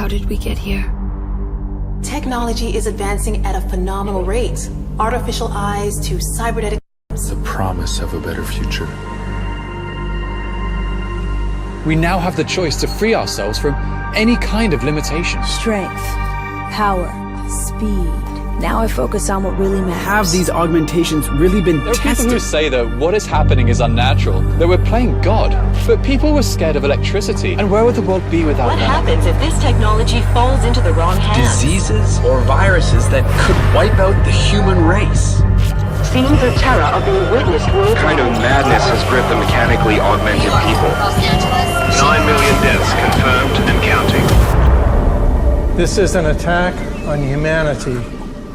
How did we get here? Technology is advancing at a phenomenal rate. Artificial eyes to cybernetic... The promise of a better future. We now have the choice to free ourselves from any kind of limitation. Strength, power, speed. Now I focus on what really matters. Have these augmentations really been tested? There are people who say that what is happening is unnatural, that we're playing God. But people were scared of electricity, and where would the world be without What that? happens if this technology falls into the wrong hands? Diseases or viruses that could wipe out the human race. Scenes of terror are being witnessed worldwide. What kind of madness has gripped the mechanically augmented people? 9 million deaths confirmed and counting. This is an attack on humanity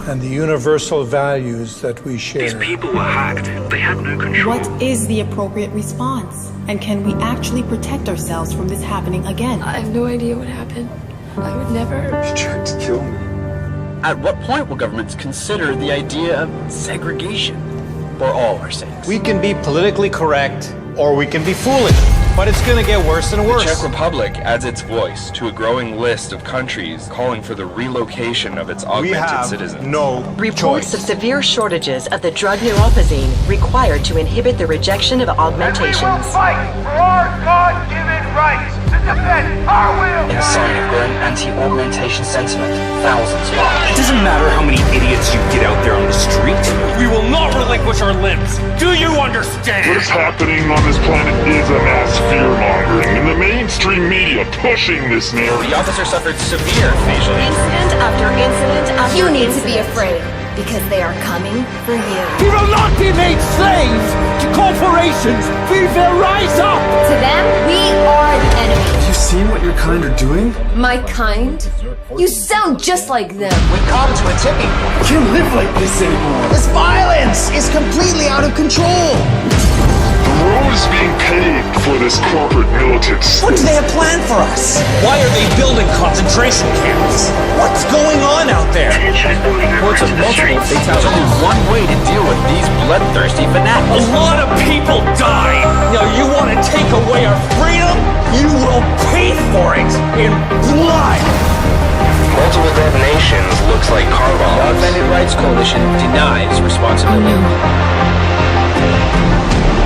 and the universal values that we share. These people were hacked. They had no control. What is the appropriate response? And can we actually protect ourselves from this happening again? I have no idea what happened. I would never... He tried to kill me. At what point will governments consider the idea of segregation for all our sakes? We can be politically correct, or we can be foolish, but it's gonna get worse and worse. The Czech Republic adds its voice to a growing list of countries calling for the relocation of its augmented citizens. No Reports of severe shortages of the drug neuropozyne required to inhibit the rejection of augmentations. And we will fight for our God-given rights to defend our will. In a sign of growing anti-augmentation sentiment, thousands march. It doesn't matter how many idiots you get out there on the street. We will not relinquish our limbs. Do you understand? What is happening on this planet is a mass fear-mongering, and the mainstream media pushing this narrative. The officer suffered severe facial Incident after incident after You need incident. to be afraid, because they are coming for you. We will not be made slaves to corporations. We will rise up. To them, we are the enemy. Have you seen what your kind are doing? My kind? You sound just like them. We've come to a tipping point. I can't live like this anymore. This violence is completely out of control. The road is being paved for this corporate militants. What do they have planned for us? Why are they building concentration camps? What's going on out there? Tension is building over Reports of into the multiple streets. fatalities. There's only one way to deal with these bloodthirsty fanatics. A lot of people died. Now you want to take away our freedom? You will pay for it in blood. Multiple detonations looks like car The bombs. Augmented Rights Coalition denies responsibility.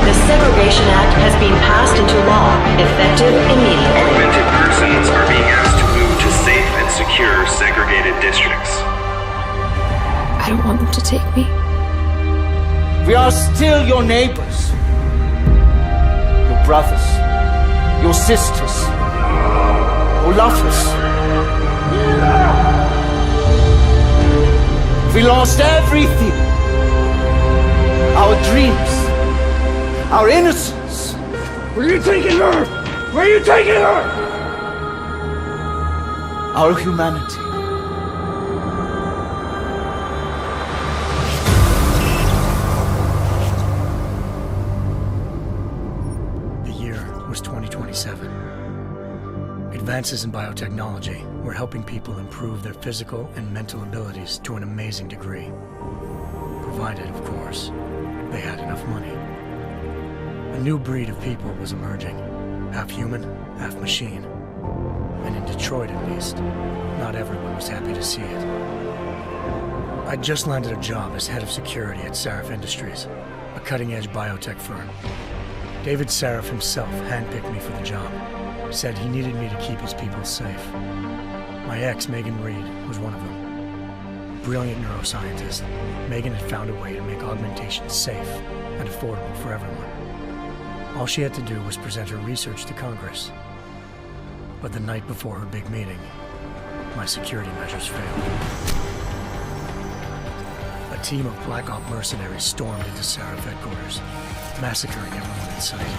The Segregation Act has been passed into law, effective immediately. Augmented persons are being asked to move to safe and secure segregated districts. I don't want them to take me. We are still your neighbors, your brothers, your sisters, who love us. We lost everything. Our dreams, our innocence. Where are you taking her? Where are you taking her? Our humanity. The year was 2027. Advances in biotechnology were helping people improve their physical and mental abilities to an amazing degree. Provided, of course, they had enough money. A new breed of people was emerging, half human, half machine. And in Detroit at least, not everyone was happy to see it. I'd just landed a job as head of security at Sarif Industries, a cutting-edge biotech firm. David Sarif himself handpicked me for the job. Said he needed me to keep his people safe. My ex, Megan Reed, was one of them. Brilliant neuroscientist, Megan had found a way to make augmentation safe and affordable for everyone. All she had to do was present her research to Congress. But the night before her big meeting, my security measures failed. A team of Black Op mercenaries stormed into Sarif headquarters, massacring everyone in sight.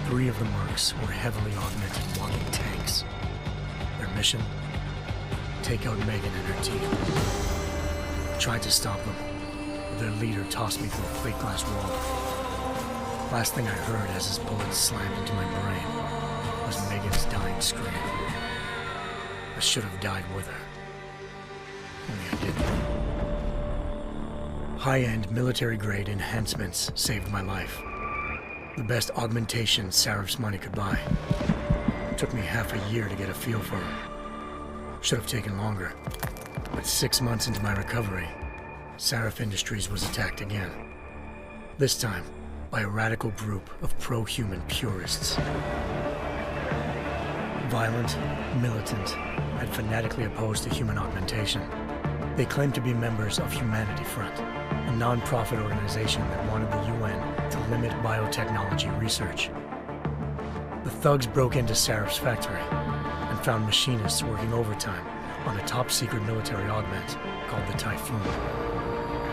3 of the mercs were heavily augmented walking tanks. Their mission? Take out Megan and her team. I tried to stop them, but their leader tossed me through a plate glass wall. Last thing I heard as his bullets slammed into my brain was Megan's dying scream. I should have died with her. Only I didn't. High-end military-grade enhancements saved my life. The best augmentation Sarif's money could buy. It took me half a year to get a feel for her. Should have taken longer. But 6 months into my recovery, Sarif Industries was attacked again. This time, by a radical group of pro-human purists. Violent, militant, and fanatically opposed to human augmentation. They claimed to be members of Humanity Front, a non-profit organization that wanted the UN to limit biotechnology research. The thugs broke into Sarif's factory and found machinists working overtime on a top-secret military augment called the Typhoon.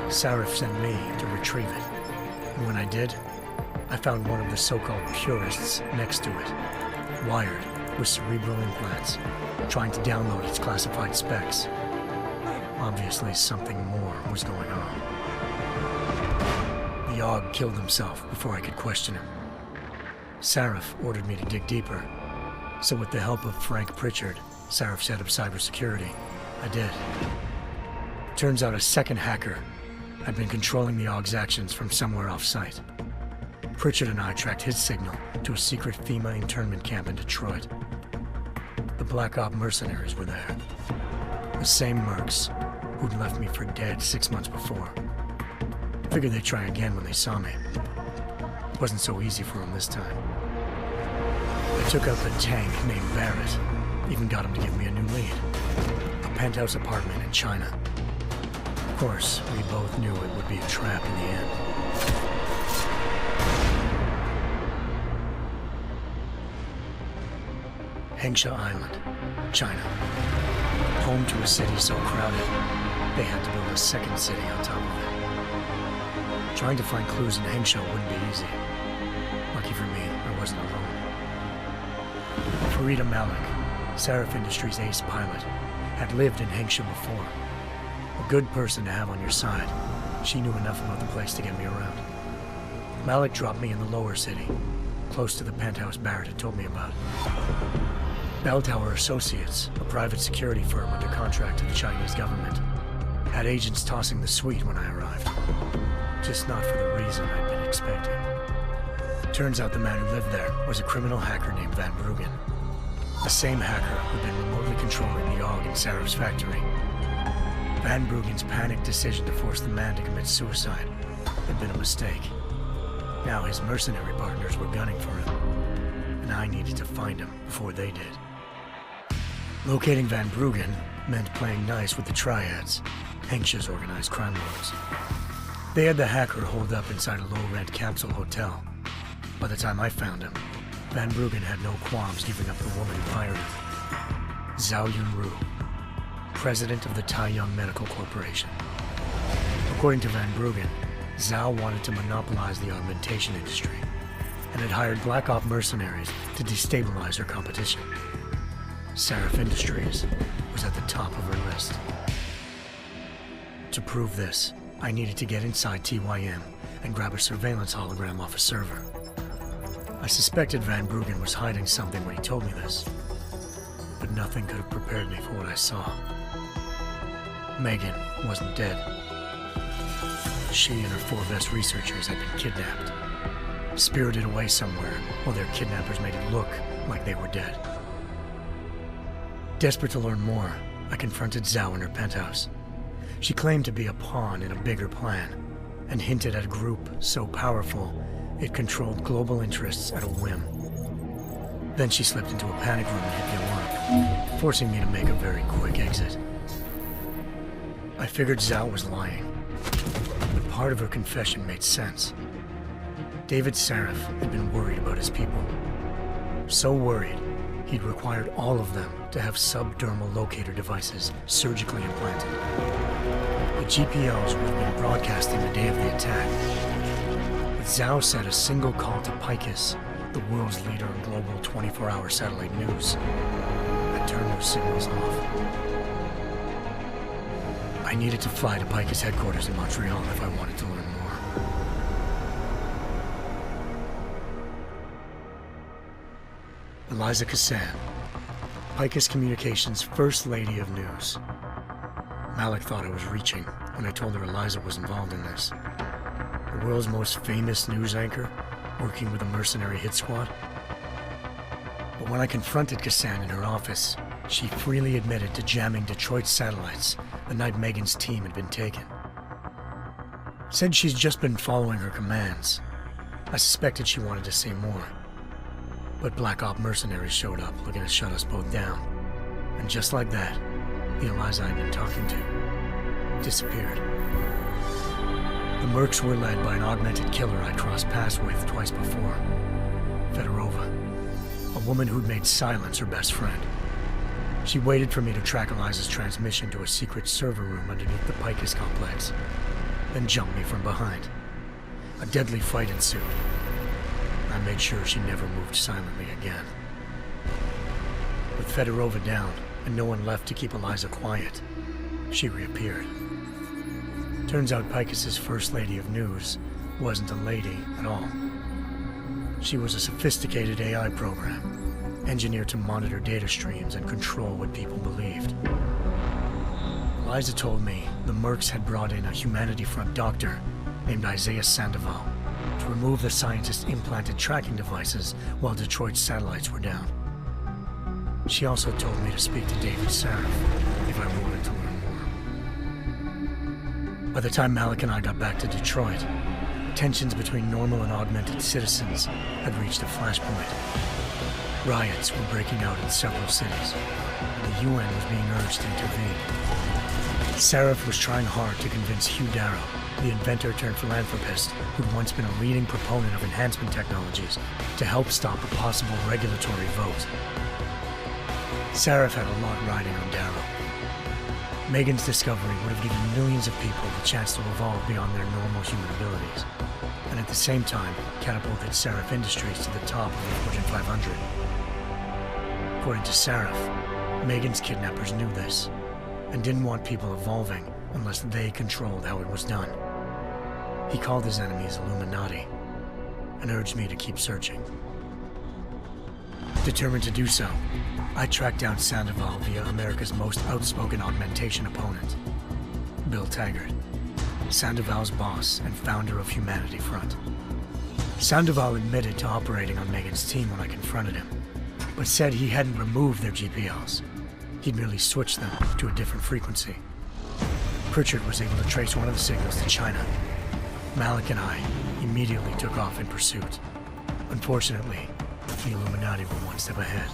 Sarif sent me to retrieve it, and when I did, I found one of the so-called purists next to it, wired with cerebral implants, trying to download its classified specs. Obviously, something more was going on. The AUG killed himself before I could question him. Sarif ordered me to dig deeper, so with the help of Frank Pritchard, Sarif's head of cybersecurity, I did. Turns out a second hacker had been controlling the AUG's actions from somewhere off-site. Pritchard and I tracked his signal to a secret FEMA internment camp in Detroit. The Black Op mercenaries were there. The same mercs who'd left me for dead 6 months before. Figured they'd try again when they saw me. It wasn't so easy for them this time. I took out the tank named Barrett. Even got him to give me a new lead. A penthouse apartment in China. Of course, we both knew it would be a trap in the end. Hengsha Island, China. Home to a city so crowded, they had to build a second city on top of it. Trying to find clues in Hengsha wouldn't be easy. Lucky for me, I wasn't alone. Farida Malik, Sarif Industries' ace pilot, had lived in Hengsha before. A good person to have on your side. She knew enough about the place to get me around. Malik dropped me in the lower city, close to the penthouse Barrett had told me about. Bell Tower Associates, a private security firm under contract to the Chinese government, had agents tossing the suite when I arrived. Just not for the reason I'd been expecting. Turns out the man who lived there was a criminal hacker named Van Bruggen. The same hacker who'd been remotely controlling the AUG in Sarif's factory. Van Bruggen's panicked decision to force the man to commit suicide had been a mistake. Now his mercenary partners were gunning for him, and I needed to find him before they did. Locating Van Bruggen meant playing nice with the Triads, Hengsha's organized crime lords. They had the hacker holed up inside a low-rent capsule hotel. By the time I found him, Van Bruggen had no qualms giving up the woman who hired him. Zhao Yunru, president of the Taiyang Medical Corporation. According to Van Bruggen, Zhao wanted to monopolize the augmentation industry and had hired Black Op mercenaries to destabilize her competition. Sarif Industries was at the top of her list. To prove this, I needed to get inside TYM and grab a surveillance hologram off a server. I suspected Van Bruggen was hiding something when he told me this, but nothing could have prepared me for what I saw. Megan wasn't dead. She and her 4 best researchers had been kidnapped, spirited away somewhere while their kidnappers made it look like they were dead. Desperate to learn more, I confronted Zhao in her penthouse. She claimed to be a pawn in a bigger plan, and hinted at a group so powerful it controlled global interests at a whim. Then she slipped into a panic room and hit the alarm, forcing me to make a very quick exit. I figured Zhao was lying, but part of her confession made sense. David Sarif had been worried about his people. So worried, he'd required all of them to have subdermal locator devices surgically implanted. The GPOs would have been broadcasting the day of the attack. But Zhao said a single call to Picus, the world's leader in global 24-hour satellite news, had turned those signals off. I needed to fly to Picus headquarters in Montreal if I wanted to learn more. Eliza Cassan, Picus Communications' First Lady of News. Malik thought I was reaching when I told her Eliza was involved in this. The world's most famous news anchor, working with a mercenary hit squad. But when I confronted Cassan in her office, She freely admitted to jamming Detroit's satellites the night Megan's team had been taken. Said she's just been following her commands. I suspected she wanted to say more. But Black Op mercenaries showed up looking to shut us both down. And just like that, the Eliza I'd been talking to disappeared. The Mercs were led by an augmented killer I'd crossed paths with twice before, Fedorova, a woman who'd made silence her best friend. She waited for me to track Eliza's transmission to a secret server room underneath the Picus complex, then jumped me from behind. A deadly fight ensued. I made sure she never moved silently again. With Fedorova down, and no one left to keep Eliza quiet, she reappeared. Turns out Picus's First Lady of News wasn't a lady at all. She was a sophisticated AI program, engineered to monitor data streams and control what people believed. Eliza told me the Mercs had brought in a Humanity Front doctor named Isaiah Sandoval to remove the scientist's implanted tracking devices while Detroit's satellites were down. She also told me to speak to David Sarif if I wanted to learn more. By the time Malik and I got back to Detroit, tensions between normal and augmented citizens had reached a flashpoint. Riots were breaking out in several cities, and the UN was being urged to intervene. Sarif was trying hard to convince Hugh Darrow, the inventor-turned-philanthropist who'd once been a leading proponent of enhancement technologies, to help stop a possible regulatory vote. Sarif had a lot riding on Darrow. Megan's discovery would have given millions of people the chance to evolve beyond their normal human abilities, and at the same time catapulted Sarif Industries to the top of the Fortune 500. According to Sarif, Megan's kidnappers knew this, and didn't want people evolving unless they controlled how it was done. He called his enemies Illuminati, and urged me to keep searching. Determined to do so, I tracked down Sandoval via America's most outspoken augmentation opponent, Bill Taggart, Sandoval's boss and founder of Humanity Front. Sandoval admitted to operating on Megan's team when I confronted him, but said he hadn't removed their GPLs. He'd merely switched them to a different frequency. Pritchard was able to trace one of the signals to China. Malik and I immediately took off in pursuit. Unfortunately, the Illuminati were one step ahead.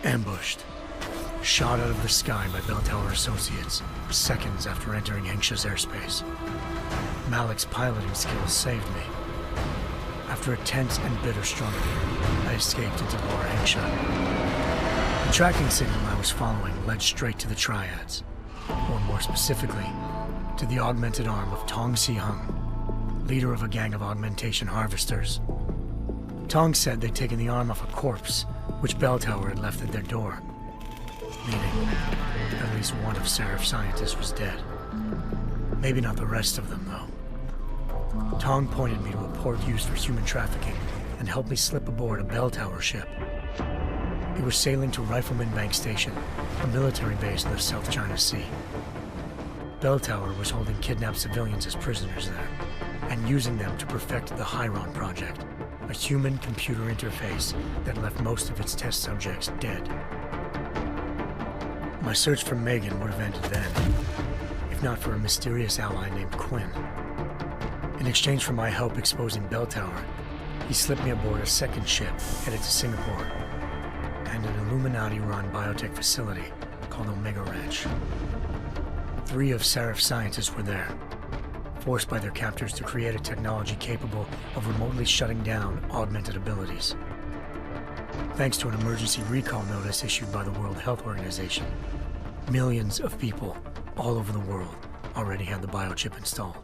Ambushed. Shot out of the sky by Bell Tower Associates, seconds after entering Hengsha's airspace. Malik's piloting skills saved me. After a tense and bitter struggle, I escaped into Lower Hengsha. The tracking signal I was following led straight to the Triads, or more specifically, to the augmented arm of Tong Si-hung, leader of a gang of augmentation harvesters. Tong said they'd taken the arm off a corpse, which Bell Tower had left at their door, meaning at least one of Sarif's scientists was dead. Maybe not the rest of them, though. Tong pointed me to a port used for human trafficking and helped me slip aboard a Bell Tower ship. It was sailing to Rifleman Bank Station, a military base in the South China Sea. Bell Tower was holding kidnapped civilians as prisoners there, and using them to perfect the Hyron Project, a human-computer interface that left most of its test subjects dead. My search for Megan would have ended then, if not for a mysterious ally named Quinn. In exchange for my help exposing Bell Tower, he slipped me aboard a second ship headed to Singapore, and an Illuminati-run biotech facility called Omega Ranch. 3 of Sarif's scientists were there, forced by their captors to create a technology capable of remotely shutting down augmented abilities. Thanks to an emergency recall notice issued by the World Health Organization, millions of people all over the world already had the biochip installed.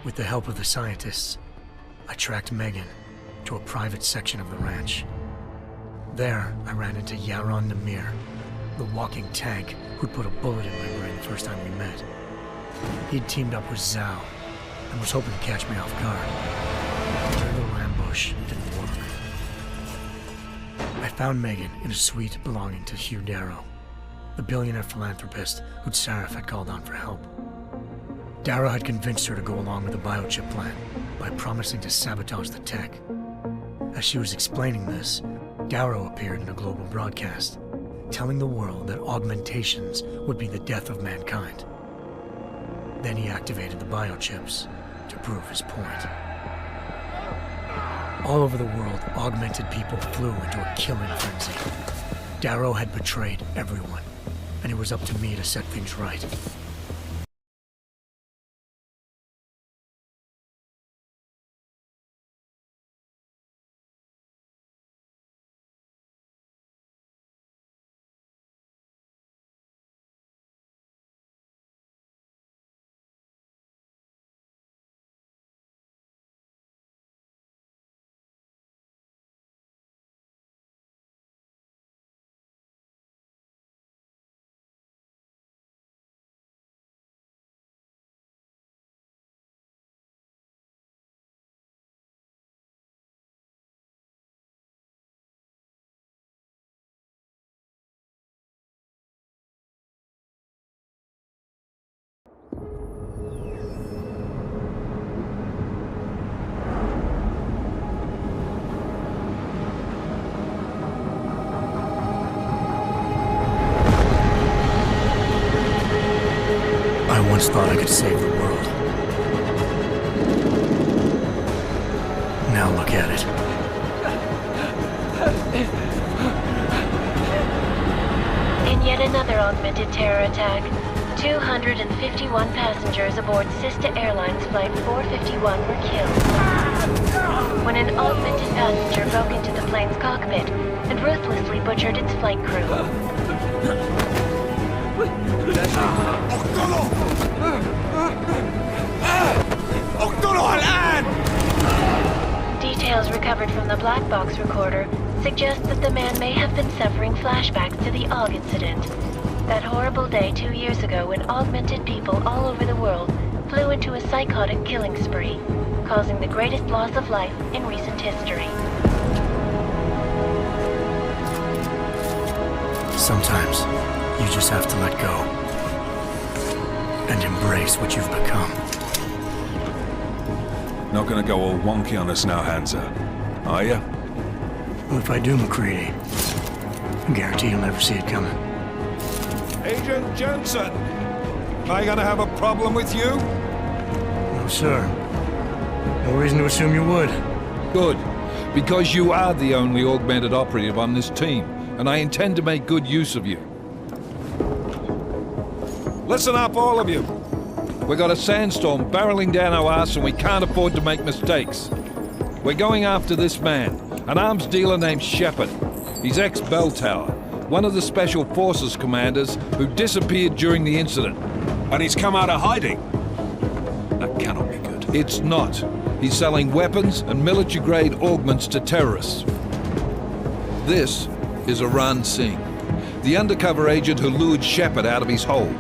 With the help of the scientists, I tracked Megan to a private section of the ranch. There, I ran into Yaron Namir, the walking tank who'd put a bullet in my brain the first time we met. He'd teamed up with Zhao and was hoping to catch me off guard. Their little ambush didn't work. I found Megan in a suite belonging to Hugh Darrow, the billionaire philanthropist who'd Sarif had called on for help. Darrow had convinced her to go along with the biochip plan, by promising to sabotage the tech. As she was explaining this, Darrow appeared in a global broadcast, telling the world that augmentations would be the death of mankind. Then he activated the biochips to prove his point. All over the world, augmented people flew into a killing frenzy. Darrow had betrayed everyone, and it was up to me to set things right. I once thought I could save the world. Now look at it. In yet another augmented terror attack, 251 passengers aboard Sister Airlines Flight 451 were killed. When an augmented passenger broke into the plane's cockpit and ruthlessly butchered its flight crew. Details recovered from the black box recorder suggest that the man may have been suffering flashbacks to the AUG incident. That horrible day 2 years ago when augmented people all over the world flew into a psychotic killing spree, causing the greatest loss of life in recent history. Sometimes, you just have to let go. And embrace what you've become. Not gonna go all wonky on us now, Hansa, are ya? Well, if I do, McCready, I guarantee you'll never see it coming. Agent Jensen! Am I gonna have a problem with you? No, sir. No reason to assume you would. Good. Because you are the only augmented operative on this team, and I intend to make good use of you. Listen up, all of you. We got a sandstorm barreling down our ass and we can't afford to make mistakes. We're going after this man, an arms dealer named Shepard. He's ex-Bell Tower, one of the Special Forces commanders who disappeared during the incident. And he's come out of hiding? That cannot be good. It's not. He's selling weapons and military-grade augments to terrorists. This is Aran Singh, the undercover agent who lured Shepard out of his hole.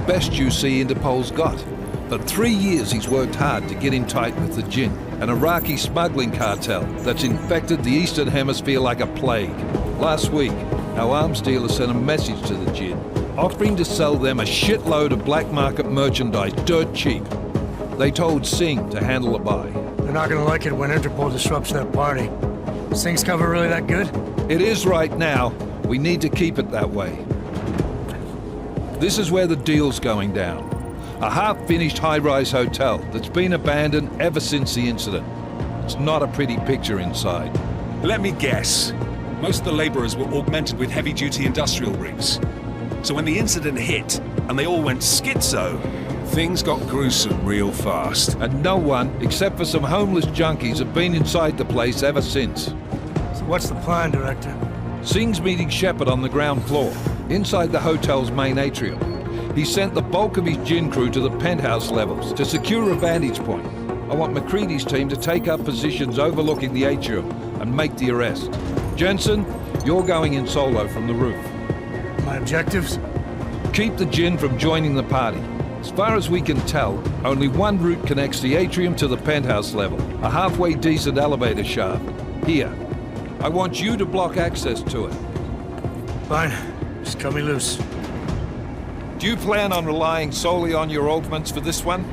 Best you see Interpol's got. For 3 years he's worked hard to get in tight with the Jinn, an Iraqi smuggling cartel that's infected the Eastern Hemisphere like a plague. Last week, our arms dealer sent a message to the Jinn, offering to sell them a shitload of black market merchandise dirt cheap. They told Singh to handle the buy. They're not gonna like it when Interpol disrupts their party. Is Singh's cover really that good? It is right now. We need to keep it that way. This is where the deal's going down. A half-finished high-rise hotel that's been abandoned ever since the incident. It's not a pretty picture inside. Let me guess. Most of the laborers were augmented with heavy-duty industrial rigs. So when the incident hit, and they all went schizo, things got gruesome real fast. And no one, except for some homeless junkies, have been inside the place ever since. So what's the plan, Director? Singh's meeting Shepard on the ground floor, inside the hotel's main atrium. He sent the bulk of his Jinn crew to the penthouse levels to secure a vantage point. I want McCready's team to take up positions overlooking the atrium and make the arrest. Jensen, you're going in solo from the roof. My objectives? Keep the Jinn from joining the party. As far as we can tell, only one route connects the atrium to the penthouse level, a halfway decent elevator shaft. Here. I want you to block access to it. Fine. Just cut me loose. Do you plan on relying solely on your augments for this one?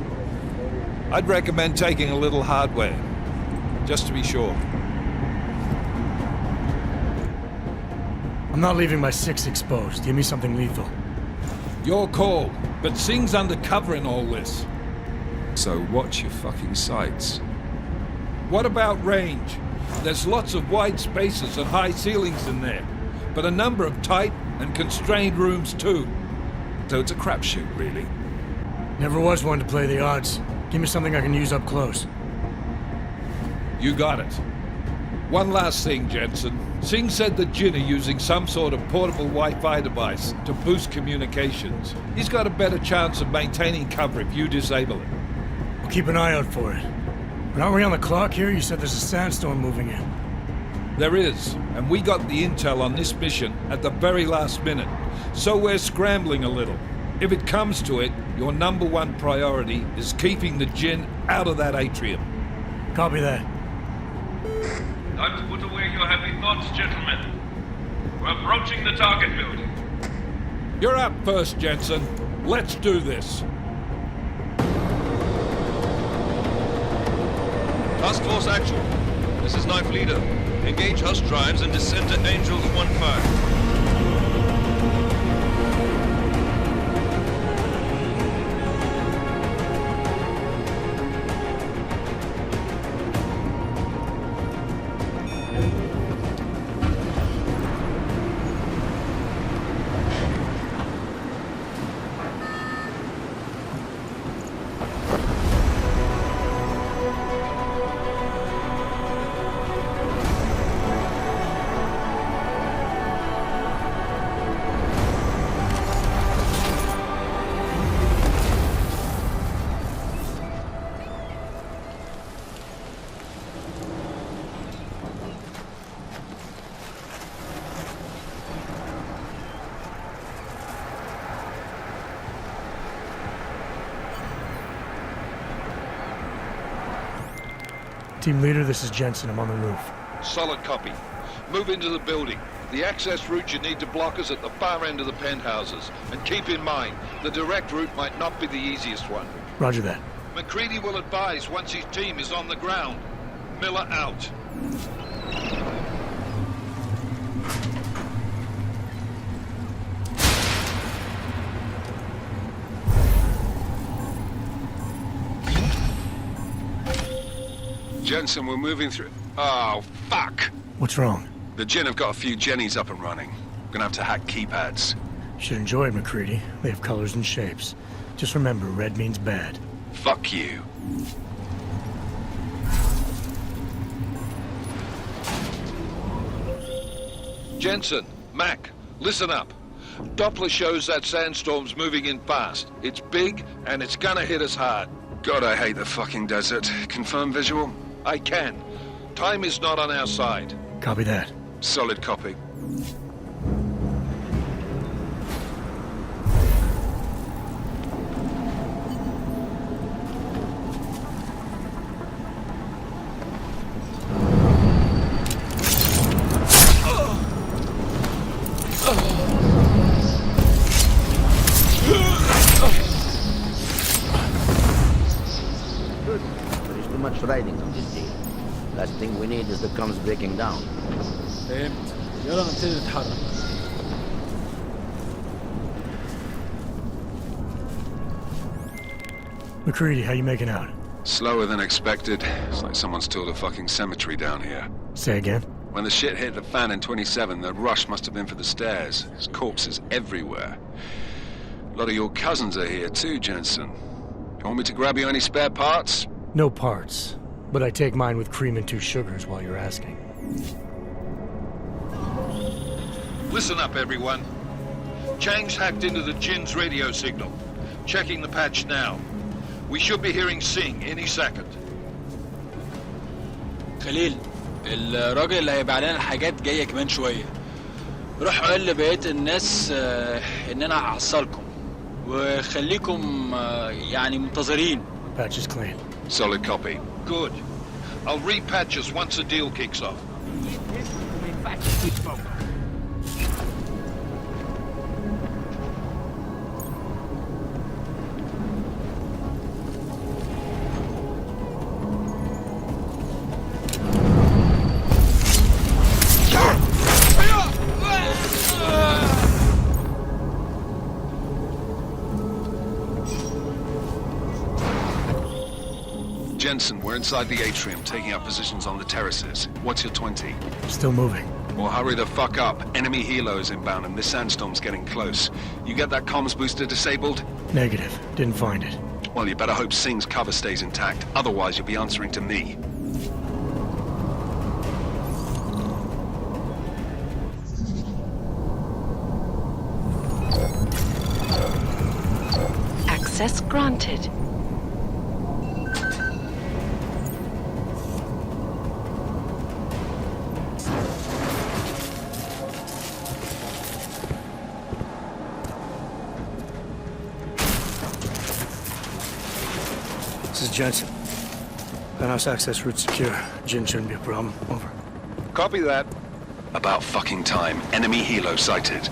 I'd recommend taking a little hardware, just to be sure. I'm not leaving my 6 exposed. Give me something lethal. Your call, but Singh's undercover in all this. So watch your fucking sights. What about range? There's lots of wide spaces and high ceilings in there, but a number of tight and constrained rooms too. So it's a crapshoot, really. Never was one to play the odds. Give me something I can use up close. You got it. One last thing, Jensen. Singh said the Jinn are using some sort of portable Wi-Fi device to boost communications. He's got a better chance of maintaining cover if you disable it. I'll keep an eye out for it. But aren't we on the clock here? You said there's a sandstorm moving in. There is, and we got the intel on this mission at the very last minute, so we're scrambling a little. If it comes to it, your #1 priority is keeping the Jinn out of that atrium. Copy that. Time to put away your heavy thoughts, gentlemen. We're approaching the target building. You're up first, Jensen. Let's do this. Task Force Actual. This is Knife Leader. Engage Hush drives and descend to Angels 1-5. Team leader, this is Jensen. I'm on the roof. Solid copy. Move into the building. The access route you need to block is at the far end of the penthouses. And keep in mind, the direct route might not be the easiest one. Roger that. McCready will advise once his team is on the ground. Miller out. Jensen, we're moving through... Oh, fuck! What's wrong? The Jinn have got a few Jennies up and running. Gonna have to hack keypads. You should enjoy it, McCready. They have colors and shapes. Just remember, red means bad. Fuck you. Jensen, Mac, listen up. Doppler shows that sandstorm's moving in fast. It's big, and it's gonna hit us hard. God, I hate the fucking desert. Confirm visual? I can. Time is not on our side. Copy that. Solid copy. Riding on this deal. Last thing we need is the comms breaking down. فهمت. يلا نبتدي نتحرك. McCready, how you making out? Slower than expected. It's like someone's tilled a fucking cemetery down here. Say again? When the shit hit the fan in 27, the rush must have been for the stairs. There's corpses everywhere. A lot of your cousins are here too, Jensen. You want me to grab you any spare parts? No parts, but I take mine with cream and 2 sugars while you're asking. Listen up, everyone. Chang's hacked into the Jinn's radio signal. Checking the patch now. We should be hearing Singh any second. خليل الراجل اللي هيبيع لنا الحاجات جايه كمان شويه. روح قول لبقيه الناس اننا هعصلكم وخليكم يعني منتظرين. Patch is clean. Solid copy. Good. I'll repatch us once the deal kicks off. Jensen, we're inside the atrium, taking up positions on the terraces. What's your 20? Still moving. Well, hurry the fuck up. Enemy helos inbound and this sandstorm's getting close. You get that comms booster disabled? Negative. Didn't find it. Well, you better hope Singh's cover stays intact. Otherwise, you'll be answering to me. Access granted. This is Jensen. Penthouse access route secure. Jin shouldn't be a problem. Over. Copy that. About fucking time. Enemy helo sighted.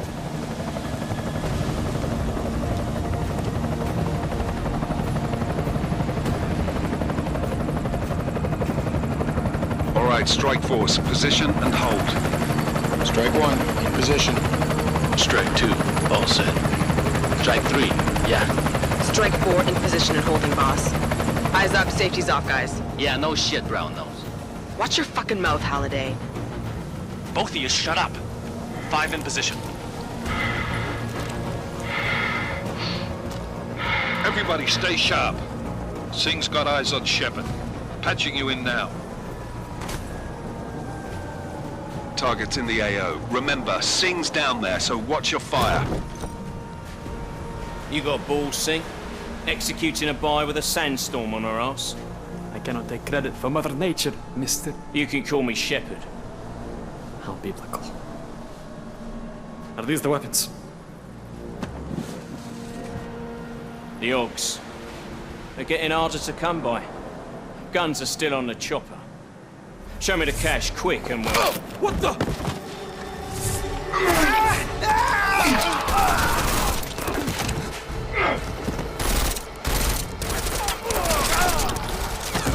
All right, Strike Force. Position and hold. Strike 1, in position. Strike 2, all set. Strike 3, yeah. Strike 4, in position and holding, boss. Eyes up, safety's off, guys. Yeah, no shit, brown nose. Watch your fucking mouth, Halliday. Both of you, shut up. 5 in position. Everybody stay sharp. Singh's got eyes on Shepard. Patching you in now. Target's in the AO. Remember, Singh's down there, so watch your fire. You got balls, Singh? Executing a buy with a sandstorm on our ass? I cannot take credit for Mother Nature, mister. You can call me Shepard. How biblical. Are these the weapons? The Augs. They're getting harder to come by. Guns are still on the chopper. Show me the cash, quick, and we'll... Oh, what the?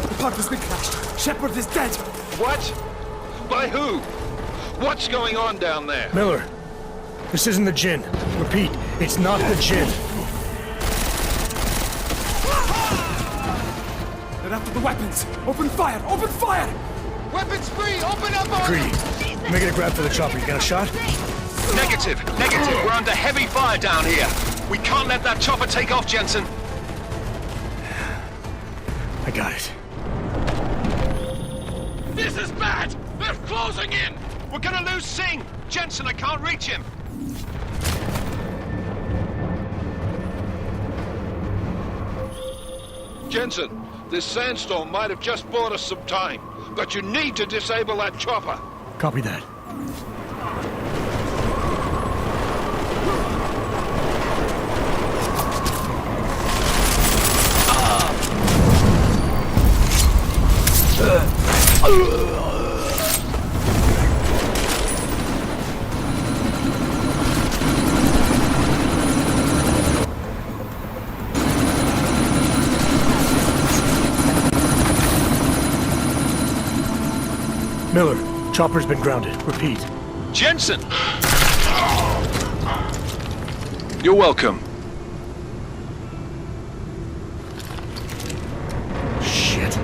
The park has been crashed. Shepard is dead. What? By who? What's going on down there? Miller, this isn't the Jinn. Repeat, it's not the Jinn. They're after the weapons. Open fire! Open fire! Weapons free! Open up on Greedy. Make it a grab for the chopper. You got a shot? Negative. We're under heavy fire down here. We can't let that chopper take off, Jensen. I got it. This is bad! They're closing in! We're gonna lose Singh! Jensen, I can't reach him! Jensen, this sandstorm might have just bought us some time, but you need to disable that chopper. Copy that. Miller, chopper's been grounded. Repeat. Jensen! You're welcome. Shit.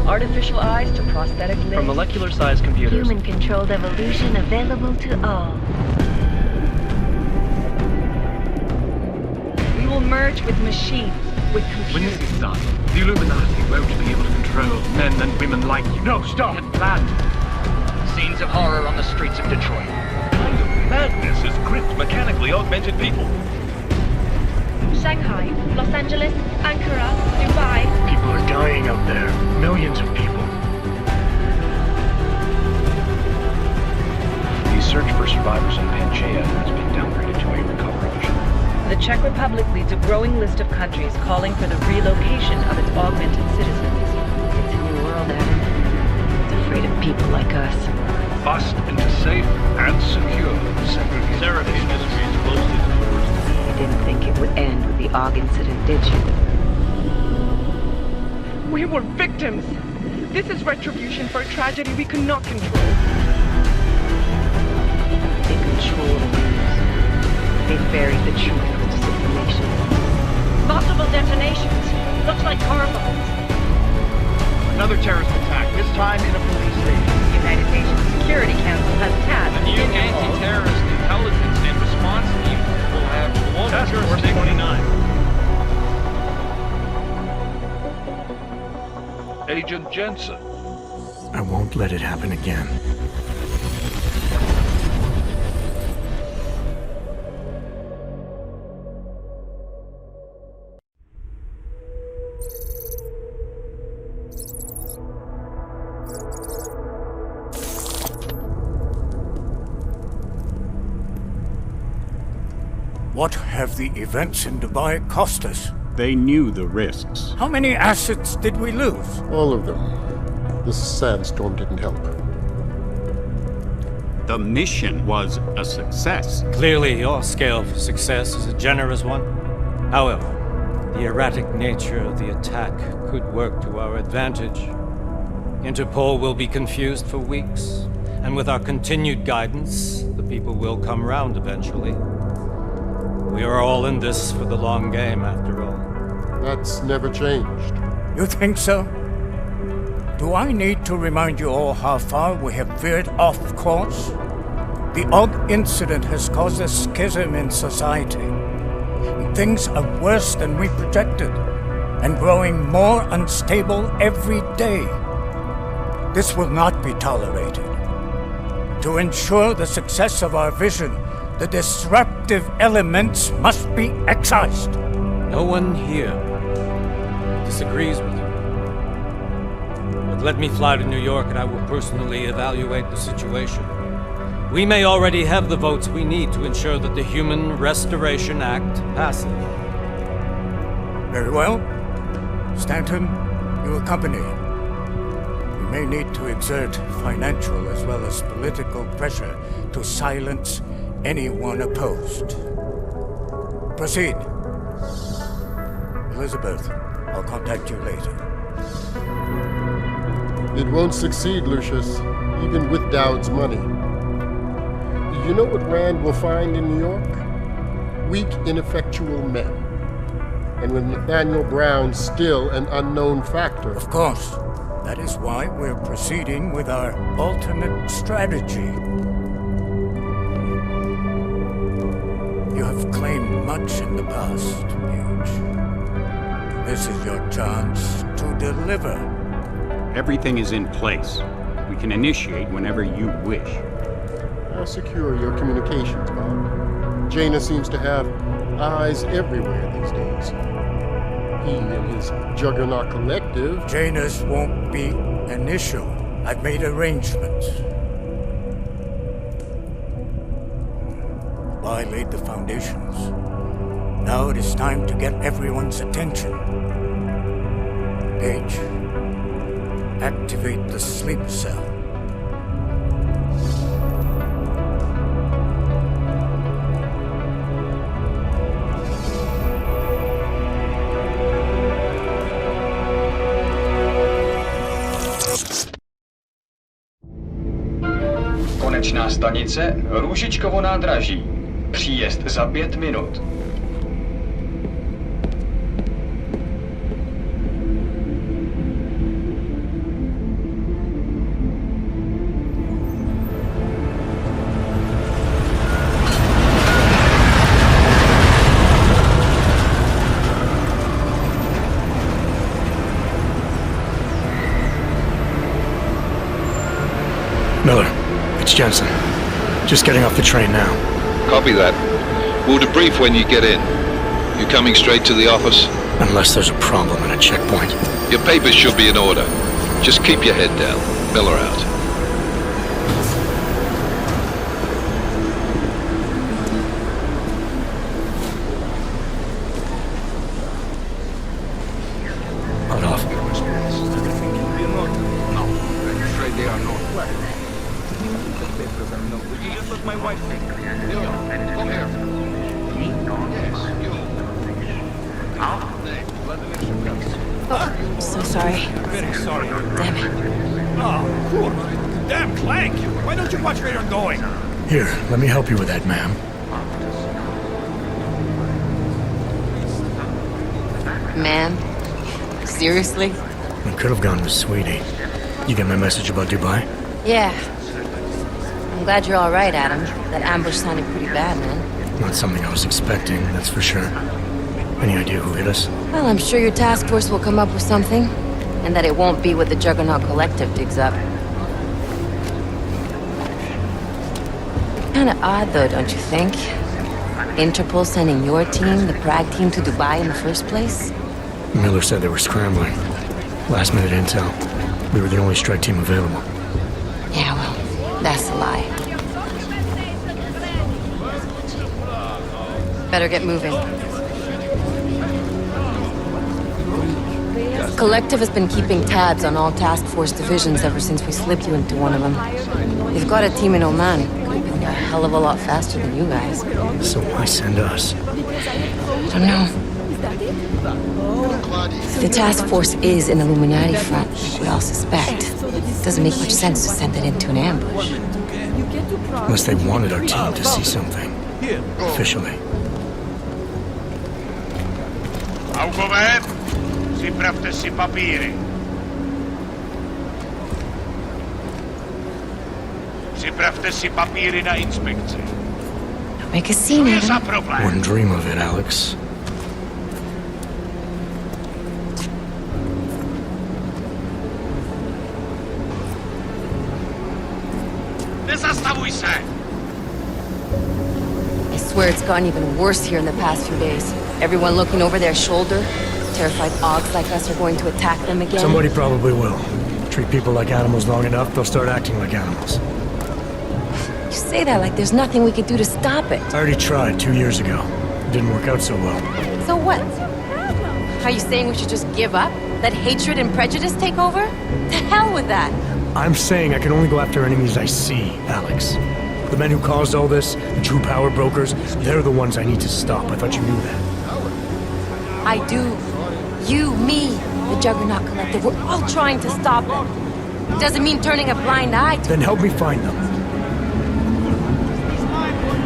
Artificial eyes to prosthetic limbs. From molecular-sized computers. Human-controlled evolution available to all. We will merge with machines, with computers. When this is done, the Illuminati won't be able to control men and women like you. No, stop! And planned. Scenes of horror on the streets of Detroit. What kind of madness has gripped mechanically augmented people? Shanghai, Los Angeles, Ankara, Dubai. People are dying out there. Millions of people. The search for survivors in Pangaea has been downgraded to a recovery mission. The Czech Republic leads a growing list of countries calling for the relocation of its augmented citizens. It's a new world, Adam. It's afraid of people like us. bust into safe and secure segregation. Tariff industry is closely controlled. You didn't think it would end with the AUG incident, did you? We were victims. This is retribution for a tragedy we could not control. They control the news. They buried the truth with disinformation. Multiple detonations. Looks like car bombs. Another terrorist attack, this time in a police station. The United Nations Security Council has tasked A new anti-terrorist intelligence and response team will have global jurisdiction. 29. Agent Jensen. I won't let it happen again. What have the events in Dubai cost us? They knew the risks. How many assets did we lose? All of them. This sandstorm didn't help. The mission was a success. Clearly, your scale for success is a generous one. However, the erratic nature of the attack could work to our advantage. Interpol will be confused for weeks, and with our continued guidance, the people will come round eventually. We are all in this for the long game, after all. That's never changed. You think so? Do I need to remind you all how far we have veered off course? The AUG incident has caused a schism in society. Things are worse than we projected, and growing more unstable every day. This will not be tolerated. To ensure the success of our vision, the disruptive elements must be excised. No one here disagrees with you. But let me fly to New York and I will personally evaluate the situation. We may already have the votes we need to ensure that the Human Restoration Act passes. Very well. Stanton, you accompany. We may need to exert financial as well as political pressure to silence anyone opposed. Proceed. Elizabeth, I'll contact you later. It won't succeed, Lucius, even with Dowd's money. You know what Rand will find in New York? Weak, ineffectual men. And with Nathaniel Brown still an unknown factor. Of course. That is why we're proceeding with our alternate strategy. You have claimed much in the past, Paige. This is your chance to deliver. Everything is in place. We can initiate whenever you wish. How secure are your communications, Bob? Jaina seems to have eyes everywhere these days. He and his Juggernaut Collective... Jaina's won't be an issue. I've made arrangements. I laid the foundations. Now it is time to get everyone's attention. Paige, activate the sleep cell. Konečná stanice Růžičkovo nádraží. Příjezd za 5 minut. Miller, it's Jensen. Just getting off the train now. Copy that. We'll debrief when you get in. You coming straight to the office? Unless there's a problem at a checkpoint. Your papers should be in order. Just keep your head down. Miller out. Hold off. No, I'm afraid they are not. Thank you. Why don't you watch where you're going? Here, let me help you with that, ma'am. Ma'am? Seriously? I could have gone with Sweetie. You get my message about Dubai? Yeah. I'm glad you're alright, Adam. That ambush sounded pretty bad, man. Not something I was expecting, that's for sure. Any idea who hit us? Well, I'm sure your task force will come up with something. And that it won't be what the Juggernaut Collective digs up. Kinda odd, though, don't you think? Interpol sending your team, the Prague team, to Dubai in the first place? Miller said they were scrambling. Last minute intel. We were the only strike team available. Yeah, well, that's a lie. Better get moving. Collective has been keeping tabs on all task force divisions ever since we slipped you into one of them. They've got a team in Oman. Could have been a hell of a lot faster than you guys. So why send us? I don't know. If the task force is an Illuminati front, like we all suspect, it doesn't make much sense to send it into an ambush. Unless they wanted our team to see something. Officially. Augové, připravte si papíry. Připravte si papíry na inspekci. Make a scene, Za Adam. problém. Wouldn't dream of it, Alex. Nezastavuj se! I swear it's gotten even worse here in the past few days. Everyone looking over their shoulder. Terrified Augs like us are going to attack them again. Somebody probably will. Treat people like animals long enough, they'll start acting like animals. You say that like there's nothing we could do to stop it. I already tried 2 years ago. It didn't work out so well. So what? Are you saying we should just give up? Let hatred and prejudice take over? To hell with that! I'm saying I can only go after enemies I see, Alex. The men who caused all this, the true power brokers, they're the ones I need to stop. I thought you knew that. I do. You, me, the Juggernaut Collective, we're all trying to stop them. It doesn't mean turning a blind eye to Then help me find them.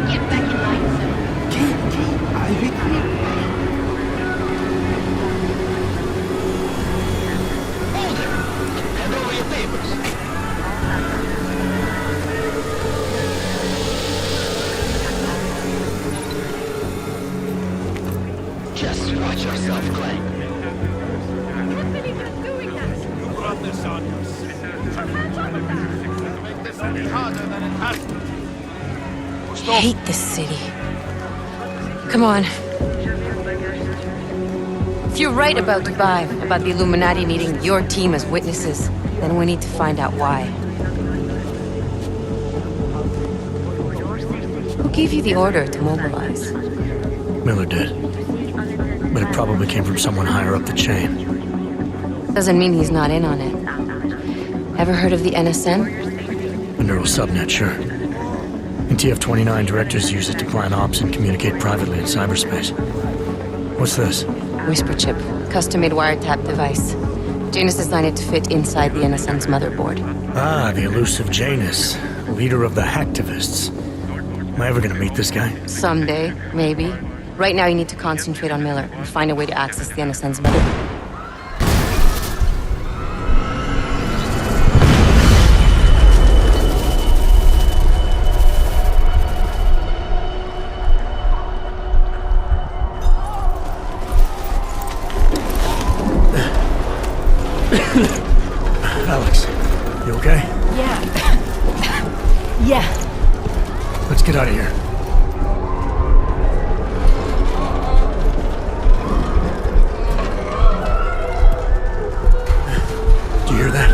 Get back in line, Hold it! Hand over your papers. Just watch yourself, Glenn. You brought this on yourself. Make this any harder than it has to be. I hate this city. Come on. If you're right about Dubai, about the Illuminati needing your team as witnesses, then we need to find out why. Who gave you the order to mobilize? Miller did. But it probably came from someone higher up the chain. Doesn't mean he's not in on it. Ever heard of the NSM? A neural subnet, sure. In TF-29, directors use it to plan ops and communicate privately in cyberspace. What's this? Whisper chip, custom-made wiretap device. Janus designed it to fit inside the NSM's motherboard. Ah, the elusive Janus, leader of the hacktivists. Am I ever gonna meet this guy? Someday, maybe. Right now you need to concentrate on Miller and find a way to access the NSM's motherboard. Alex, you okay? Yeah. Yeah. Let's get out of here. Do you hear that?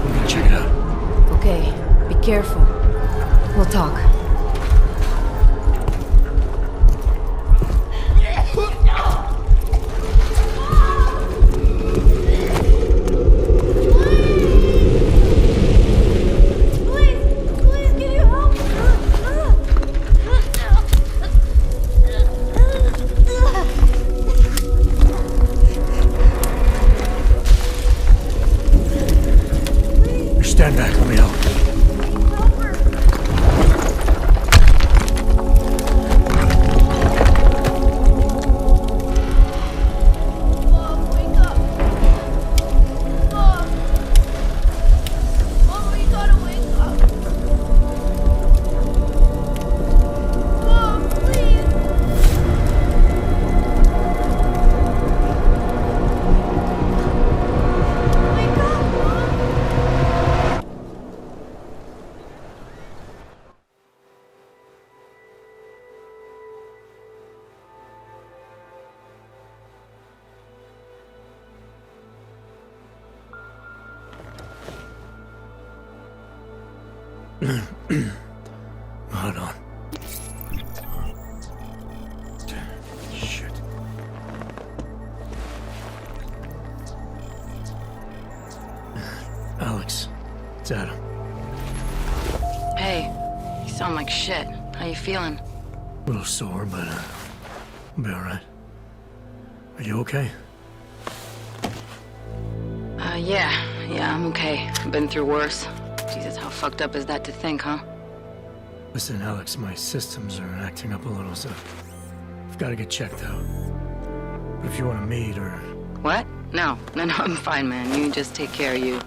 I'm gonna check it out. Okay, be careful. We'll talk. Hold on. Shit. Alex, it's Adam. Hey, you sound like shit. How you feeling? A little sore, but I'll be alright. Are you okay? Yeah, I'm okay. I've been through worse. Jesus, how fucked up is that to think, huh? Listen, Alex, my systems are acting up a little, so I've got to get checked out. But if you want to meet or... What? No, I'm fine, man. You just take care of you.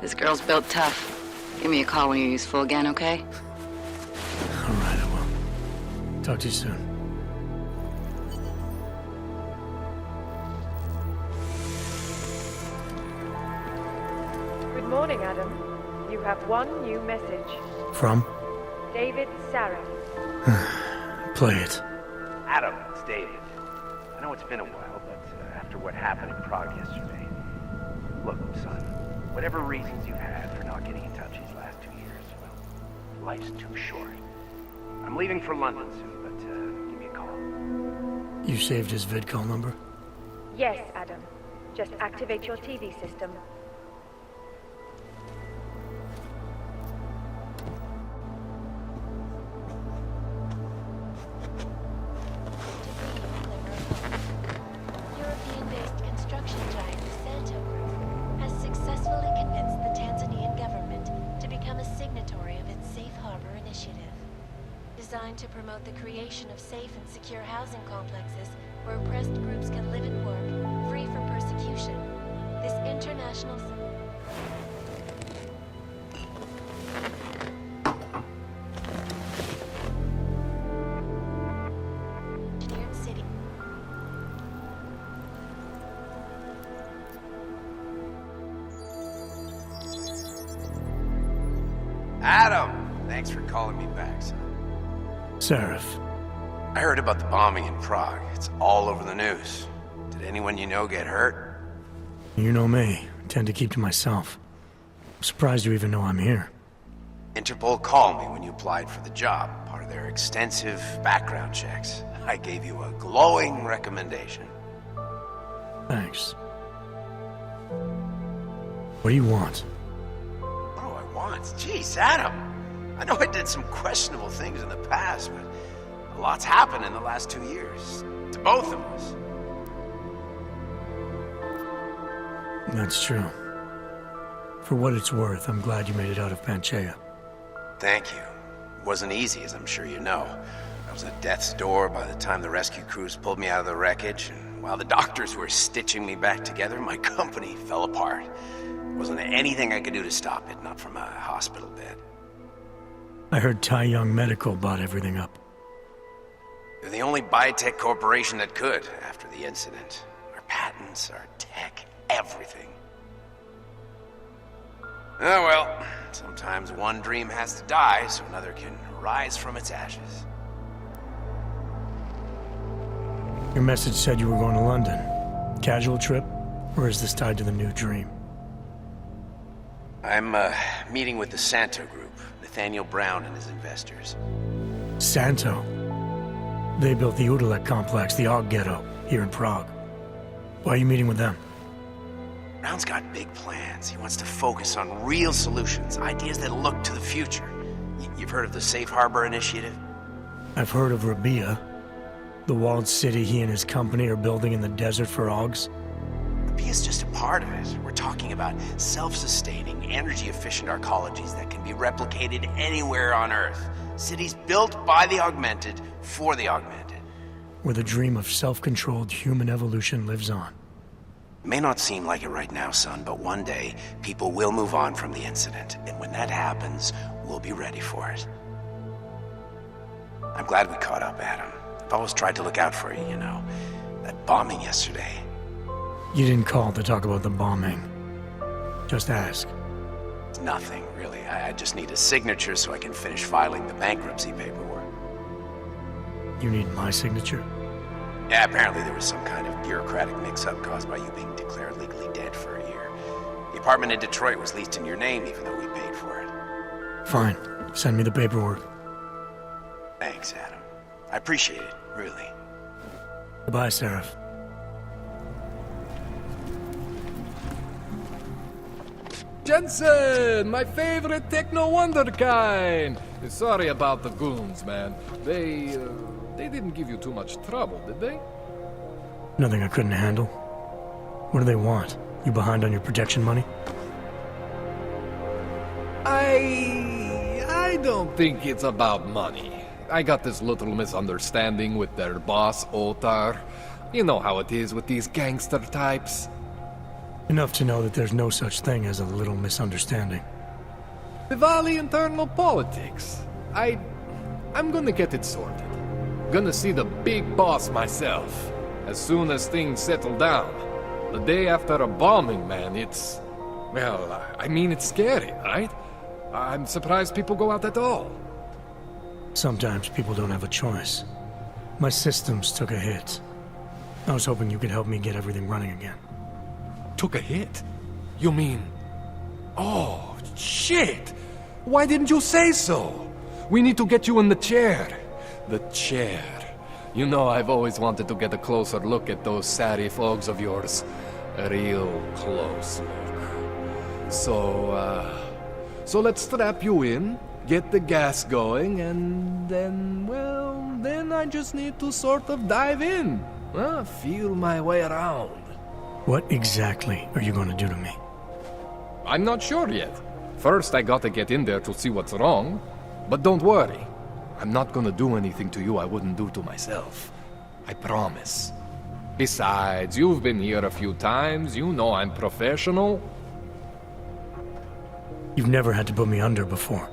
This girl's built tough. Give me a call when you're useful again, okay? Alright, I will. Talk to you soon. Good morning, Adam. You have one new message. From? David Sarah. Play it. Adam, it's David. I know it's been a while, but after what happened in Prague yesterday... Look, son, whatever reasons you've had for not getting in touch these last 2 years, well, life's too short. I'm leaving for London soon, but give me a call. You saved his vidcall number? Yes, Adam. Just activate your TV system. European-based construction giant the Santo Group has successfully convinced the Tanzanian government to become a signatory of its Safe Harbor initiative. Designed to promote the creation of safe and secure housing complexes where oppressed groups can live and work, free from persecution. This international... engineered city... Adam! Thanks for calling me back, son. Seraph. I heard about the bombing in Prague. It's all over the news. Did anyone you know get hurt? You know me. I tend to keep to myself. I'm surprised you even know I'm here. Interpol called me when you applied for the job, part of their extensive background checks. I gave you a glowing recommendation. Thanks. What do you want? What do I want? Jeez, Adam! I know I did some questionable things in the past, but a lot's happened in the last 2 years. To both of us. That's true. For what it's worth, I'm glad you made it out of Panchaea. Thank you. It wasn't easy, as I'm sure you know. I was at death's door by the time the rescue crews pulled me out of the wreckage, and while the doctors were stitching me back together, my company fell apart. Wasn't anything I could do to stop it, not from a hospital bed. I heard Tai Young Medical bought everything up. They're the only biotech corporation that could after the incident. Our patents, our tech, everything. Oh well, sometimes one dream has to die so another can rise from its ashes. Your message said you were going to London. Casual trip? Or is this tied to the new dream? I'm meeting with the Santo Group, Nathaniel Brown and his investors. Santo? They built the Udalek complex, the Og Ghetto, here in Prague. Why are you meeting with them? Brown's got big plans. He wants to focus on real solutions, ideas that look to the future. You've heard of the Safe Harbor initiative? I've heard of Rabia, the walled city he and his company are building in the desert for Ogs. Rabia's just a part of it. We're talking about self-sustaining, energy-efficient arcologies that can be replicated anywhere on Earth. Cities built by the augmented, for the augmented. Where the dream of self-controlled human evolution lives on. It may not seem like it right now, son, but one day, people will move on from the incident. And when that happens, we'll be ready for it. I'm glad we caught up, Adam. I've always tried to look out for you, you know. That bombing yesterday. You didn't call to talk about the bombing. Just ask. It's nothing, really. I just need a signature so I can finish filing the bankruptcy paperwork. You need my signature? Yeah, apparently there was some kind of bureaucratic mix-up caused by you being declared legally dead for a year. The apartment in Detroit was leased in your name even though we paid for it. Fine. Send me the paperwork. Thanks, Adam. I appreciate it, really. Goodbye, Seraph. Jensen, my favorite techno wonderkind. Sorry about the goons, man. They didn't give you too much trouble, did they? Nothing I couldn't handle. What do they want? You behind on your protection money? I don't think it's about money. I got this little misunderstanding with their boss, Otar. You know how it is with these gangster types. Enough to know that there's no such thing as a little misunderstanding. Diwali internal politics. I'm gonna get it sorted. Gonna see the big boss myself. As soon as things settle down. The day after a bombing, man, it's... Well, I mean, it's scary, right? I'm surprised people go out at all. Sometimes people don't have a choice. My systems took a hit. I was hoping you could help me get everything running again. Took a hit? You mean... Oh, shit! Why didn't you say so? We need to get you in the chair. The chair. You know, I've always wanted to get a closer look at those satty fogs of yours. A real close look. So let's strap you in, get the gas going, and then, well, then I just need to sort of dive in. Feel my way around. What exactly are you going to do to me? I'm not sure yet. First, I gotta get in there to see what's wrong. But don't worry. I'm not gonna do anything to you I wouldn't do to myself. I promise. Besides, you've been here a few times. You know I'm professional. You've never had to put me under before.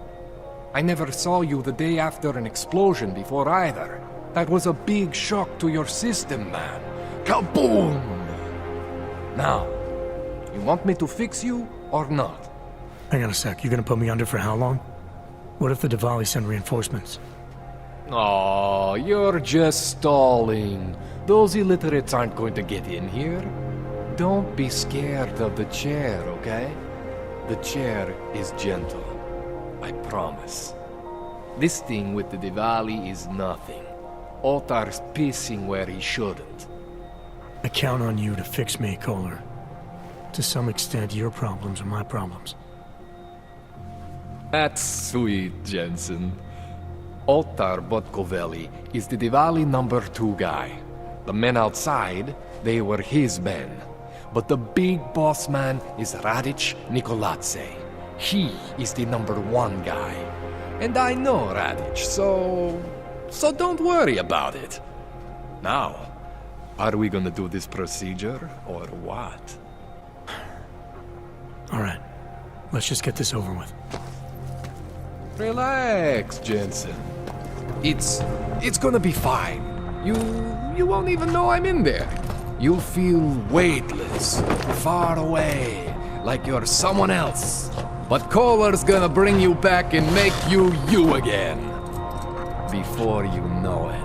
I never saw you the day after an explosion before either. That was a big shock to your system, man. Kaboom! Now, you want me to fix you or not? Hang on a sec, you gonna put me under for how long? What if the Diwali send reinforcements? Oh, you're just stalling. Those illiterates aren't going to get in here. Don't be scared of the chair, okay? The chair is gentle. I promise. This thing with the Diwali is nothing. Otar's pissing where he shouldn't. I count on you to fix me, Kohler. To some extent, your problems are my problems. That's sweet, Jensen. Otar Botkovelli is the Diwali #2 guy. The men outside, they were his men. But the big boss man is Radic Nikoladze. He is the #1 guy. And I know Radic, so don't worry about it. Now, are we gonna do this procedure, or what? Alright, let's just get this over with. Relax, Jensen. It's gonna be fine. You won't even know I'm in there. You'll feel weightless, far away, like you're someone else. But Kohler's gonna bring you back and make you you again. Before you know it.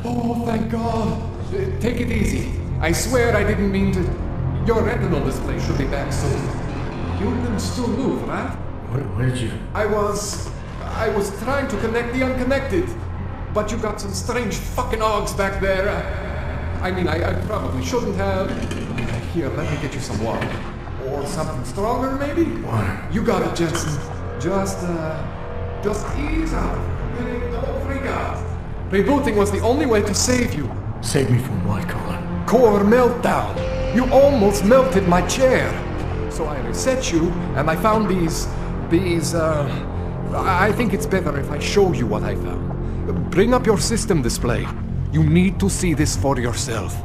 Oh, thank God. Take it easy. I swear I didn't mean to... Your retinal display should be back soon. You can still move, right? Where did you... I was trying to connect the unconnected. But you got some strange fucking ogs back there. I mean, I probably shouldn't have... Here, let me get you some water. Or something stronger, maybe? Water. You got it, Jensen. Just ease out. Don't freak out. Rebooting was the only way to save you. Save me from what, Kohler? Core meltdown. You almost melted my chair. So I reset you, and I found these... I think it's better if I show you what I found. Bring up your system display. You need to see this for yourself.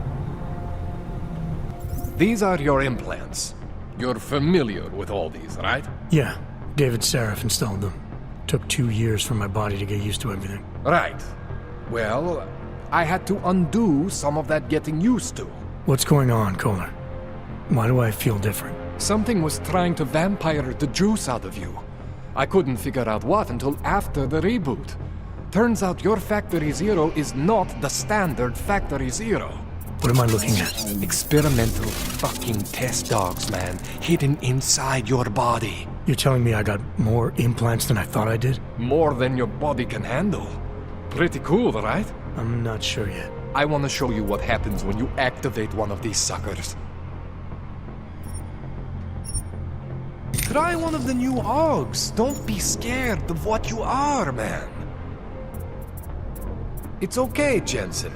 These are your implants. You're familiar with all these, right? Yeah, David Seraph installed them. Took 2 years for my body to get used to everything. Right. Well, I had to undo some of that getting used to. What's going on, Kohler? Why do I feel different? Something was trying to vampire the juice out of you. I couldn't figure out what until after the reboot. Turns out your Factory Zero is not the standard Factory Zero. What am I looking at? Experimental fucking test dogs, man. Hidden inside your body. You're telling me I got more implants than I thought I did? More than your body can handle. Pretty cool, right? I'm not sure yet. I want to show you what happens when you activate one of these suckers. Try one of the new Augs. Don't be scared of what you are, man. It's okay, Jensen.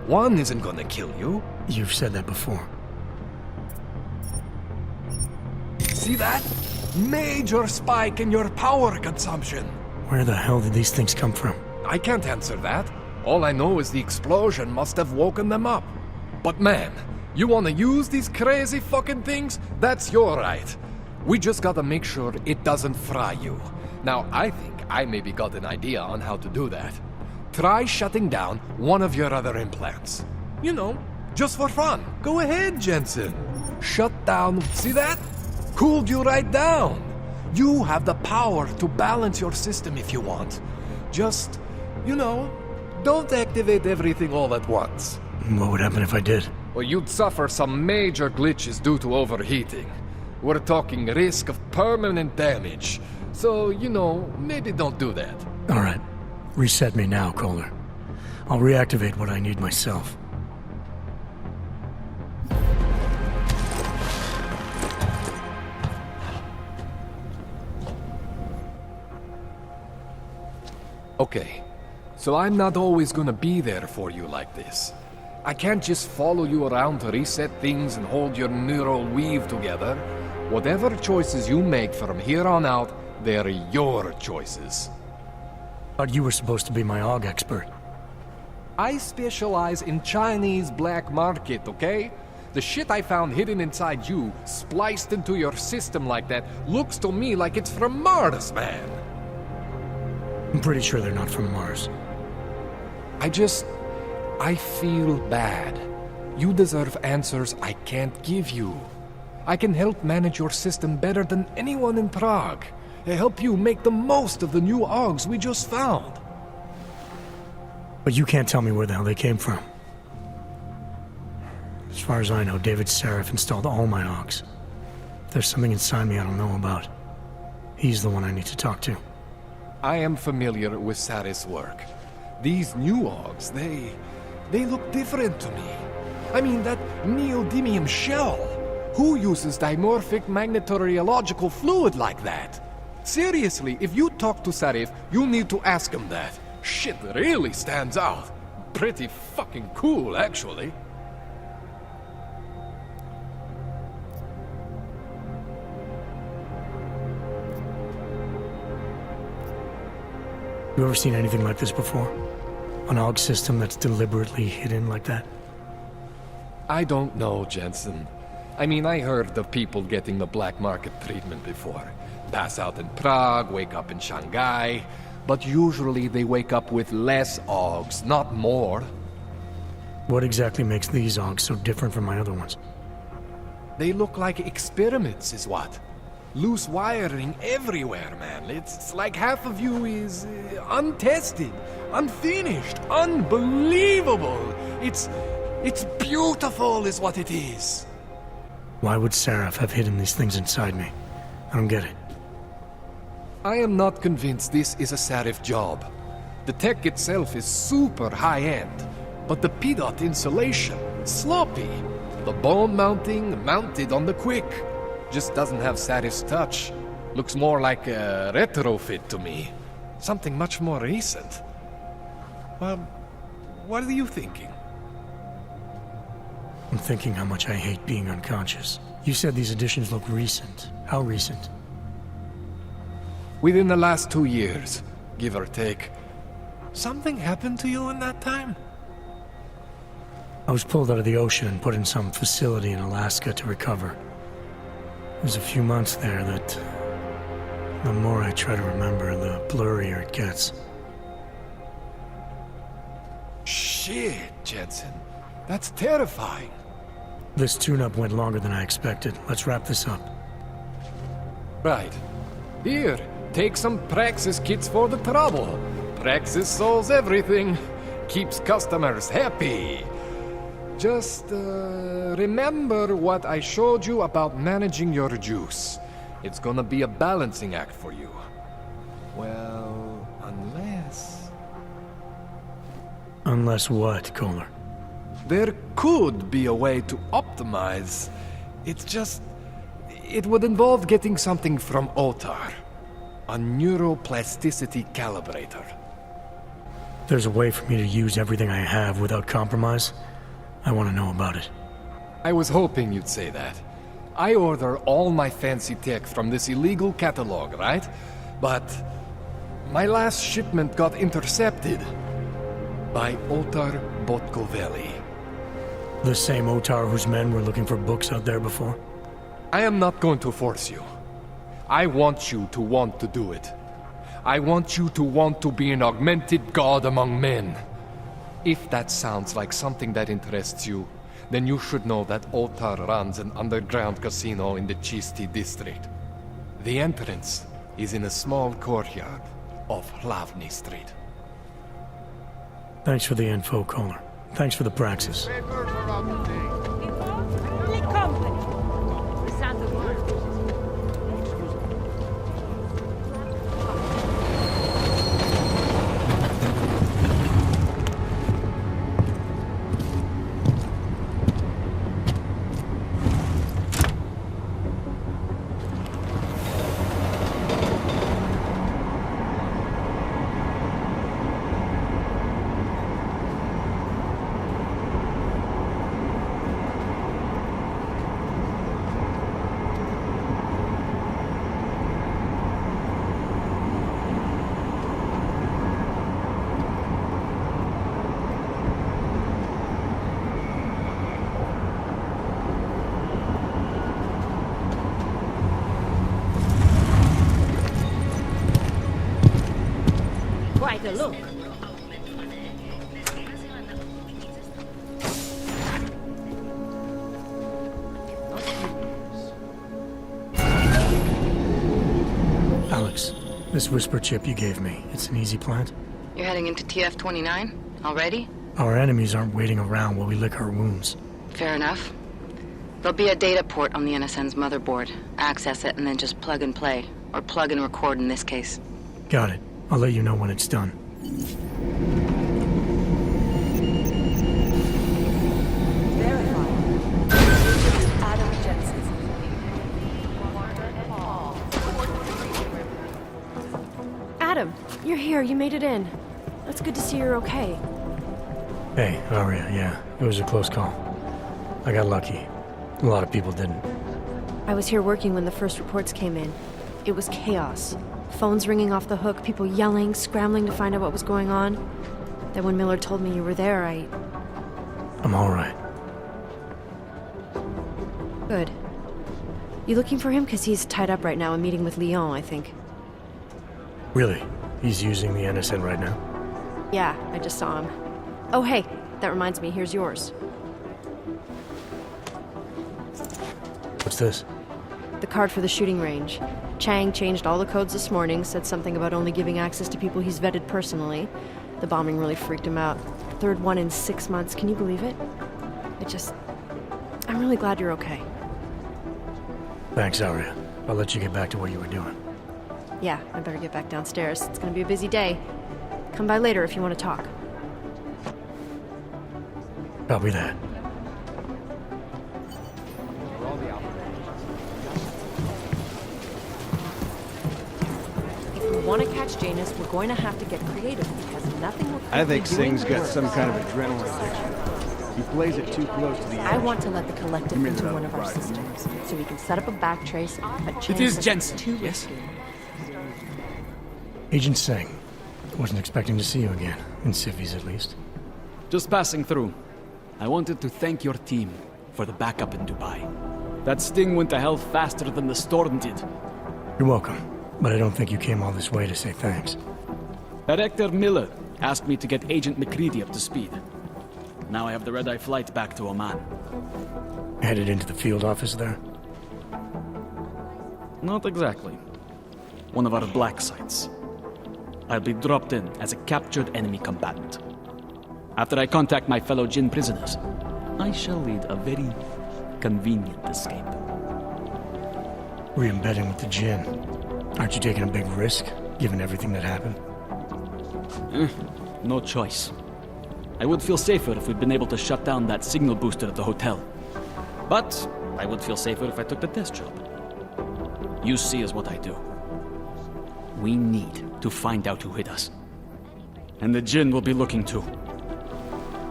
One isn't gonna kill you. You've said that before. See that? Major spike in your power consumption. Where the hell did these things come from? I can't answer that. All I know is the explosion must have woken them up. But man, you wanna use these crazy fucking things? That's your right. We just gotta make sure it doesn't fry you. Now, I think I maybe got an idea on how to do that. Try shutting down one of your other implants. You know, just for fun. Go ahead, Jensen. Shut down, see that? Cooled you right down. You have the power to balance your system if you want. Just, you know, don't activate everything all at once. What would happen if I did? Well, you'd suffer some major glitches due to overheating. We're talking risk of permanent damage. So, you know, maybe don't do that. All right. Reset me now, Kohler. I'll reactivate what I need myself. Okay, so I'm not always gonna be there for you like this. I can't just follow you around to reset things and hold your neural weave together. Whatever choices you make from here on out, they're your choices. Thought you were supposed to be my AUG expert. I specialize in Chinese black market, okay? The shit I found hidden inside you, spliced into your system like that, looks to me like it's from Mars, man. I'm pretty sure they're not from Mars. I feel bad. You deserve answers I can't give you. I can help manage your system better than anyone in Prague. Help you make the most of the new Augs we just found. But you can't tell me where the hell they came from. As far as I know, David Sarif installed all my Augs. If there's something inside me I don't know about, he's the one I need to talk to. I am familiar with Sarif's work. These new Augs, they look different to me. I mean, that neodymium shell. Who uses dimorphic magnetorheological fluid like that? Seriously, if you talk to Sarif, you need to ask him that. Shit really stands out. Pretty fucking cool, actually. You ever seen anything like this before? An AUG system that's deliberately hidden like that? I don't know, Jensen. I mean, I heard of people getting the black market treatment before. Pass out in Prague, wake up in Shanghai, but usually they wake up with less Augs, not more. What exactly makes these Augs so different from my other ones? They look like experiments, is what. Loose wiring everywhere, man. It's like half of you is untested, unfinished, unbelievable. It's beautiful is what it is. Why would Sarif have hidden these things inside me? I don't get it. I am not convinced this is a Sarif job. The tech itself is super high-end, but the PDOT insulation, sloppy. The bone mounting, mounted on the quick. Just doesn't have Sarif's touch. Looks more like a retrofit to me. Something much more recent. Well, what are you thinking? I'm thinking how much I hate being unconscious. You said these additions look recent. How recent? Within the last 2 years, give or take. Something happened to you in that time? I was pulled out of the ocean and put in some facility in Alaska to recover. There's a few months there that... the more I try to remember, the blurrier it gets. Shit, Jensen. That's terrifying. This tune-up went longer than I expected. Let's wrap this up. Right. Here, Take some Praxis kits for the trouble. Praxis solves everything. Keeps customers happy. Just, remember what I showed you about managing your juice. It's gonna be a balancing act for you. Well, unless... Unless what, Kohler? There could be a way to optimize. It's just... It would involve getting something from Otar. A neuroplasticity calibrator. There's a way for me to use everything I have without compromise. I want to know about it. I was hoping you'd say that. I order all my fancy tech from this illegal catalog, right? But my last shipment got intercepted by Otar Botkoveli. The same Otar whose men were looking for books out there before? I am not going to force you. I want you to want to do it. I want you to want to be an augmented god among men. If that sounds like something that interests you, then you should know that Otar runs an underground casino in the Chisti district. The entrance is in a small courtyard off Hlavny Street. Thanks for the info, Kohler. Thanks for the praxis. Quite a look. Alex, this whisper chip you gave me, it's an easy plant? You're heading into TF-29? Already? Our enemies aren't waiting around while we lick our wounds. Fair enough. There'll be a data port on the NSN's motherboard. Access it and then just plug and play. Or plug and record in this case. Got it. I'll let you know when it's done. Adam Jensen. Adam, you're here. You made it in. That's good to see you're okay. Hey, Aria, yeah. It was a close call. I got lucky. A lot of people didn't. I was here working when the first reports came in. It was chaos. Phones ringing off the hook, people yelling, scrambling to find out what was going on. Then when Miller told me you were there, I'm all right. Good. You looking for him? Because he's tied up right now and meeting with Lyon, I think. Really? He's using the NSN right now? Yeah, I just saw him. Oh, hey, that reminds me, here's yours. What's this? The card for the shooting range. Chang changed all the codes this morning, said something about only giving access to people he's vetted personally. The bombing really freaked him out. Third one in 6 months, can you believe it? I'm really glad you're okay. Thanks, Aria. I'll let you get back to what you were doing. Yeah, I better get back downstairs. It's gonna be a busy day. Come by later if you want to talk. Copy that. If we want to catch Janus, we're going to have to get creative because nothing will. I think Singh's got some kind of adrenaline addiction. He plays it too close to the edge. I want to let the collective into one of our systems, so we can set up a backtrace. It is Jensen, yes? Agent Singh. Wasn't expecting to see you again. In civvies, at least. Just passing through. I wanted to thank your team for the backup in Dubai. That sting went to hell faster than the storm did. You're welcome. But I don't think you came all this way to say thanks. Director Miller asked me to get Agent McCready up to speed. Now I have the red-eye flight back to Oman. Headed into the field office there? Not exactly. one of our black sites. I'll be dropped in as a captured enemy combatant. After I contact my fellow Jinn prisoners, I shall lead a very convenient escape. Re-embedding with the Jinn. Aren't you taking a big risk, given everything that happened? No choice. I would feel safer if we'd been able to shut down that signal booster at the hotel. But I would feel safer if I took the desk job. You see is what I do. We need to find out who hit us. And the Jinn will be looking too.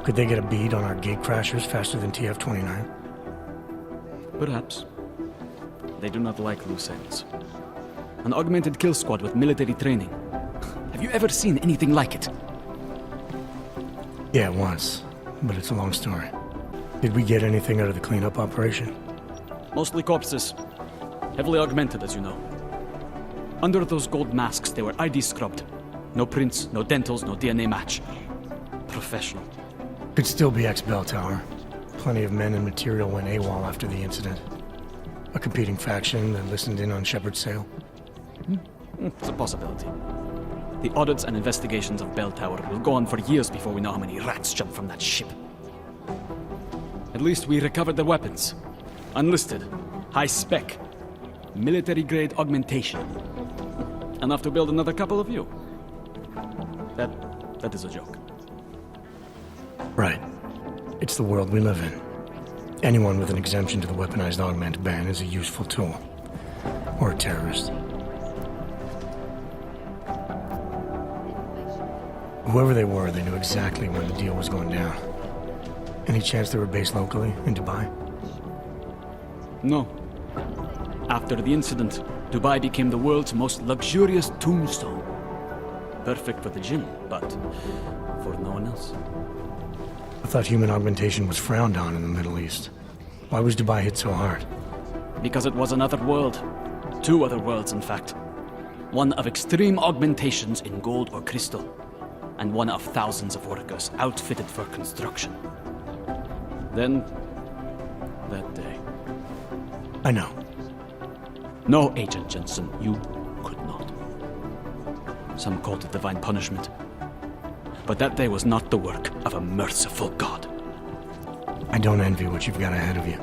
Could they get a bead on our gate crashers faster than TF-29? Perhaps. They do not like loose ends. An augmented kill squad with military training. Have you ever seen anything like it? Yeah, once. But it's a long story. Did we get anything out of the cleanup operation? Mostly corpses. Heavily augmented, as you know. Under those gold masks, they were ID scrubbed. No prints, no dentals, no DNA match. Professional. Could still be ex-Bell Tower. Plenty of men and material went AWOL after the incident. A competing faction that listened in on Shepard's sale. It's a possibility. The audits and investigations of Bell Tower will go on for years before we know how many rats jumped from that ship. At least we recovered their weapons. Unlisted, high-spec, military-grade augmentation. Enough to build another couple of you. That is a joke. Right. It's the world we live in. Anyone with an exemption to the weaponized augment ban is a useful tool. Or a terrorist. Whoever they were, they knew exactly when the deal was going down. Any chance they were based locally, in Dubai? No. After the incident, Dubai became the world's most luxurious tombstone. Perfect for the Jinn, but for no one else. I thought human augmentation was frowned on in the Middle East. Why was Dubai hit so hard? Because it was another world. Two other worlds, in fact. One of extreme augmentations in gold or crystal, and one of thousands of workers outfitted for construction. Then, that day. I know. No, Agent Jensen, you could not. Some called it divine punishment. But that day was not the work of a merciful God. I don't envy what you've got ahead of you.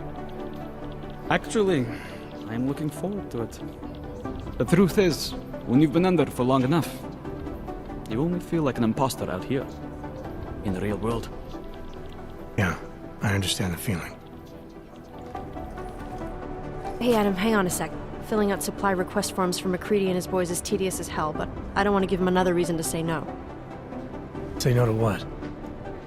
Actually, I'm looking forward to it. The truth is, when you've been under for long enough, you only feel like an imposter out here, in the real world. Yeah, I understand the feeling. Hey Adam, hang on a sec. Filling out supply request forms for McCready and his boys is tedious as hell, but I don't want to give him another reason to say no. Say no to what?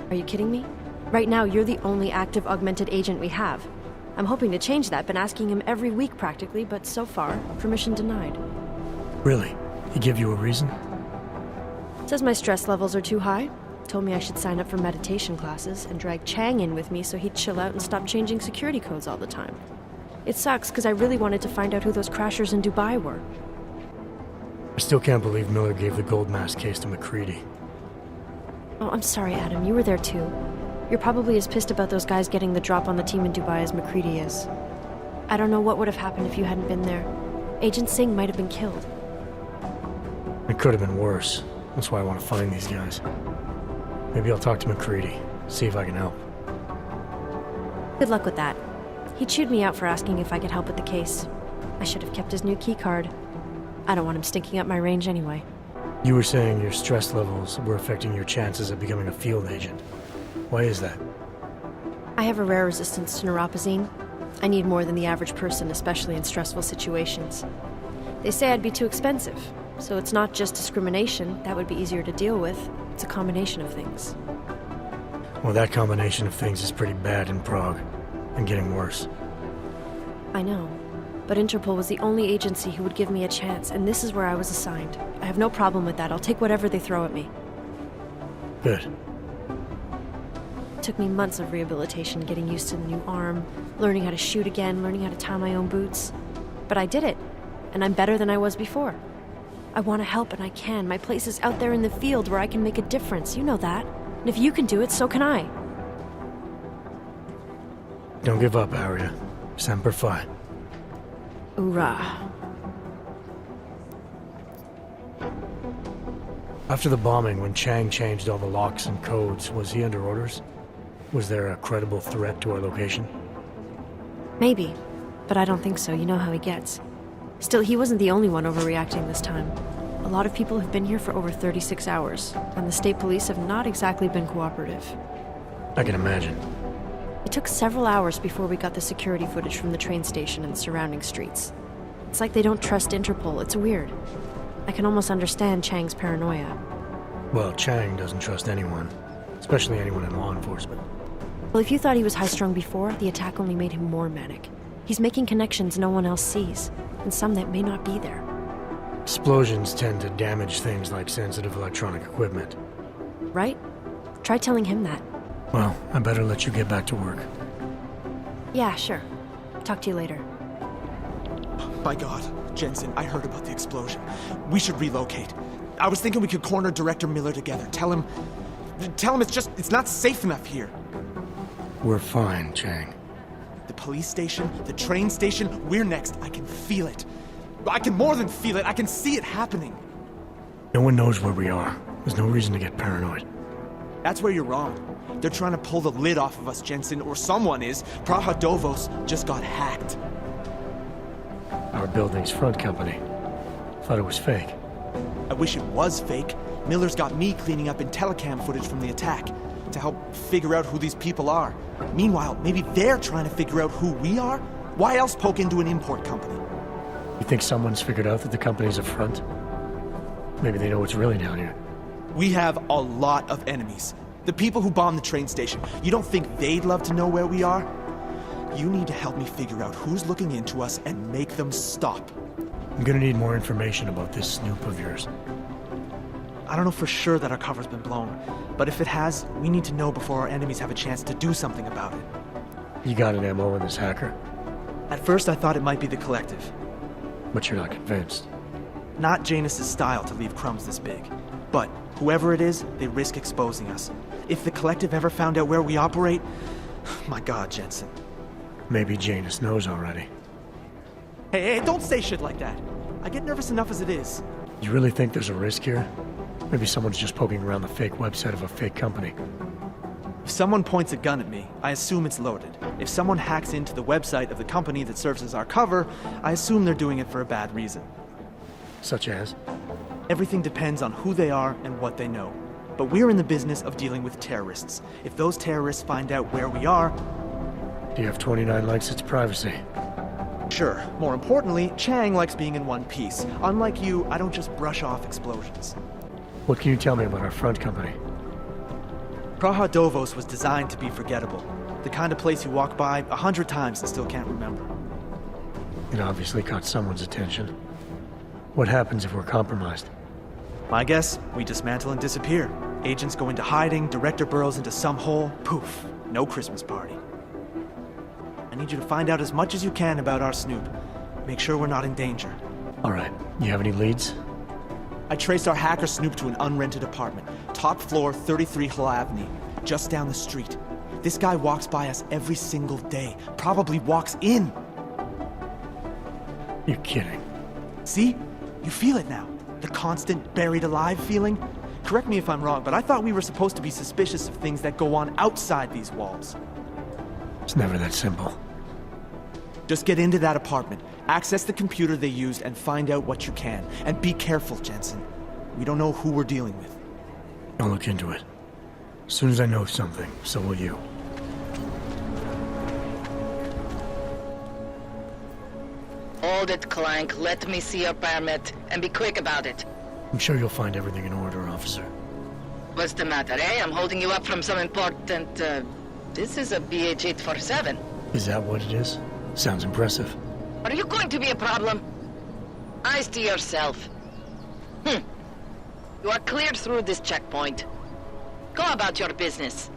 Are you kidding me? Right now, you're the only active augmented agent we have. I'm hoping to change that, been asking him every week practically, but so far, permission denied. Really? He give you a reason? Says my stress levels are too high. Told me I should sign up for meditation classes and drag Chang in with me so he'd chill out and stop changing security codes all the time. It sucks because I really wanted to find out who those crashers in Dubai were. I still can't believe Miller gave the gold mask case to McCready. Oh, I'm sorry, Adam. You were there too. You're probably as pissed about those guys getting the drop on the team in Dubai as McCready is. I don't know what would have happened if you hadn't been there. Agent Singh might have been killed. It could have been worse. That's why I want to find these guys. Maybe I'll talk to McCready, see if I can help. Good luck with that. He chewed me out for asking if I could help with the case. I should have kept his new keycard. I don't want him stinking up my range anyway. You were saying your stress levels were affecting your chances of becoming a field agent. Why is that? I have a rare resistance to neuropazine. I need more than the average person, especially in stressful situations. They say I'd be too expensive, so it's not just discrimination. That would be easier to deal with. It's a combination of things. Well, that combination of things is pretty bad in Prague, and getting worse. I know, but Interpol was the only agency who would give me a chance, and this is where I was assigned. I have no problem with that. I'll take whatever they throw at me. Good. It took me months of rehabilitation, getting used to the new arm, learning how to shoot again, learning how to tie my own boots. But I did it, and I'm better than I was before. I want to help, and I can. My place is out there in the field where I can make a difference. You know that. And if you can do it, so can I. Don't give up, Arya. Semper Fi. Hoorah. After the bombing, when Chang changed all the locks and codes, was he under orders? Was there a credible threat to our location? Maybe, but I don't think so. You know how he gets. Still, he wasn't the only one overreacting this time. A lot of people have been here for over 36 hours, and the state police have not exactly been cooperative. I can imagine. It took several hours before we got the security footage from the train station and the surrounding streets. It's like they don't trust Interpol. It's weird. I can almost understand Chang's paranoia. Well, Chang doesn't trust anyone, especially anyone in law enforcement. Well, if you thought he was high-strung before, the attack only made him more manic. He's making connections no one else sees, and some that may not be there. Explosions tend to damage things like sensitive electronic equipment. Right? Try telling him that. Well, I better let you get back to work. Yeah, sure. Talk to you later. My God, Jensen, I heard about the explosion. We should relocate. I was thinking we could corner Director Miller together. Tell him it's not safe enough here. We're fine, Chang. The police station, the train station, we're next. I can feel it. I can more than feel it. I can see it happening. No one knows where we are. There's no reason to get paranoid. That's where you're wrong. They're trying to pull the lid off of us, Jensen, or someone is. Praha Dovos just got hacked. Our building's front company. Thought it was fake. I wish it was fake. Miller's got me cleaning up IntelliCam footage from the attack to help figure out who these people are. Meanwhile, maybe they're trying to figure out who we are? Why else poke into an import company? You think someone's figured out that the company's a front? Maybe they know what's really down here. We have a lot of enemies. The people who bombed the train station. You don't think they'd love to know where we are? You need to help me figure out who's looking into us and make them stop. I'm gonna need more information about this snoop of yours. I don't know for sure that our cover's been blown, but if it has, we need to know before our enemies have a chance to do something about it. You got an MO in this hacker? At first I thought it might be the Collective. But you're not convinced? Not Janus's style to leave crumbs this big. But whoever it is, they risk exposing us. If the Collective ever found out where we operate... My God, Jensen. Maybe Janus knows already. Hey, don't say shit like that. I get nervous enough as it is. You really think there's a risk here? Maybe someone's just poking around the fake website of a fake company. If someone points a gun at me, I assume it's loaded. If someone hacks into the website of the company that serves as our cover, I assume they're doing it for a bad reason. Such as? Everything depends on who they are and what they know. But we're in the business of dealing with terrorists. If those terrorists find out where we are... Do you have 29 likes its privacy? Sure. More importantly, Chang likes being in one piece. Unlike you, I don't just brush off explosions. What can you tell me about our front company? Praha Dovos was designed to be forgettable. The kind of place you walk by 100 times and still can't remember. It obviously caught someone's attention. What happens if we're compromised? My guess, we dismantle and disappear. Agents go into hiding, Director burrows into some hole, poof, no Christmas party. I need you to find out as much as you can about our snoop. Make sure we're not in danger. All right. You have any leads? I traced our hacker snoop to an unrented apartment. Top floor, 33 Hlavny, just down the street. This guy walks by us every single day. Probably walks in. You're kidding. See? You feel it now. The constant buried alive feeling. Correct me if I'm wrong, but I thought we were supposed to be suspicious of things that go on outside these walls. It's never that simple. Just get into that apartment, access the computer they used, and find out what you can. And be careful, Jensen. We don't know who we're dealing with. I'll look into it. As soon as I know something, so will you. Hold it, Clank. Let me see your permit, and be quick about it. I'm sure you'll find everything in order, officer. What's the matter, eh? I'm holding you up from some important, This is a BH-847. Is that what it is? Sounds impressive. Are you going to be a problem? Eyes to yourself. You are cleared through this checkpoint. Go about your business.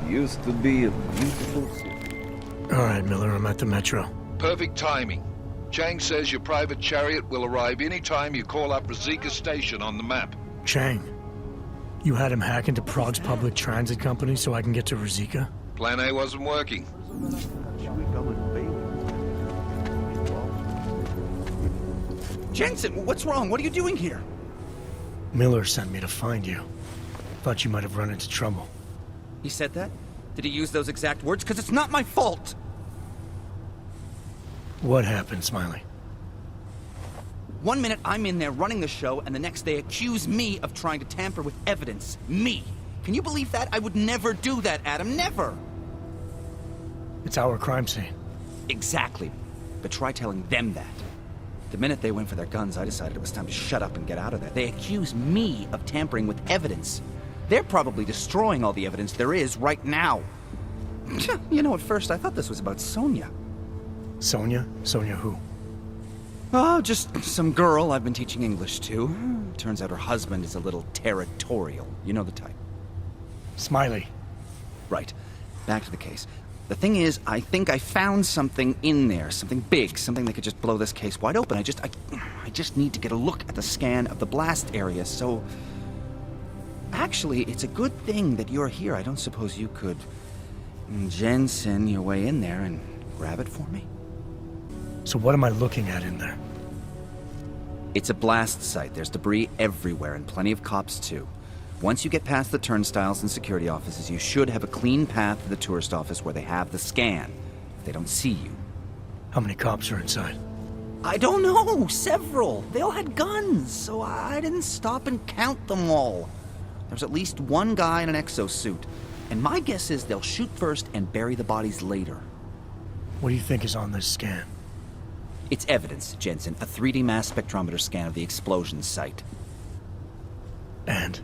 Used to be a beautiful city. All right, Miller, I'm at the metro. Perfect timing. Chang says your private chariot will arrive any time you call up Rizika Station on the map. Chang, you had him hack into Prague's public transit company so I can get to Rizika? Plan A wasn't working. Jensen, what's wrong? What are you doing here? Miller sent me to find you. Thought you might have run into trouble. He said that? Did he use those exact words? Because it's not my fault! What happened, Smiley? 1 minute I'm in there running the show, and the next they accuse me of trying to tamper with evidence. Me! Can you believe that? I would never do that, Adam. Never! It's our crime scene. Exactly. But try telling them that. The minute they went for their guns, I decided it was time to shut up and get out of there. They accuse me of tampering with evidence. They're probably destroying all the evidence there is right now. You know, at first I thought this was about Sonia. Sonia? Sonia who? Oh, just some girl I've been teaching English to. Turns out her husband is a little territorial. You know the type. Smiley. Right. Back to the case. The thing is, I think I found something in there. Something big. Something that could just blow this case wide open. I just need to get a look at the scan of the blast area, so... Actually, it's a good thing that you're here. I don't suppose you could... Jensen your way in there and grab it for me? So what am I looking at in there? It's a blast site. There's debris everywhere, and plenty of cops, too. Once you get past the turnstiles and security offices, you should have a clean path to the tourist office where they have the scan. If they don't see you. How many cops are inside? I don't know. Several. They all had guns, so I didn't stop and count them all. There's at least one guy in an exosuit. And my guess is they'll shoot first and bury the bodies later. What do you think is on this scan? It's evidence, Jensen. A 3D mass spectrometer scan of the explosion site. And?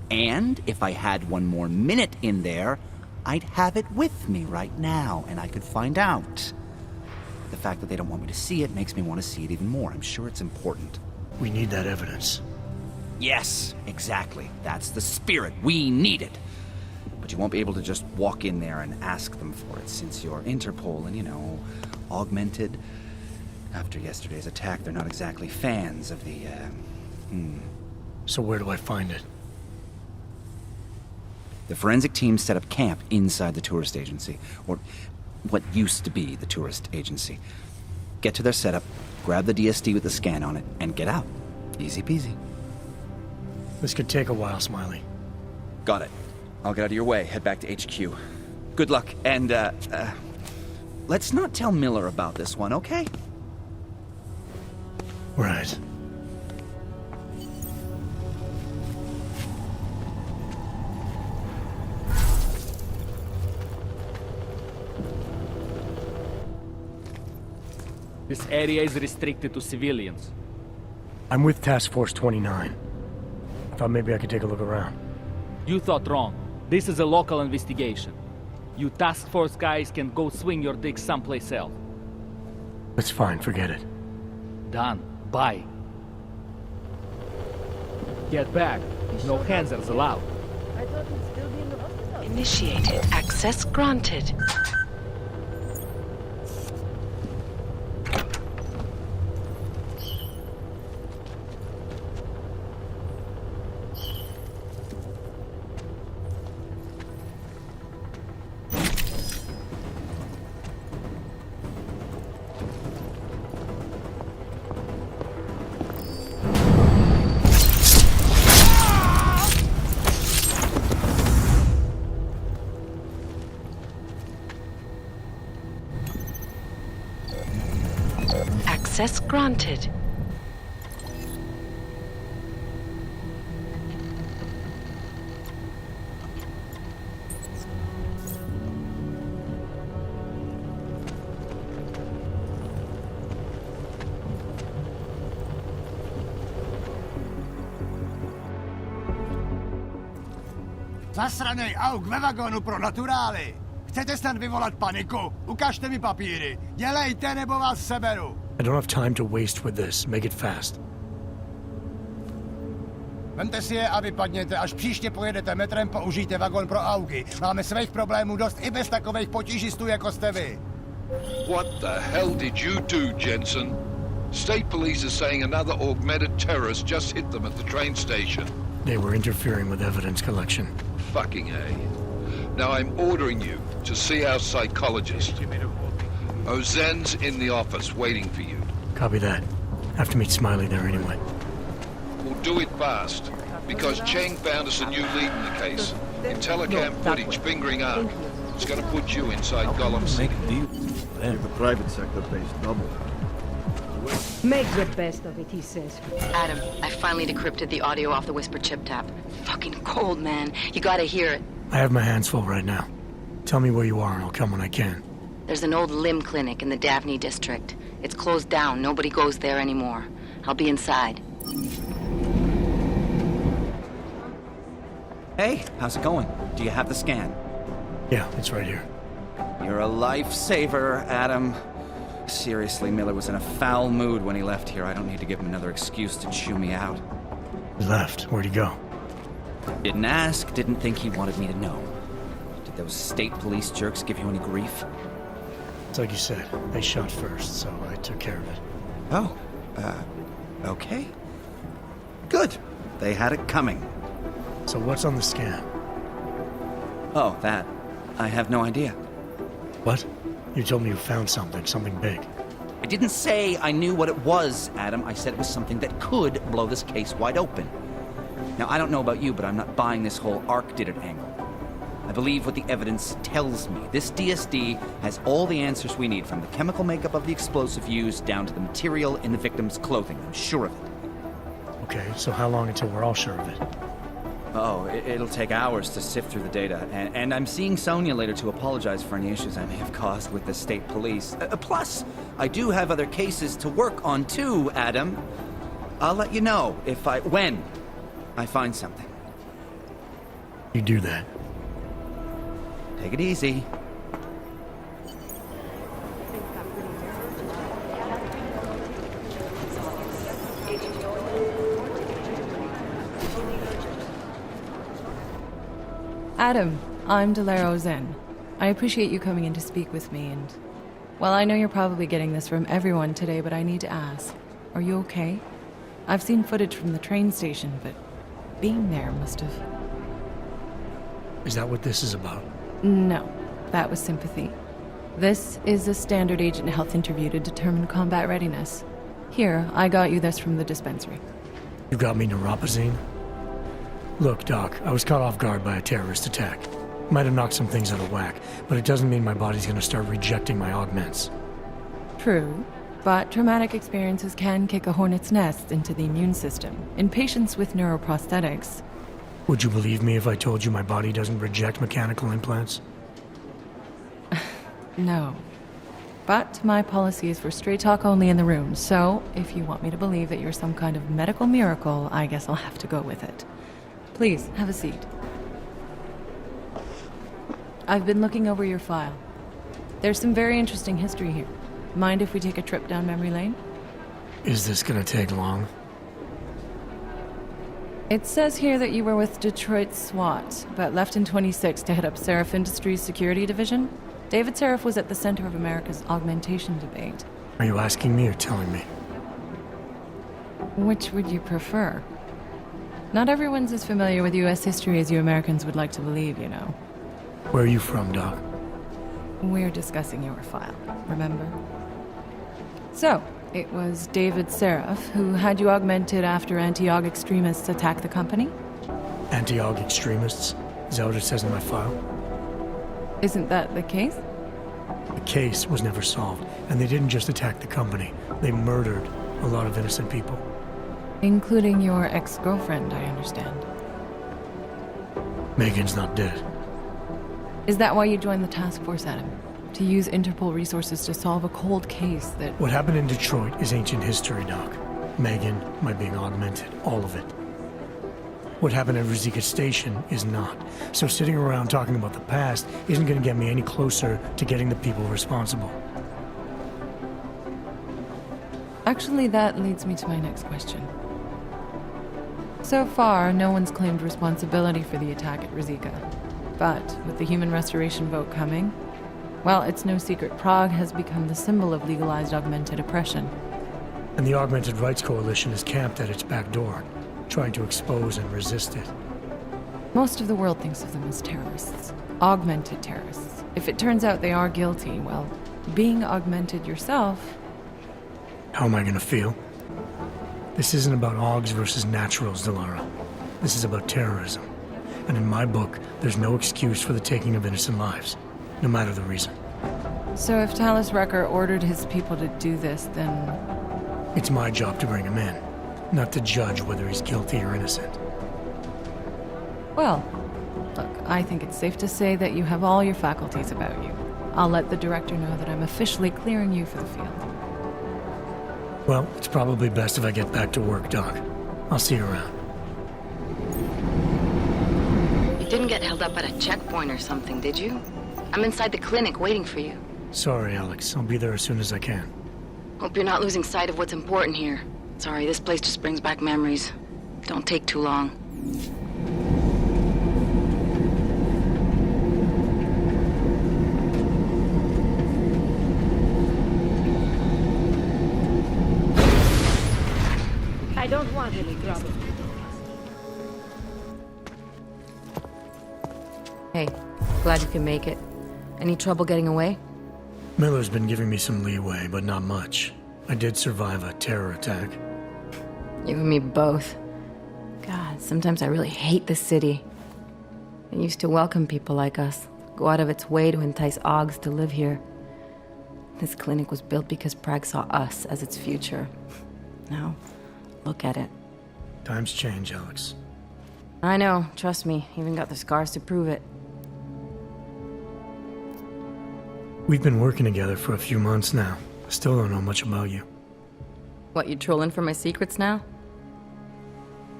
And if I had one more minute in there, I'd have it with me right now, and I could find out. The fact that they don't want me to see it makes me want to see it even more. I'm sure it's important. We need that evidence. Yes, exactly. That's the spirit. We need it. But you won't be able to just walk in there and ask them for it, since you're Interpol and, you know, augmented. After yesterday's attack, they're not exactly fans of the, So where do I find it? The forensic team set up camp inside the tourist agency, or what used to be the tourist agency. Get to their setup, grab the DSD with the scan on it, and get out. Easy peasy. This could take a while, Smiley. Got it. I'll get out of your way, head back to HQ. Good luck, and, let's not tell Miller about this one, okay? Right. This area is restricted to civilians. I'm with Task Force 29. I thought maybe I could take a look around. You thought wrong. This is a local investigation. You task force guys can go swing your dick someplace else. That's fine, forget it. Done. Bye. Get back. No hands-ons allowed. I thought he'd still be in the hospital. Initiated. Access granted. Access granted. Zasranej auk ve vagonu pro naturály! Chcete snad vyvolat paniku? Ukažte mi papíry. Dělejte, nebo vás seberu. I don't have time to waste with this. Make it fast. Vemte si je a vypadněte. Až příště pojedete metrem, použijte vagon pro augy. Máme svých problémů dost i bez takových potížistů, jako jste vy. What the hell did you do, Jensen? State police are saying another augmented terrorist just hit them at the train station. They were interfering with evidence collection. Fucking A. Now I'm ordering you to see our psychologist. Ozen's in the office waiting for you. Copy that. Have to meet Smiley there anyway. We'll do it fast, because Cheng found us a new lead in the case. Telecam footage fingering Ark. It's gonna put you inside Gollum City. The private sector pays double. Make the best of it, he says. Adam, I finally decrypted the audio off the Whisper chip tap. Fucking cold, man. You gotta hear it. I have my hands full right now. Tell me where you are and I'll come when I can. There's an old limb clinic in the Daphne district. It's closed down. Nobody goes there anymore. I'll be inside. Hey, how's it going? Do you have the scan? Yeah, it's right here. You're a lifesaver, Adam. Seriously, Miller was in a foul mood when he left here. I don't need to give him another excuse to chew me out. He left. Where'd he go? Didn't ask, didn't think he wanted me to know. Did those state police jerks give you any grief? It's like you said, they shot first, so I took care of it. Oh, okay. Good. They had it coming. So what's on the scan? Oh, that. I have no idea. What? You told me you found something big. I didn't say I knew what it was, Adam. I said it was something that could blow this case wide open. Now, I don't know about you, but I'm not buying this whole Ark did it angle. I believe what the evidence tells me. This DSD has all the answers we need, from the chemical makeup of the explosive used down to the material in the victim's clothing. I'm sure of it. Okay, so how long until we're all sure of it? Oh, it'll take hours to sift through the data. And I'm seeing Sonia later to apologize for any issues I may have caused with the state police. Plus, I do have other cases to work on too, Adam. I'll let you know when I find something. You do that. Take it easy. Adam, I'm Delaro Zen. I appreciate you coming in to speak with me, and... well, I know you're probably getting this from everyone today, but I need to ask. Are you okay? I've seen footage from the train station, but being there must have... Is that what this is about? No, that was sympathy. This is a standard agent health interview to determine combat readiness. Here, I got you this from the dispensary. You got me neuropazine? Look, Doc, I was caught off guard by a terrorist attack. Might have knocked some things out of whack, but it doesn't mean my body's gonna start rejecting my augments. True, but traumatic experiences can kick a hornet's nest into the immune system. In patients with neuroprosthetics... Would you believe me if I told you my body doesn't reject mechanical implants? No. But my policy is for straight talk only in the room, so if you want me to believe that you're some kind of medical miracle, I guess I'll have to go with it. Please, have a seat. I've been looking over your file. There's some very interesting history here. Mind if we take a trip down memory lane? Is this gonna take long? It says here that you were with Detroit SWAT, but left in 26 to head up Seraph Industries' security division. David Seraph was at the center of America's augmentation debate. Are you asking me or telling me? Which would you prefer? Not everyone's as familiar with U.S. history as you Americans would like to believe, you know. Where are you from, Doc? We're discussing your file, remember? So, it was David Seraph who had you augmented after anti-aug extremists attacked the company? Anti-aug extremists? Is that what it says in my file? Isn't that the case? The case was never solved, and they didn't just attack the company. They murdered a lot of innocent people. Including your ex-girlfriend, I understand. Megan's not dead. Is that why you joined the task force, Adam? To use Interpol resources to solve a cold case that... What happened in Detroit is ancient history, Doc. Megan, my being augmented, all of it. What happened at Ruzicka Station is not. So sitting around talking about the past isn't going to get me any closer to getting the people responsible. Actually, that leads me to my next question. So far, no one's claimed responsibility for the attack at Ruzicka. But with the human restoration vote coming, well, it's no secret Prague has become the symbol of legalized augmented oppression. And the Augmented Rights Coalition is camped at its back door, trying to expose and resist it. Most of the world thinks of them as terrorists. Augmented terrorists. If it turns out they are guilty, well, being augmented yourself... How am I gonna feel? This isn't about Augs versus naturals, Delara. This is about terrorism. And in my book, there's no excuse for the taking of innocent lives, no matter the reason. So if Talus Wrecker ordered his people to do this, then... It's my job to bring him in, not to judge whether he's guilty or innocent. Well, look, I think it's safe to say that you have all your faculties about you. I'll let the director know that I'm officially clearing you for the field. Well, it's probably best if I get back to work, Doc. I'll see you around. You didn't get held up at a checkpoint or something, did you? I'm inside the clinic waiting for you. Sorry, Alex. I'll be there as soon as I can. Hope you're not losing sight of what's important here. Sorry, this place just brings back memories. Don't take too long. I don't want any trouble. Hey, glad you can make it. Any trouble getting away? Miller's been giving me some leeway, but not much. I did survive a terror attack. You and me both. God, sometimes I really hate this city. It used to welcome people like us, go out of its way to entice Augs to live here. This clinic was built because Prague saw us as its future. Now, look at it. Times change, Alex. I know, trust me. Even got the scars to prove it. We've been working together for a few months now. I still don't know much about you. What, you trolling for my secrets now?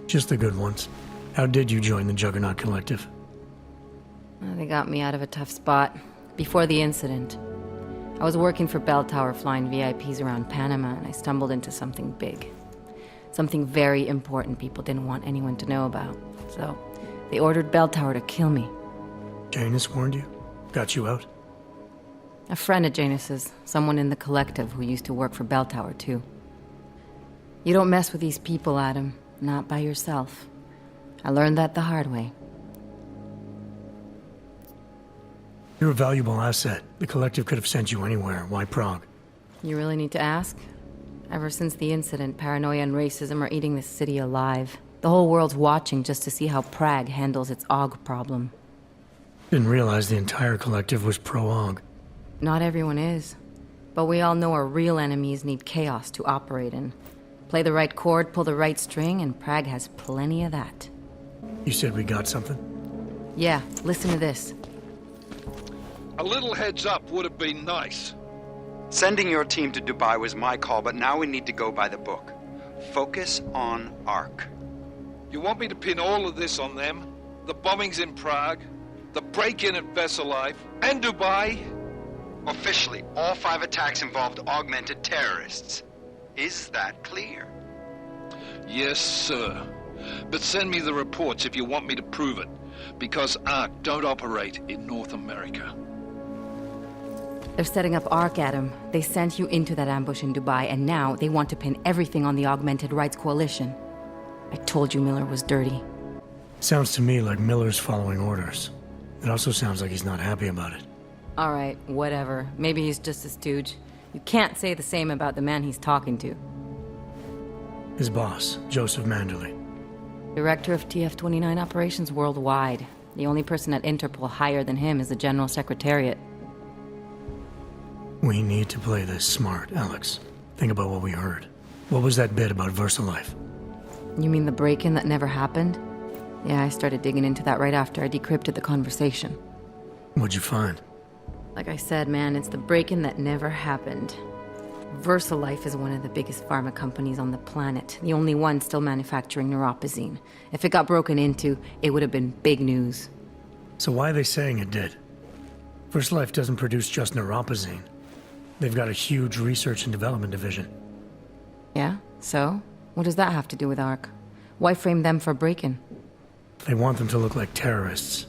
Just the good ones. How did you join the Juggernaut Collective? Well, they got me out of a tough spot. Before the incident. I was working for Bell Tower flying VIPs around Panama, and I stumbled into something big. Something very important people didn't want anyone to know about. So, they ordered Bell Tower to kill me. Janus warned you? Got you out? A friend of Janus's, someone in the collective who used to work for Bell Tower, too. You don't mess with these people, Adam. Not by yourself. I learned that the hard way. You're a valuable asset. The collective could have sent you anywhere. Why Prague? You really need to ask? Ever since the incident, paranoia and racism are eating this city alive. The whole world's watching just to see how Prague handles its AUG problem. Didn't realize the entire collective was pro-AUG. Not everyone is. But we all know our real enemies need chaos to operate in. Play the right chord, pull the right string, and Prague has plenty of that. You said we got something? Yeah, listen to this. A little heads up would have been nice. Sending your team to Dubai was my call, but now we need to go by the book. Focus on ARC. You want me to pin all of this on them? The bombings in Prague, the break-in at Vessel Life, and Dubai? Officially, all 5 attacks involved augmented terrorists. Is that clear? Yes, sir. But send me the reports if you want me to prove it, because ARC don't operate in North America. They're setting up ARC, Adam. They sent you into that ambush in Dubai, and now they want to pin everything on the Augmented Rights Coalition. I told you Miller was dirty. Sounds to me like Miller's following orders. It also sounds like he's not happy about it. All right, whatever. Maybe he's just a stooge. You can't say the same about the man he's talking to. His boss, Joseph Manderley. Director of TF-29 operations worldwide. The only person at Interpol higher than him is the General Secretariat. We need to play this smart, Alex. Think about what we heard. What was that bit about VersaLife? You mean the break-in that never happened? Yeah, I started digging into that right after I decrypted the conversation. What'd you find? Like I said, man, it's the break-in that never happened. VersaLife is one of the biggest pharma companies on the planet, the only one still manufacturing neuropozyne. If it got broken into, it would have been big news. So why are they saying it did? VersaLife doesn't produce just neuropozyne. They've got a huge research and development division. Yeah? So? What does that have to do with ARC? Why frame them for break-in? They want them to look like terrorists.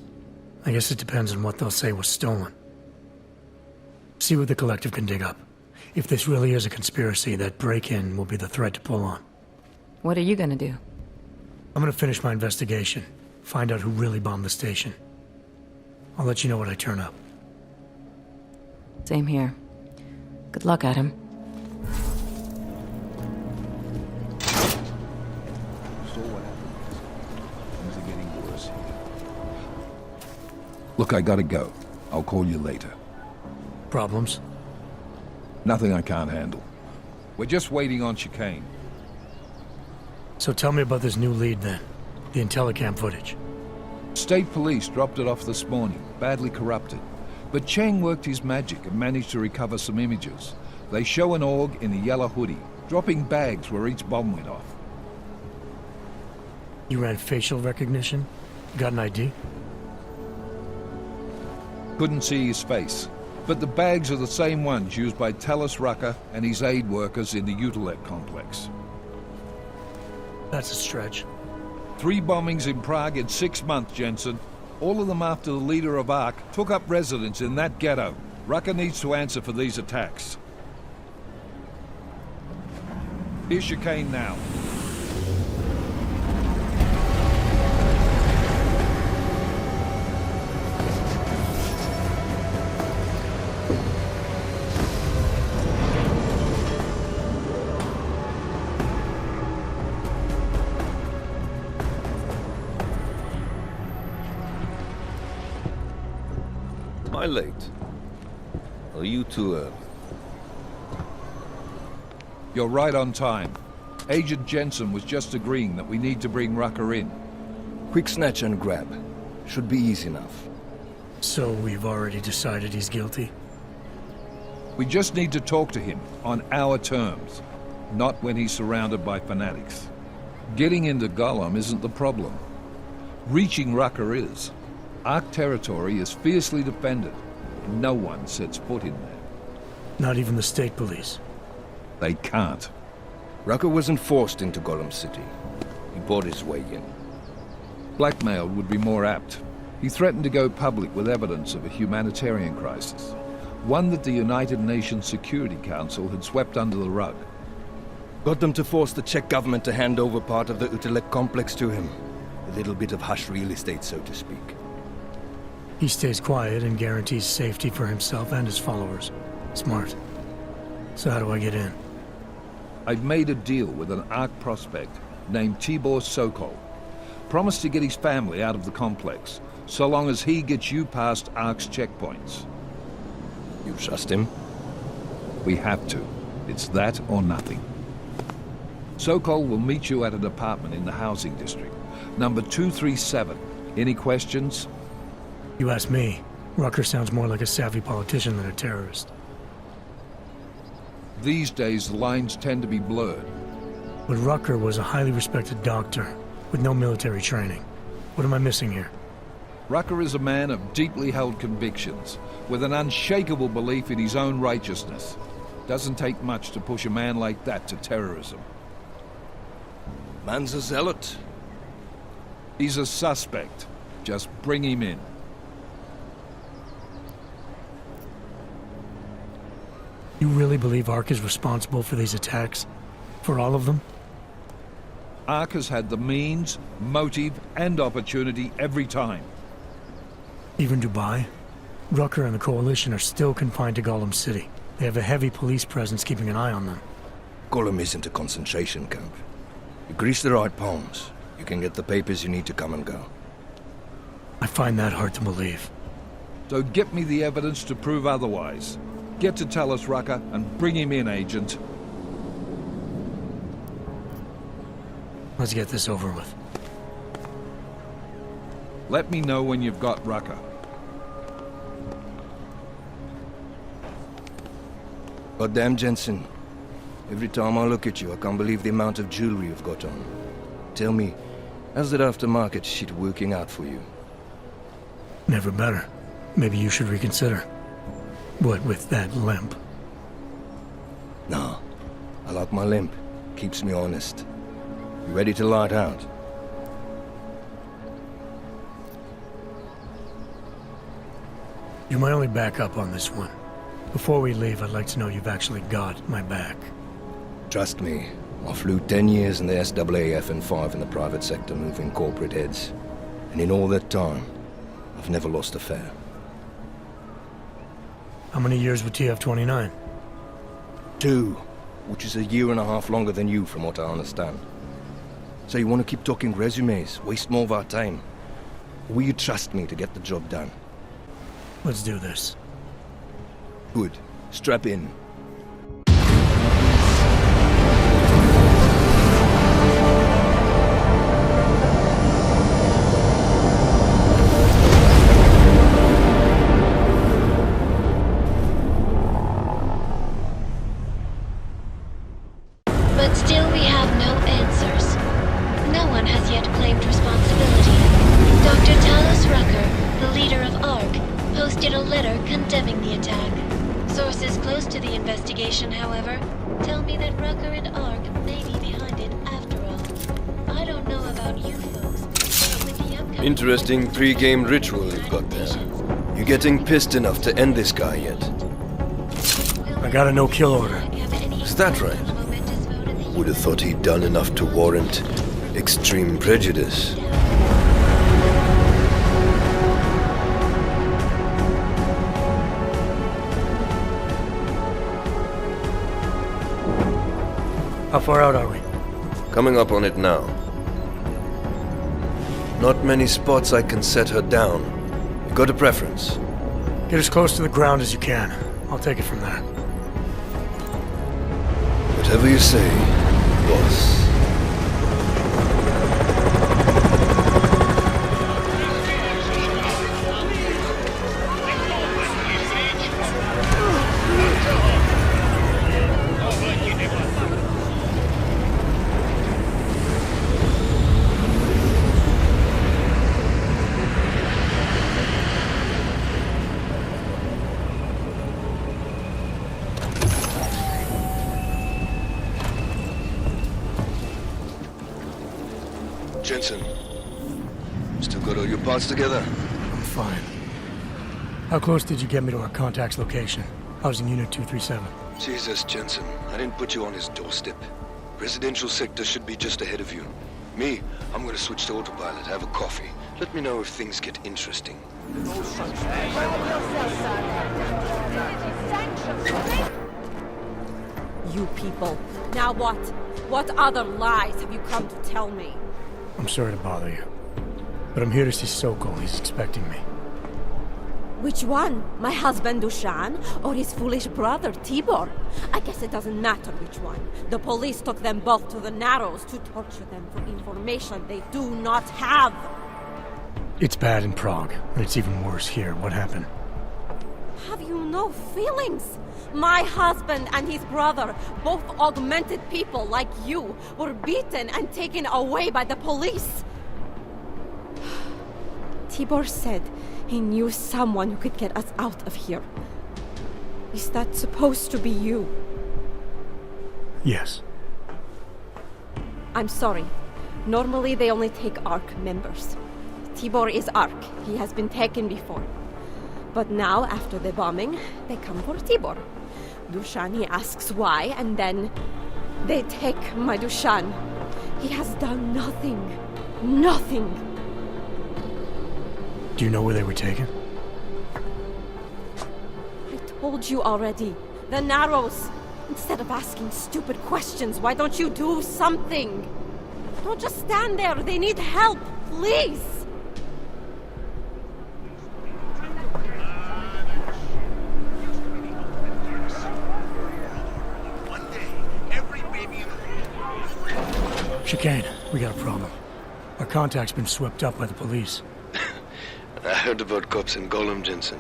I guess it depends on what they'll say was stolen. See what the collective can dig up. If this really is a conspiracy, that break-in will be the thread to pull on. What are you gonna do? I'm gonna finish my investigation. Find out who really bombed the station. I'll let you know when I turn up. Same here. Good luck, Adam. Look, I gotta go. I'll call you later. Problems? Nothing I can't handle. We're just waiting on chicane. So tell me about this new lead then. The Intellicam footage. State police dropped it off this morning, badly corrupted. But Cheng worked his magic and managed to recover some images. They show an org in a yellow hoodie, dropping bags where each bomb went off. You ran facial recognition? Got an ID? Couldn't see his face. But the bags are the same ones used by Talos Rucker and his aid workers in the Utilec complex. That's a stretch. 3 bombings in Prague in 6 months, Jensen. All of them after the leader of ARC took up residence in that ghetto. Rucker needs to answer for these attacks. Here's chicane now. Am I late? Are you too early? You're right on time. Agent Jensen was just agreeing that we need to bring Rucker in. Quick snatch and grab. Should be easy enough. So we've already decided he's guilty? We just need to talk to him on our terms, not when he's surrounded by fanatics. Getting into Gollum isn't the problem. Reaching Rucker is. ARC territory is fiercely defended. No one sets foot in there. Not even the state police? They can't. Rucker wasn't forced into Gollum City. He bought his way in. Blackmailed would be more apt. He threatened to go public with evidence of a humanitarian crisis. One that the United Nations Security Council had swept under the rug. Got them to force the Czech government to hand over part of the Utilec complex to him. A little bit of hush real estate, so to speak. He stays quiet and guarantees safety for himself and his followers. Smart. So how do I get in? I've made a deal with an ARC prospect named Tibor Sokol. Promised to get his family out of the complex, so long as he gets you past ARC's checkpoints. You trust him? We have to. It's that or nothing. Sokol will meet you at an apartment in the housing district. Number 237. Any questions? You ask me. Rucker sounds more like a savvy politician than a terrorist. These days, the lines tend to be blurred. But Rucker was a highly respected doctor, with no military training. What am I missing here? Rucker is a man of deeply held convictions, with an unshakable belief in his own righteousness. Doesn't take much to push a man like that to terrorism. Man's a zealot. He's a suspect. Just bring him in. You really believe ARC is responsible for these attacks? For all of them? ARC has had the means, motive, and opportunity every time. Even Dubai? Rucker and the Coalition are still confined to Gollum City. They have a heavy police presence keeping an eye on them. Gollum isn't a concentration camp. You grease the right palms, you can get the papers you need to come and go. I find that hard to believe. So get me the evidence to prove otherwise. Get to Talos Rucker and bring him in, Agent. Let's get this over with. Let me know when you've got Rucker. Goddamn, Jensen. Every time I look at you, I can't believe the amount of jewelry you've got on. Tell me, how's that aftermarket shit working out for you? Never better. Maybe you should reconsider. What with that limp? No. I like my limp. Keeps me honest. You ready to light out? You're my only backup on this one. Before we leave, I'd like to know you've actually got my back. Trust me. I flew 10 years in the SAAF and 5 in the private sector moving corporate heads. And in all that time, I've never lost a fare. How many years with TF-29? 2, which is a year and a half longer than you, from what I understand. So you want to keep talking resumes, waste more of our time? Or will you trust me to get the job done? Let's do this. Good. Strap in. But still we have no answers. No one has yet claimed responsibility. Dr. Talos Rucker, the leader of ARC, posted a letter condemning the attack. Sources close to the investigation, however, tell me that Rucker and ARC may be behind it after all. I don't know about you folks, but with the upcoming... Interesting pre-game ritual you've got there. You getting pissed enough to end this guy yet? I got a no-kill order. Is that right? Would have thought he'd done enough to warrant extreme prejudice. How far out are we? Coming up on it now. Not many spots I can set her down. You got a preference? Get as close to the ground as you can. I'll take it from there. Whatever you say, boss. Jensen, still got all your parts together? I'm fine. How close did you get me to our contact's location? I was in Unit 237. Jesus, Jensen, I didn't put you on his doorstep. Residential sector should be just ahead of you. Me, I'm gonna switch to autopilot, have a coffee. Let me know if things get interesting. You people. Now what? What other lies have you come to tell me? I'm sorry to bother you, but I'm here to see Sokol. He's expecting me. Which one? My husband Dushan or his foolish brother Tibor? I guess it doesn't matter which one. The police took them both to the Narrows to torture them for information they do not have. It's bad in Prague, and it's even worse here. What happened? Have you no feelings? My husband and his brother, both augmented people like you, were beaten and taken away by the police. Tibor said he knew someone who could get us out of here. Is that supposed to be you? Yes. I'm sorry. Normally they only take ARC members. Tibor is ARC. He has been taken before. But now, after the bombing, they come for Tibor. Dushan, he asks why, and then they take my Dushan. He has done nothing. Nothing. Do you know where they were taken? I told you already. The Narrows. Instead of asking stupid questions, why don't you do something? Don't just stand there. They need help. Please. Chicane, we got a problem. Our contact's been swept up by the police. I heard about cops in Gollum, Jensen.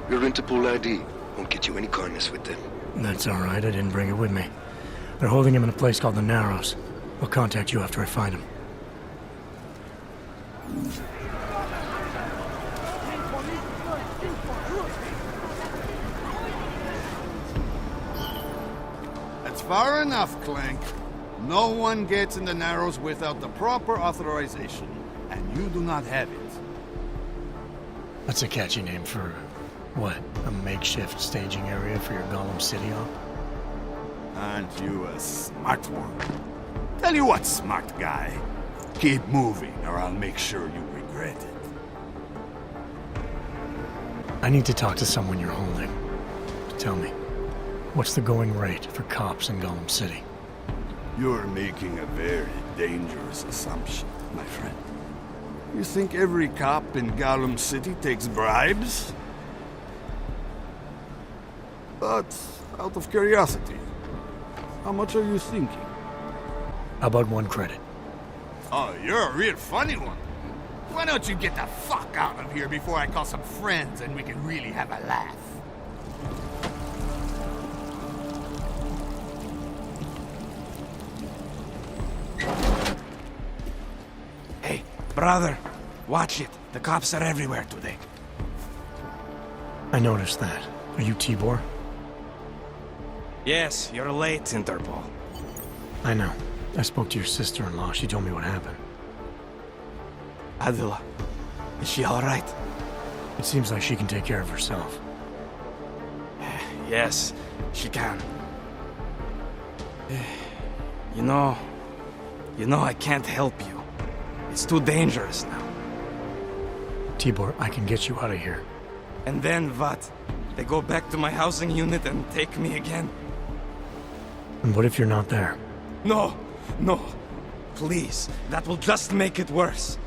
Your Interpol ID won't get you any kindness with them. That's all right. I didn't bring it with me. They're holding him in a place called the Narrows. I'll contact you after I find him. That's far enough, Clank. No one gets in the Narrows without the proper authorization, and you do not have it. That's a catchy name for, what, a makeshift staging area for your Gollum City op? Aren't you a smart one? Tell you what, smart guy. Keep moving, or I'll make sure you regret regret it. I need to talk to someone you're holding. Tell me, what's the going rate for cops in Gollum City? You're making a very dangerous assumption, my friend. You think every cop in Gollum City takes bribes? But, out of curiosity, how much are you thinking? How about 1 credit? Oh, you're a real funny one. Why don't you get the fuck out of here before I call some friends and we can really have a laugh? Hey, brother, watch it. The cops are everywhere today. I noticed that. Are you Tibor? Yes, you're late, Interpol. I know. I spoke to your sister-in-law. She told me what happened. Adela, is she all right? It seems like she can take care of herself. Yes, she can. You know, I can't help you. It's too dangerous now. Tibor, I can get you out of here. And then what? They go back to my housing unit and take me again? And what if you're not there? No, no. Please, that will just make it worse.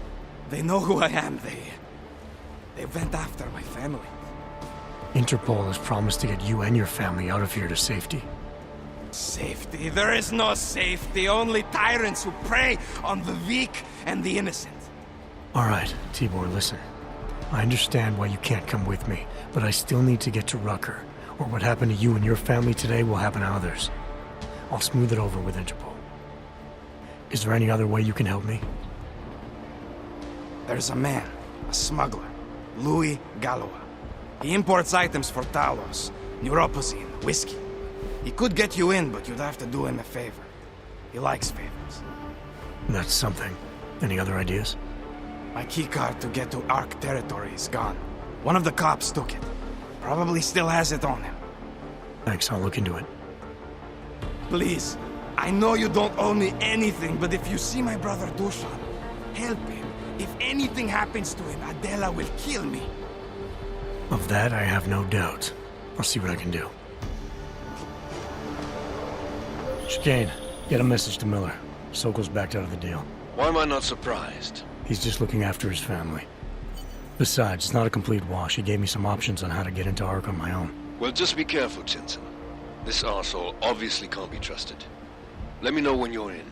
They know who I am. They went after my family. Interpol has promised to get you and your family out of here to safety. Safety? There is no safety. Only tyrants who prey on the weak and the innocent. All right, Tibor, listen. I understand why you can't come with me, but I still need to get to Rucker, or what happened to you and your family today will happen to others. I'll smooth it over with Interpol. Is there any other way you can help me? There's a man, a smuggler, Louis Galois. He imports items for Talos, neuropozyne, whiskey. He could get you in, but you'd have to do him a favor. He likes favors. That's something. Any other ideas? My keycard to get to Ark territory is gone. One of the cops took it. Probably still has it on him. Thanks, I'll look into it. Please, I know you don't owe me anything, but if you see my brother Dusan, help him. If anything happens to him, Adela will kill me. Of that, I have no doubt. I'll see what I can do. Chicane, get a message to Miller. Sokol's backed out of the deal. Why am I not surprised? He's just looking after his family. Besides, it's not a complete wash. He gave me some options on how to get into Ark on my own. Well, just be careful, Jensen. This arsehole obviously can't be trusted. Let me know when you're in.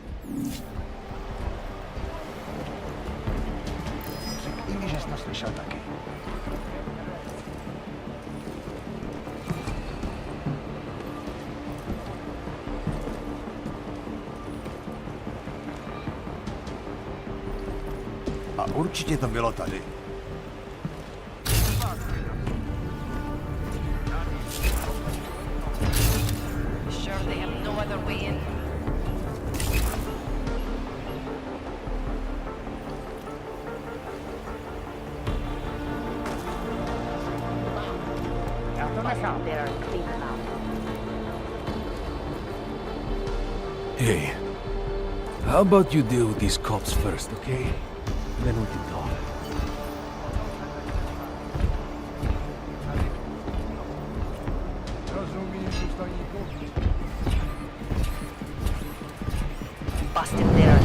Určitě to bylo tady. Sure they have no other way in. Hey, how about you deal with these cops first, okay? Then we can talk. Bust him there.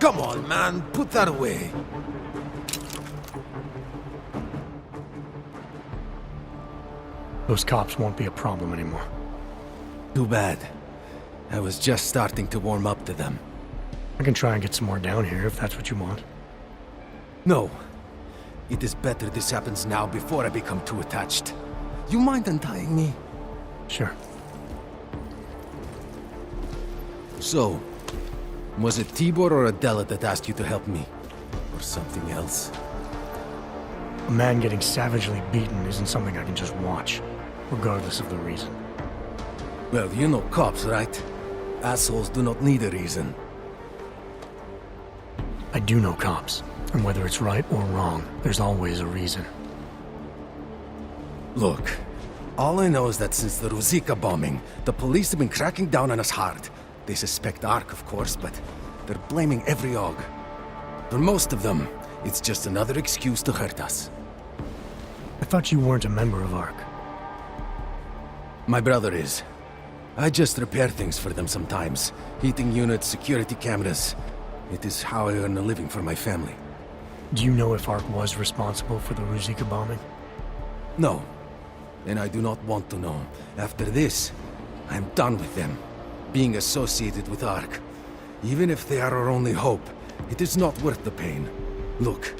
Come on, man, put that away. Those cops won't be a problem anymore. Too bad. I was just starting to warm up to them. I can try and get some more down here if that's what you want. No. It is better this happens now before I become too attached. You mind untying me? Sure. So, was it Tibor or Adela that asked you to help me? Or something else? A man getting savagely beaten isn't something I can just watch, regardless of the reason. Well, you know cops, right? Assholes do not need a reason. I do know cops, and whether it's right or wrong, there's always a reason. Look, all I know is that since the Ruzicka bombing, the police have been cracking down on us hard. They suspect Ark, of course, but they're blaming every AUG. For most of them, it's just another excuse to hurt us. I thought you weren't a member of Ark. My brother is. I just repair things for them sometimes. Heating units, security cameras. It is how I earn a living for my family. Do you know if Ark was responsible for the Ruzicka bombing? No. And I do not want to know. After this, I'm done with them. Being associated with Ark. Even if they are our only hope, it is not worth the pain. Look,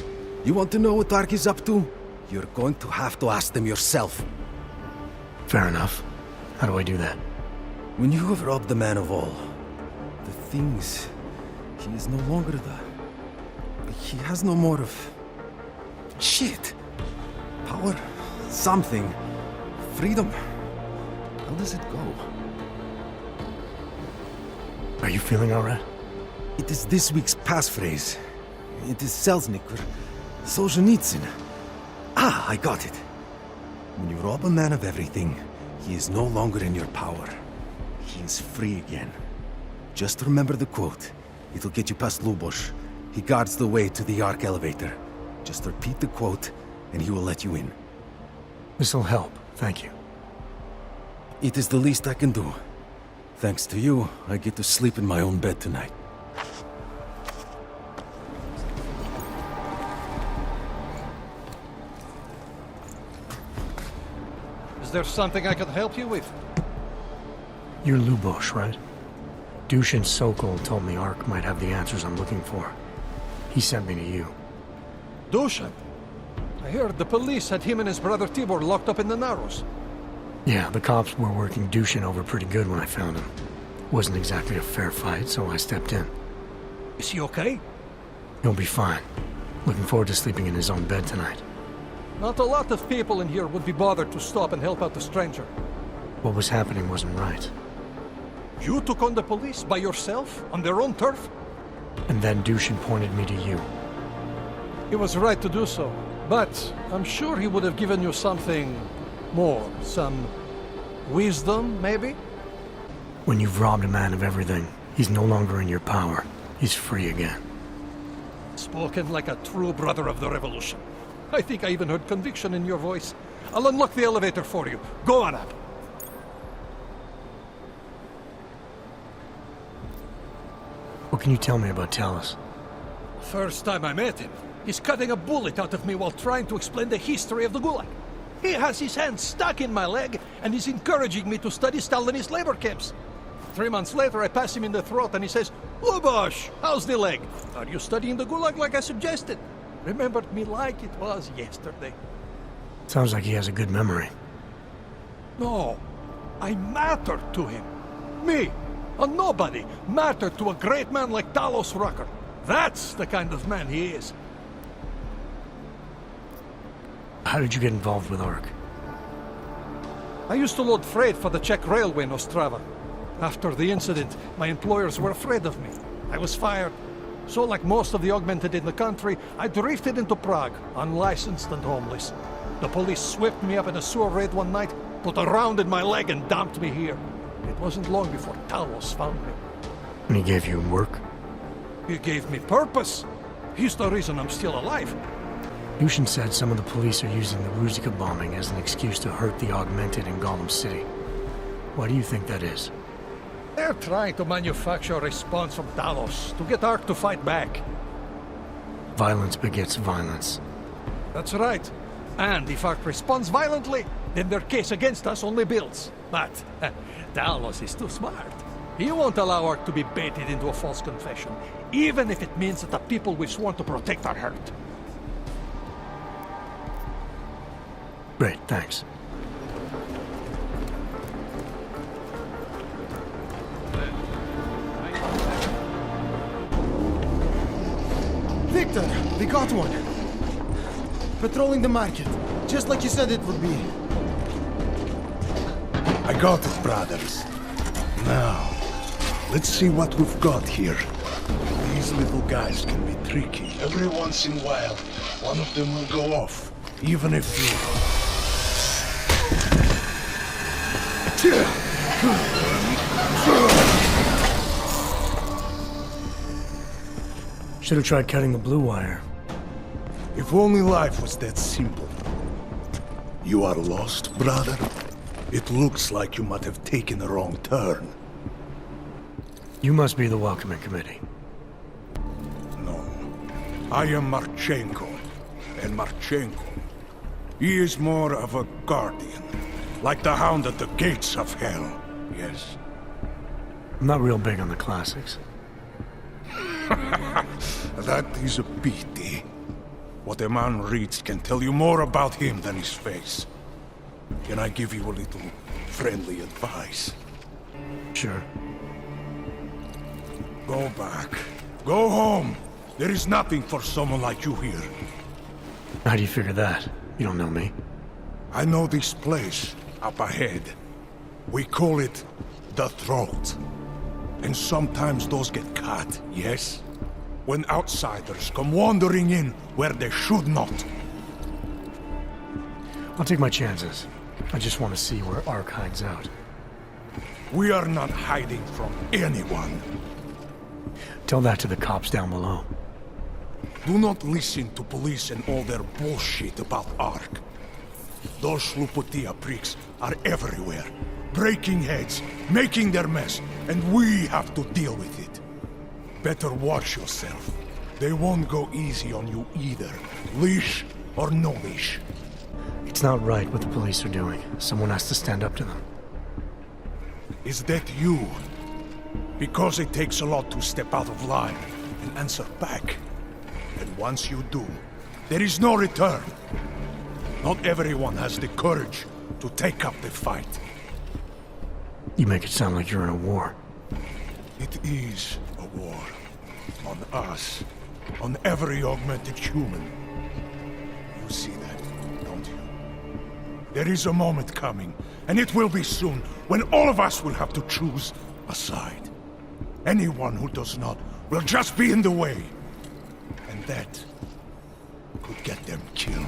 you want to know what Ark is up to? You're going to have to ask them yourself. Fair enough. How do I do that? When you have robbed the man of all, the things... He is no longer the... He has no more of... Shit! Power? Something. Freedom. How does it go? Are you feeling alright? It is this week's passphrase. It is Selznick or Solzhenitsyn. Ah, I got it. When you rob a man of everything, he is no longer in your power. He is free again. Just remember the quote. It'll get you past Lubosh. He guards the way to the Ark elevator. Just repeat the quote, and he will let you in. This'll help, thank you. It is the least I can do. Thanks to you, I get to sleep in my own bed tonight. Is there something I can help you with? You're Lubosh, right? Dushin Sokol told me Ark might have the answers I'm looking for. He sent me to you. Dushin? I heard the police had him and his brother Tibor locked up in the Narrows. Yeah, the cops were working Dushin over pretty good when I found him. Wasn't exactly a fair fight, so I stepped in. Is he okay? He'll be fine. Looking forward to sleeping in his own bed tonight. Not a lot of people in here would be bothered to stop and help out the stranger. What was happening wasn't right. You took on the police by yourself, on their own turf? And then Dushin pointed me to you. He was right to do so, but I'm sure he would have given you something more. Some wisdom, maybe? When you've robbed a man of everything, he's no longer in your power. He's free again. Spoken like a true brother of the revolution. I think I even heard conviction in your voice. I'll unlock the elevator for you. Go on up. What can you tell me about Talos? First time I met him, he's cutting a bullet out of me while trying to explain the history of the Gulag. He has his hand stuck in my leg, and he's encouraging me to study Stalinist labor camps. 3 months later, I pass him in the throat, and he says, "Lubosh, how's the leg? Are you studying the Gulag like I suggested?" Remembered me like it was yesterday. Sounds like he has a good memory. No, I mattered to him. Me, a nobody, mattered to a great man like Talos Rucker. That's the kind of man he is. How did you get involved with Ark? I used to load freight for the Czech railway in Ostrava. After the incident, my employers were afraid of me. I was fired. So, like most of the augmented in the country, I drifted into Prague, unlicensed and homeless. The police swept me up in a sewer raid one night, put a round in my leg and dumped me here. It wasn't long before Talos found me. And he gave you work? He gave me purpose. He's the reason I'm still alive. Dushin said some of the police are using the Ruzicka bombing as an excuse to hurt the augmented in Gollum City. Why do you think that is? They're trying to manufacture a response from Talos to get Ark to fight back. Violence begets violence. That's right. And if Ark responds violently, then their case against us only builds. But Talos is too smart. He won't allow Ark to be baited into a false confession, even if it means that the people we've sworn to protect are hurt. Great, thanks. Victor, we got one. Patrolling the market, just like you said it would be. I got it, brothers. Now, let's see what we've got here. These little guys can be tricky. Every once in a while, one of them will go off, even if Should have tried cutting the blue wire. If only life was that simple. You are lost, brother? It looks like you might have taken a wrong turn. You must be the welcoming committee. No. I am Marchenko. And Marchenko, he is more of a guardian. Like the hound at the gates of hell. Yes. I'm not real big on the classics. That is a pity. What a man reads can tell you more about him than his face. Can I give you a little friendly advice? Sure. Go back. Go home. There is nothing for someone like you here. How do you figure that? You don't know me. I know this place, up ahead. We call it the Throat. And sometimes those get cut, yes? When outsiders come wandering in where they should not. I'll take my chances. I just want to see where Ark hides out. We are not hiding from anyone. Tell that to the cops down below. Do not listen to police and all their bullshit about Ark. Those Slupotia pricks are everywhere, breaking heads, making their mess, and we have to deal with it. Better watch yourself. They won't go easy on you either, leash or no leash. It's not right what the police are doing. Someone has to stand up to them. Is that you? Because it takes a lot to step out of line and answer back. And once you do, there is no return. Not everyone has the courage to take up the fight. You make it sound like you're in a war. It is a war. On us. On every augmented human. You see that, don't you? There is a moment coming, and it will be soon, when all of us will have to choose a side. Anyone who does not will just be in the way. And that could get them killed.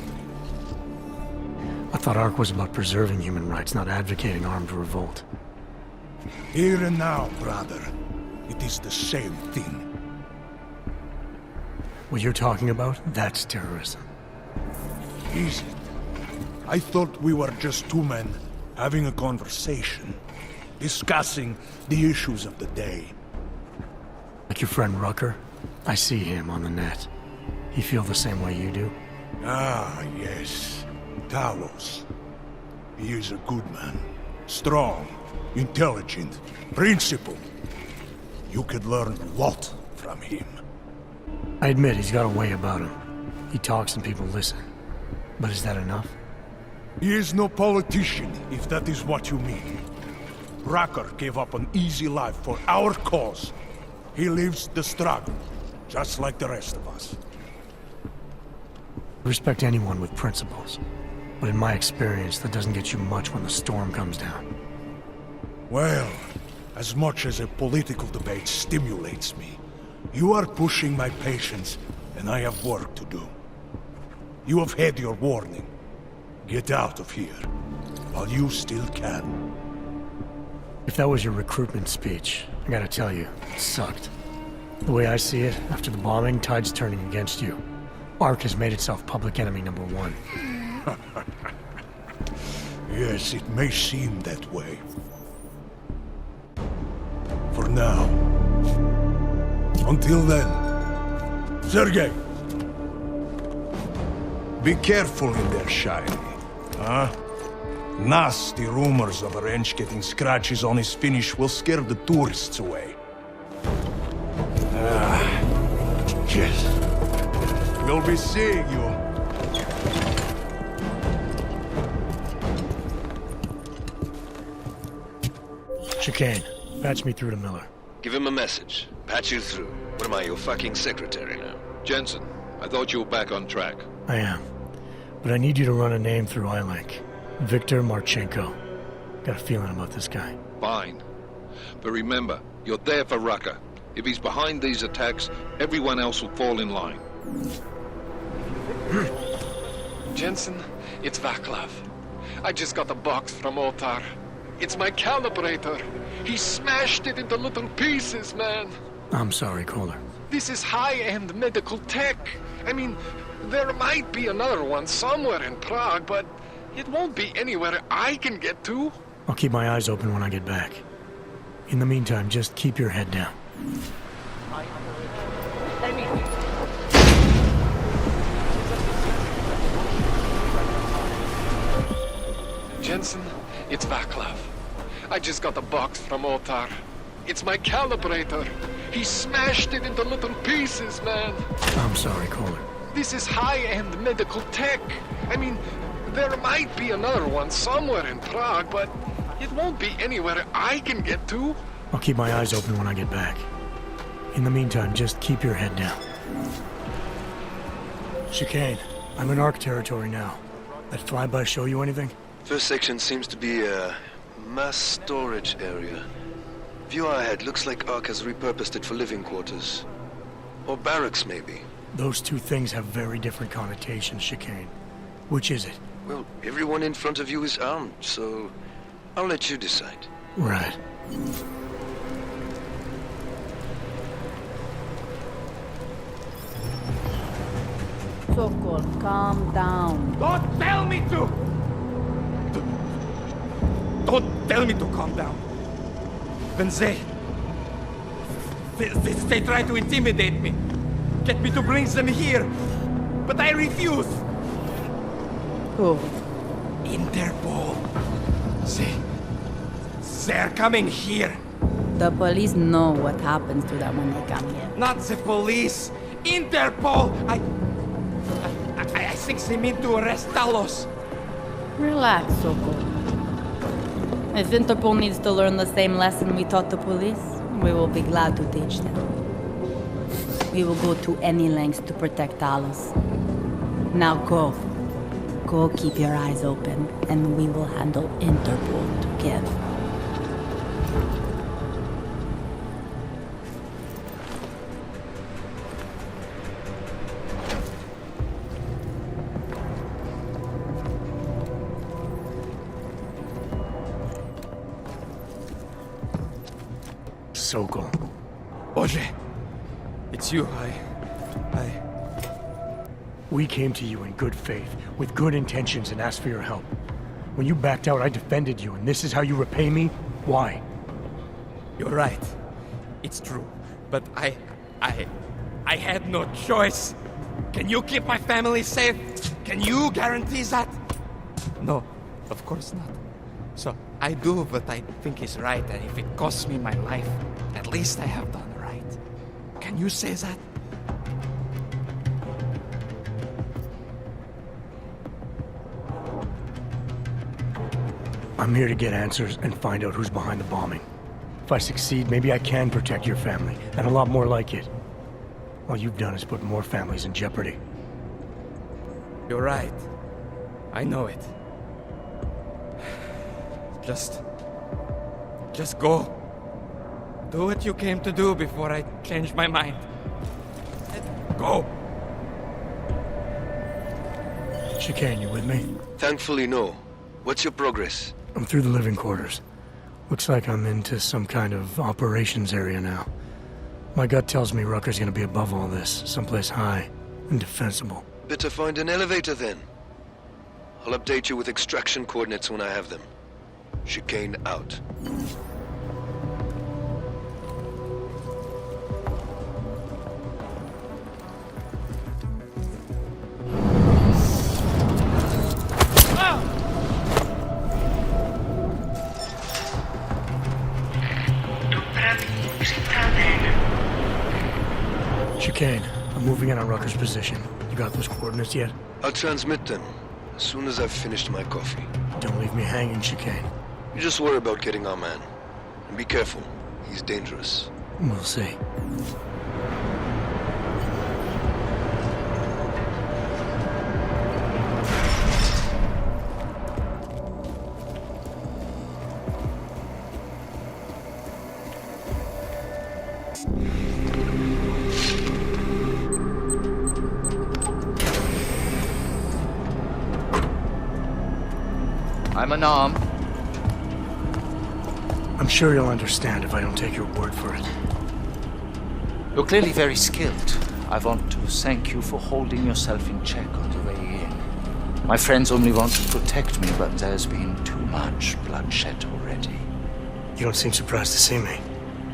I thought Ark was about preserving human rights, not advocating armed revolt. Here and now, brother, it is the same thing. What you're talking about, that's terrorism. Is it? I thought we were just two men having a conversation, discussing the issues of the day. Like your friend Rucker? I see him on the net. He feel the same way you do? Ah, yes. Talos. He is a good man. Strong, intelligent, principled. You could learn a lot from him. I admit he's got a way about him. He talks and people listen. But is that enough? He is no politician, if that is what you mean. Rucker gave up an easy life for our cause. He lives the struggle, just like the rest of us. I respect anyone with principles. But in my experience, that doesn't get you much when the storm comes down. Well, as much as a political debate stimulates me, you are pushing my patience, and I have work to do. You have had your warning. Get out of here, while you still can. If that was your recruitment speech, I gotta tell you, it sucked. The way I see it, after the bombing, tide's turning against you. Ark has made itself public enemy #1. Yes, it may seem that way. For now. Until then. Sergei! Be careful in there, Shiny. Huh? Nasty rumors of a wrench getting scratches on his finish will scare the tourists away. Yes. We'll be seeing you. Chicane, patch me through to Miller. Give him a message. Patch you through. What am I, your fucking secretary now? Jensen, I thought you were back on track. I am. But I need you to run a name through iLink. Viktor Marchenko. Got a feeling about this guy. Fine. But remember, you're there for Rucker. If he's behind these attacks, everyone else will fall in line. Jensen, it's Vaclav. I just got a box from Otar. It's my calibrator. He smashed it into little pieces, man. I'm sorry, Kohler. This is high-end medical tech. I mean, there might be another one somewhere in Prague, but it won't be anywhere I can get to. I'll keep my eyes open when I get back. In the meantime, just keep your head down. Jensen, it's Vaclav. I just got a box from Otar. It's my calibrator. He smashed it into little pieces, man. I'm sorry, Kohler. This is high-end medical tech. I mean, there might be another one somewhere in Prague, but it won't be anywhere I can get to. I'll keep my eyes open when I get back. In the meantime, just keep your head down. Chicane, I'm in ARC territory now. That flyby show you anything? First section seems to be a mass storage area. View ahead looks like ARC has repurposed it for living quarters. Or barracks, maybe. Those two things have very different connotations, Chicane. Which is it? Well, everyone in front of you is armed, so I'll let you decide. Right. Sokol, calm down. Don't tell me to! Don't tell me to calm down. When they try to intimidate me, get me to bring them here, but I refuse. Who? Interpol. They're coming here. The police know what happens to them when they come here. Not the police. Interpol. I think they mean to arrest Talos. Relax, Sokol. If Interpol needs to learn the same lesson we taught the police, we will be glad to teach them. We will go to any lengths to protect Talos. Now go. Go keep your eyes open, and we will handle Interpol together. Sokol. Boże, it's you. We came to you in good faith, with good intentions, and asked for your help. When you backed out, I defended you, and this is how you repay me? Why? You're right. It's true. But I had no choice. Can you keep my family safe? Can you guarantee that? No, of course not. So I do what I think is right, and if it costs me my life, at least I have done right. Can you say that? I'm here to get answers and find out who's behind the bombing. If I succeed, maybe I can protect your family, and a lot more like it. All you've done is put more families in jeopardy. You're right. I know it. Just go. Do what you came to do before I change my mind. Go. Chicane, you with me? Thankfully, no. What's your progress? I'm through the living quarters. Looks like I'm into some kind of operations area now. My gut tells me Rucker's gonna be above all this, someplace high and defensible. Better find an elevator then. I'll update you with extraction coordinates when I have them. Chicane out. Chicane, I'm moving in on Rucker's position. You got those coordinates yet? I'll transmit them as soon as I've finished my coffee. Don't leave me hanging, Chicane. You just worry about getting our man. And be careful. He's dangerous. We'll see. I'm unarmed. I'm sure you'll understand if I don't take your word for it. You're clearly very skilled. I want to thank you for holding yourself in check on the way in. My friends only want to protect me, but there's been too much bloodshed already. You don't seem surprised to see me.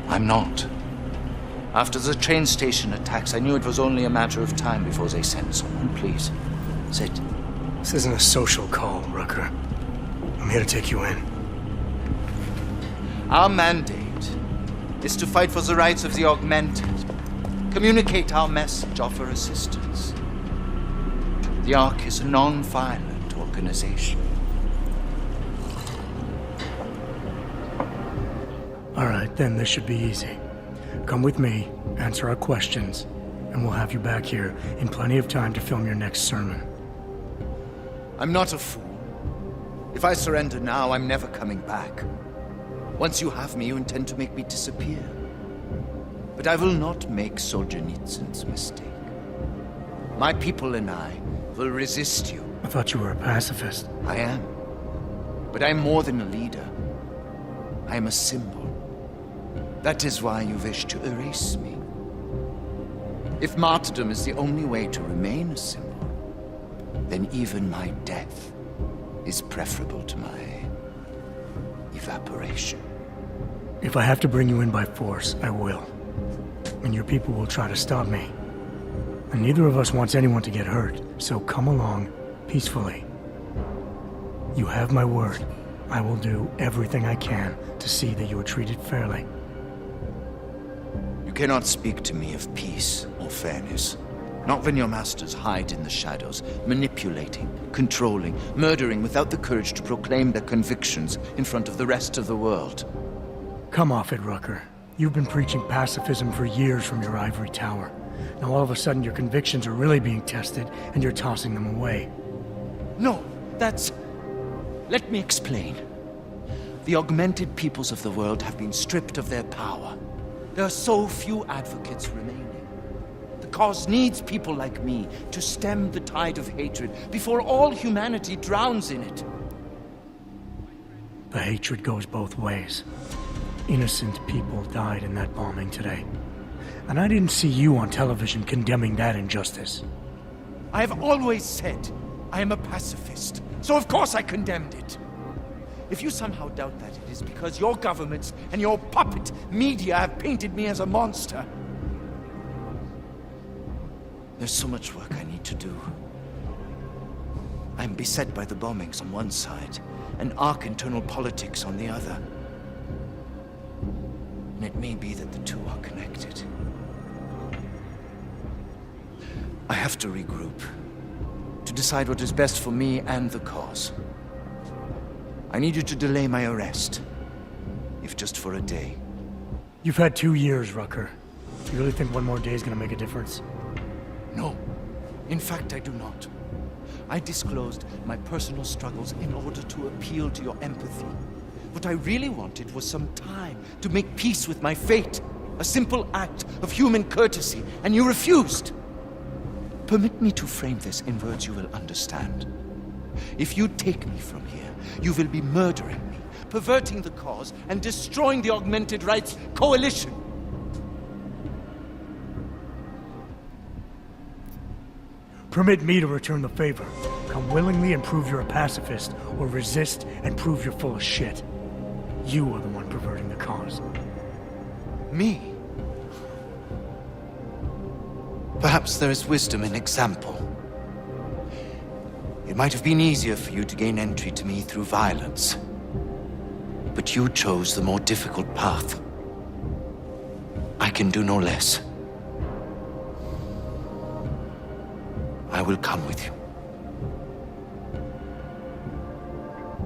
I'm not. After the train station attacks, I knew it was only a matter of time before they sent someone. Please, sit. This isn't a social call, Rucker. I'm here to take you in. Our mandate is to fight for the rights of the augmented, communicate our message, offer assistance. The Ark is a non-violent organization. All right, then this should be easy. Come with me, answer our questions, and we'll have you back here in plenty of time to film your next sermon. I'm not a fool. If I surrender now, I'm never coming back. Once you have me, you intend to make me disappear. But I will not make Solzhenitsyn's mistake. My people and I will resist you. I thought you were a pacifist. I am. But I'm more than a leader. I am a symbol. That is why you wish to erase me. If martyrdom is the only way to remain a symbol, then even my death is preferable to my evaporation. If I have to bring you in by force, I will. And your people will try to stop me. And neither of us wants anyone to get hurt, so come along peacefully. You have my word. I will do everything I can to see that you are treated fairly. You cannot speak to me of peace or fairness. Not when your masters hide in the shadows, manipulating, controlling, murdering without the courage to proclaim their convictions in front of the rest of the world. Come off it, Rucker. You've been preaching pacifism for years from your ivory tower. Now all of a sudden your convictions are really being tested, and you're tossing them away. No, that's... Let me explain. The augmented peoples of the world have been stripped of their power. There are so few advocates remaining. The cause needs people like me to stem the tide of hatred before all humanity drowns in it. The hatred goes both ways. Innocent people died in that bombing today. And I didn't see you on television condemning that injustice. I have always said I am a pacifist, so of course I condemned it. If you somehow doubt that, it is because your governments and your puppet media have painted me as a monster. There's so much work I need to do. I'm beset by the bombings on one side, and Ark internal politics on the other. And it may be that the two are connected. I have to regroup, to decide what is best for me and the cause. I need you to delay my arrest, if just for a day. You've had 2 years, Rucker. Do you really think one more day is gonna make a difference? No. In fact, I do not. I disclosed my personal struggles in order to appeal to your empathy. What I really wanted was some time to make peace with my fate. A simple act of human courtesy, and you refused. Permit me to frame this in words you will understand. If you take me from here, you will be murdering me, perverting the cause, and destroying the Augmented Rights Coalition. Permit me to return the favor. Come willingly and prove you're a pacifist, or resist and prove you're full of shit. You are the one perverting the cause. Me? Perhaps there is wisdom in example. It might have been easier for you to gain entry to me through violence. But you chose the more difficult path. I can do no less. will come with you.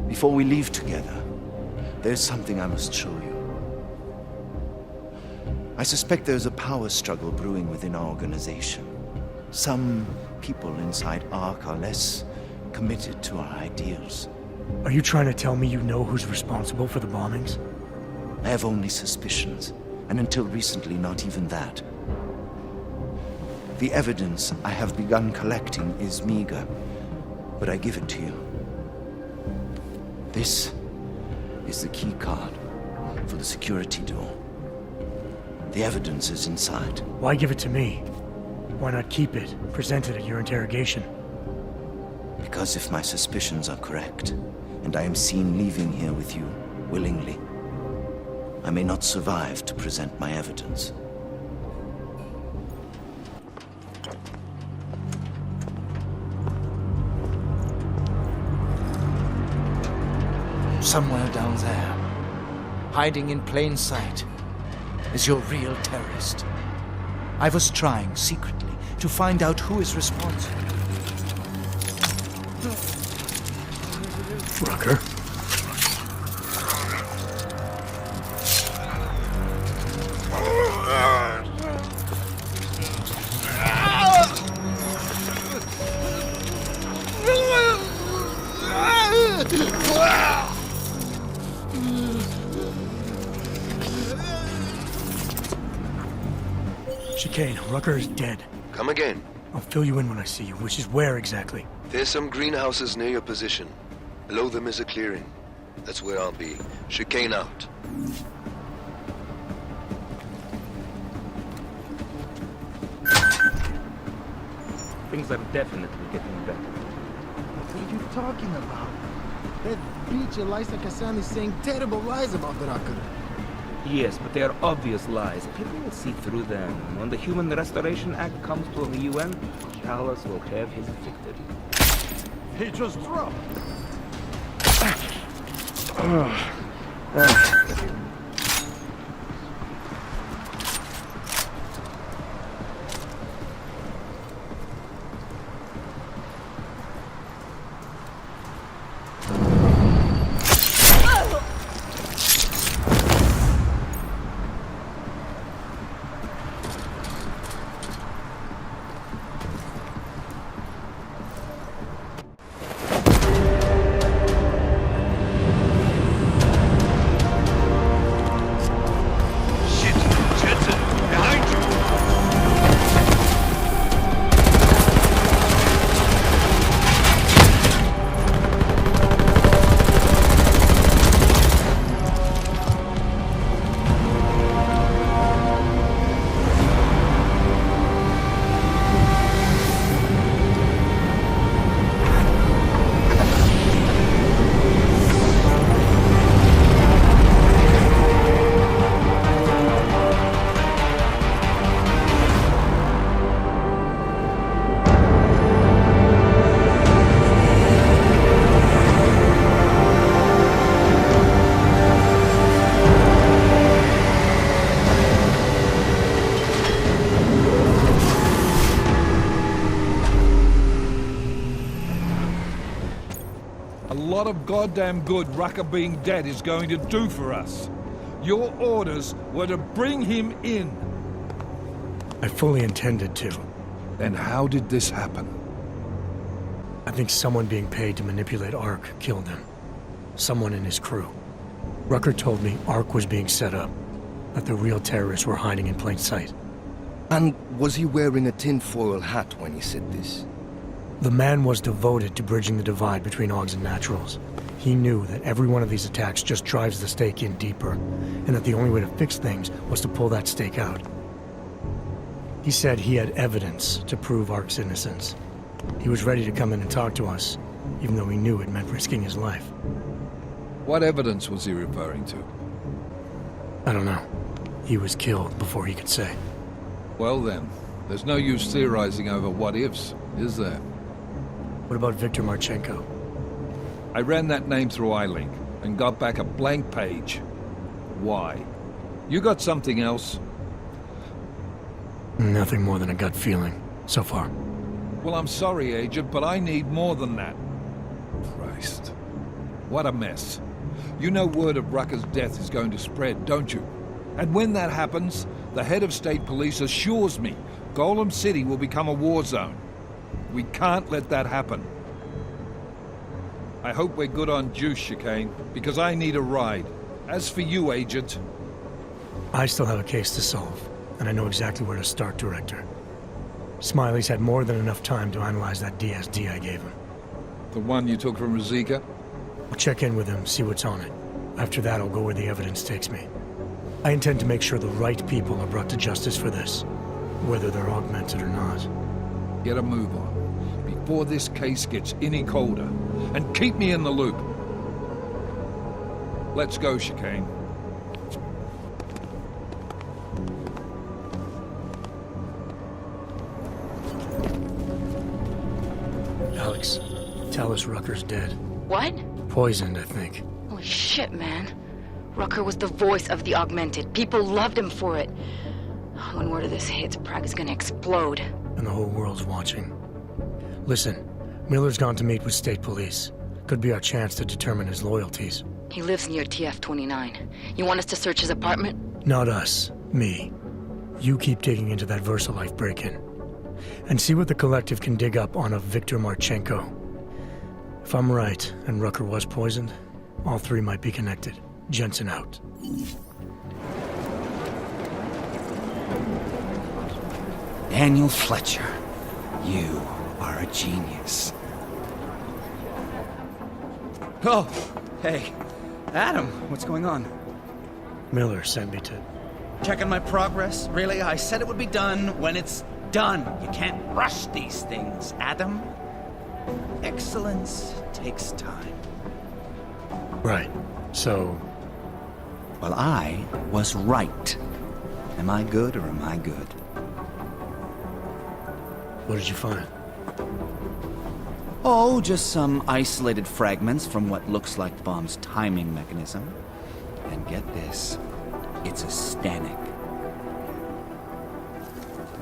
Before we leave together, there's something I must show you. I suspect there's a power struggle brewing within our organization. Some people inside ARC are less committed to our ideals. Are you trying to tell me you know who's responsible for the bombings? I have only suspicions, and until recently, not even that. The evidence I have begun collecting is meager, but I give it to you. This is the key card for the security door. The evidence is inside. Why give it to me? Why not keep it, present it at your interrogation? Because if my suspicions are correct, and I am seen leaving here with you willingly, I may not survive to present my evidence. Somewhere down there, hiding in plain sight, is your real terrorist. I was trying secretly to find out who is responsible. Rucker? Chicane, Rucker is dead. Come again. I'll fill you in when I see you, which is where exactly? There's some greenhouses near your position. Below them is a clearing. That's where I'll be. Chicane out. Things are definitely getting better. What are you talking about? That bitch Elisa Kassan is saying terrible lies about Rucker. Yes, but they are obvious lies. People will see through them. When the Human Restoration Act comes to the UN, Charles will have his victory. He just dropped. Lot of goddamn good Rucker being dead is going to do for us. Your orders were to bring him in. I fully intended to. Then how did this happen? I think someone being paid to manipulate ARC killed him. Someone in his crew. Rucker told me ARC was being set up, that the real terrorists were hiding in plain sight. And was he wearing a tinfoil hat when he said this? The man was devoted to bridging the divide between Augs and Naturals. He knew that every one of these attacks just drives the stake in deeper, and that the only way to fix things was to pull that stake out. He said he had evidence to prove ARC's innocence. He was ready to come in and talk to us, even though he knew it meant risking his life. What evidence was he referring to? I don't know. He was killed before he could say. Well then, there's no use theorizing over what-ifs, is there? What about Viktor Marchenko? I ran that name through iLink and got back a blank page. Why? You got something else? Nothing more than a gut feeling, so far. Well, I'm sorry, Agent, but I need more than that. Christ. What a mess. You know word of Rucker's death is going to spread, don't you? And when that happens, the head of state police assures me Golem City will become a war zone. We can't let that happen. I hope we're good on juice, Chicane, because I need a ride. As for you, Agent... I still have a case to solve, and I know exactly where to start, Director. Smiley's had more than enough time to analyze that DSD I gave him. The one you took from Rosika? I'll check in with him, see what's on it. After that, I'll go where the evidence takes me. I intend to make sure the right people are brought to justice for this, whether they're augmented or not. Get a move on, before this case gets any colder, and keep me in the loop. Let's go, Chicane. Alex, tell us Rucker's dead. What? Poisoned, I think. Holy shit, man. Rucker was the voice of the Augmented. People loved him for it. When word of this hits, Prague is gonna explode. And the whole world's watching. Listen, Miller's gone to meet with state police. Could be our chance to determine his loyalties. He lives near TF-29. You want us to search his apartment? Not us. Me. You keep digging into that VersaLife break-in. And see what the Collective can dig up on a Viktor Marchenko. If I'm right, and Rucker was poisoned, all three might be connected. Jensen out. Daniel Fletcher, you are a genius. Oh, hey. Adam, what's going on? Miller sent me to... Checking my progress? Really? I said it would be done when it's done. You can't rush these things, Adam. Excellence takes time. Right. So... Well, I was right. Am I good or am I good? What did you find? Oh, just some isolated fragments from what looks like the bomb's timing mechanism. And get this, it's a Stanek.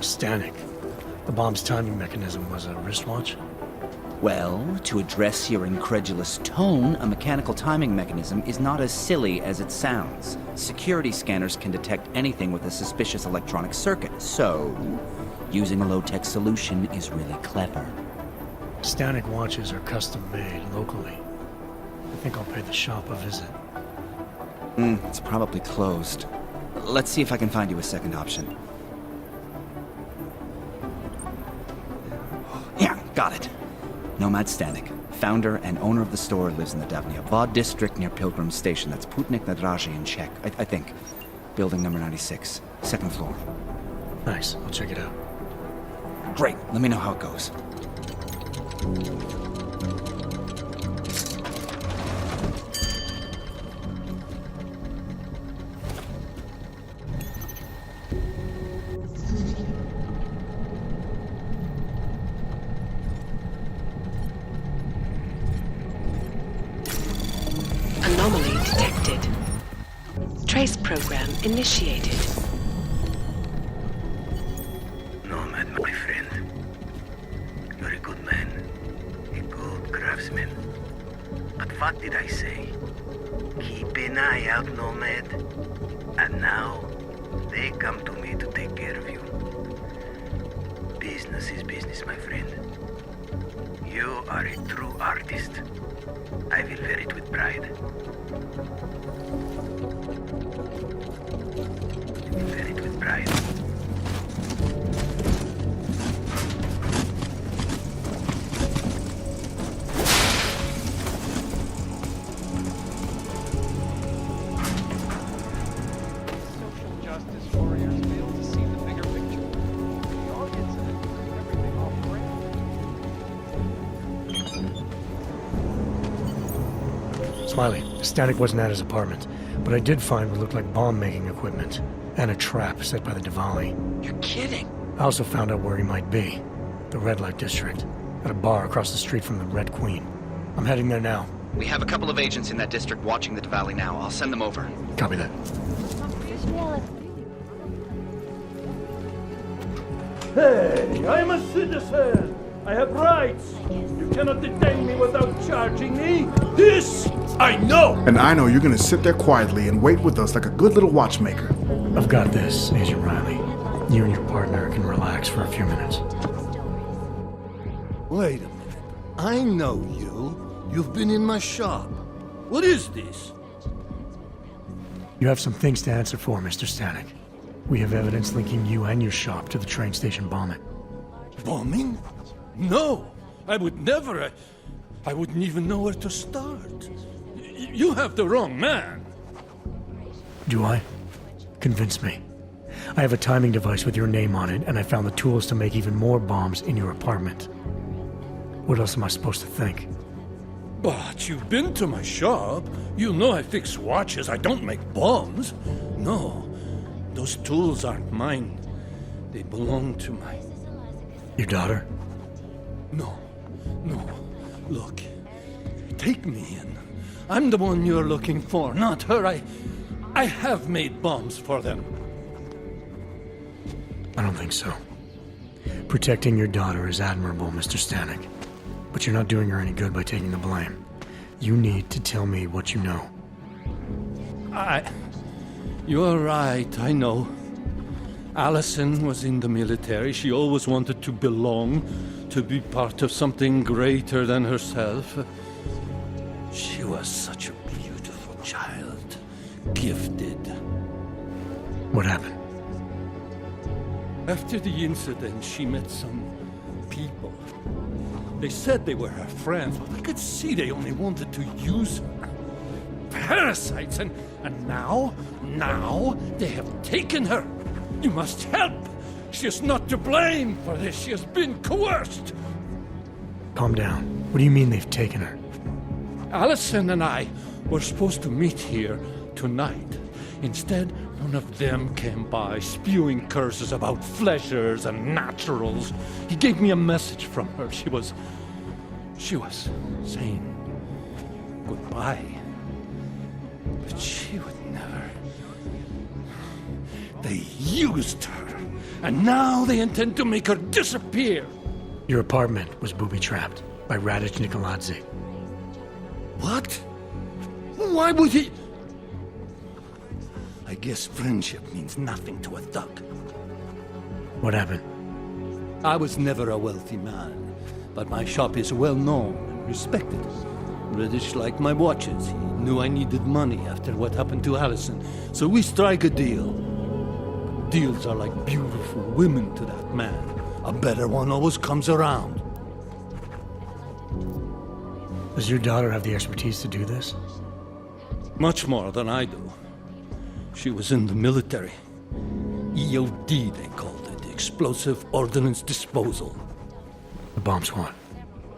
Stanek? The bomb's timing mechanism was a wristwatch? Well, to address your incredulous tone, a mechanical timing mechanism is not as silly as it sounds. Security scanners can detect anything with a suspicious electronic circuit, so using a low-tech solution is really clever. Stanek watches are custom-made locally. I think I'll pay the shop a visit. It's probably closed. Let's see if I can find you a second option. Yeah, got it. Nomad Stanek, founder and owner of the store, lives in the Davnia Vod district near Pilgrim Station. That's Putnik Nadraji in Czech, I think. Building number 96, second floor. Nice, I'll check it out. Great, let me know how it goes. Anomaly detected. Trace program initiated. Nomad, my friend. You're a good man. A good craftsman. But what did I say? Keep an eye out, Nomad. And now, they come to me to take care of you. Business is business, my friend. You are a true artist. I will wear it with pride. Wear it with pride. Social justice warriors fail to see the bigger picture. The audience and everything off Smiley, Stanek wasn't at his apartment, but I did find what looked like bomb-making equipment, and a trap set by the Diwali. You're kidding! I also found out where he might be. The Red Light District, at a bar across the street from the Red Queen. I'm heading there now. We have a couple of agents in that district watching the Diwali now. I'll send them over. Copy that. Hey, I'm a citizen! I have rights. You cannot detain me without charging me. This I know. And I know you're gonna sit there quietly and wait with us like a good little watchmaker. I've got this, Agent Riley. You and your partner can relax for a few minutes. Wait a minute. I know you. You've been in my shop. What is this? You have some things to answer for, Mr. Stanek. We have evidence linking you and your shop to the train station bombing. Bombing? No, I would never. I wouldn't even know where to start. You have the wrong man. Do I? Convince me. I have a timing device with your name on it, and I found the tools to make even more bombs in your apartment. What else am I supposed to think? But you've been to my shop. You know I fix watches. I don't make bombs. No, those tools aren't mine. They belong to my... Your daughter? No. Look, take me in. I'm the one you're looking for, not her. I have made bombs for them. I don't think so. Protecting your daughter is admirable, Mr. Stanek. But you're not doing her any good by taking the blame. You need to tell me what you know. You're right, I know. Allison was in the military. She always wanted to belong, to be part of something greater than herself. She was such a beautiful child. Gifted. What happened? After the incident, she met some people. They said they were her friends, but I could see they only wanted to use her. Parasites, and now they have taken her. You must help. She is not to blame for this. She has been coerced. Calm down. What do you mean they've taken her? Allison and I were supposed to meet here tonight. Instead, one of them came by, spewing curses about fleshers and naturals. He gave me a message from her. She was saying goodbye. But she would never. They used her, and now they intend to make her disappear. Your apartment was booby-trapped by Radic Nikoladze. What? Why would he? I guess friendship means nothing to a thug. What happened? I was never a wealthy man, but my shop is well known and respected. Radic liked my watches. He knew I needed money after what happened to Allison, so we strike a deal. But deals are like beautiful women to that man. A better one always comes around. Does your daughter have the expertise to do this? Much more than I do. She was in the military. EOD, they called it. Explosive Ordnance Disposal. The bomb squad?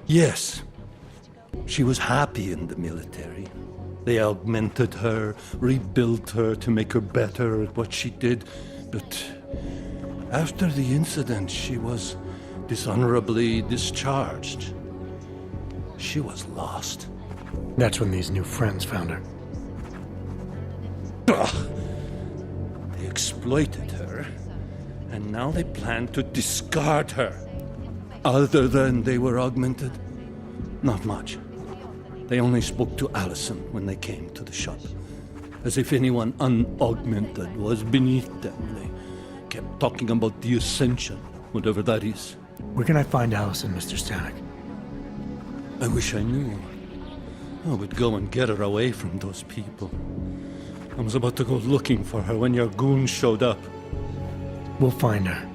Yes. She was happy in the military. They augmented her, rebuilt her to make her better at what she did. But after the incident, she was dishonorably discharged. She was lost. That's when these new friends found her. Ugh. They exploited her, and now they plan to discard her. Other than they were augmented, not much. They only spoke to Allison when they came to the shop. As if anyone unaugmented was beneath them. They kept talking about the Ascension, whatever that is. Where can I find Allison, Mr. Stanek? I wish I knew. I would go and get her away from those people. I was about to go looking for her when your goons showed up. We'll find her.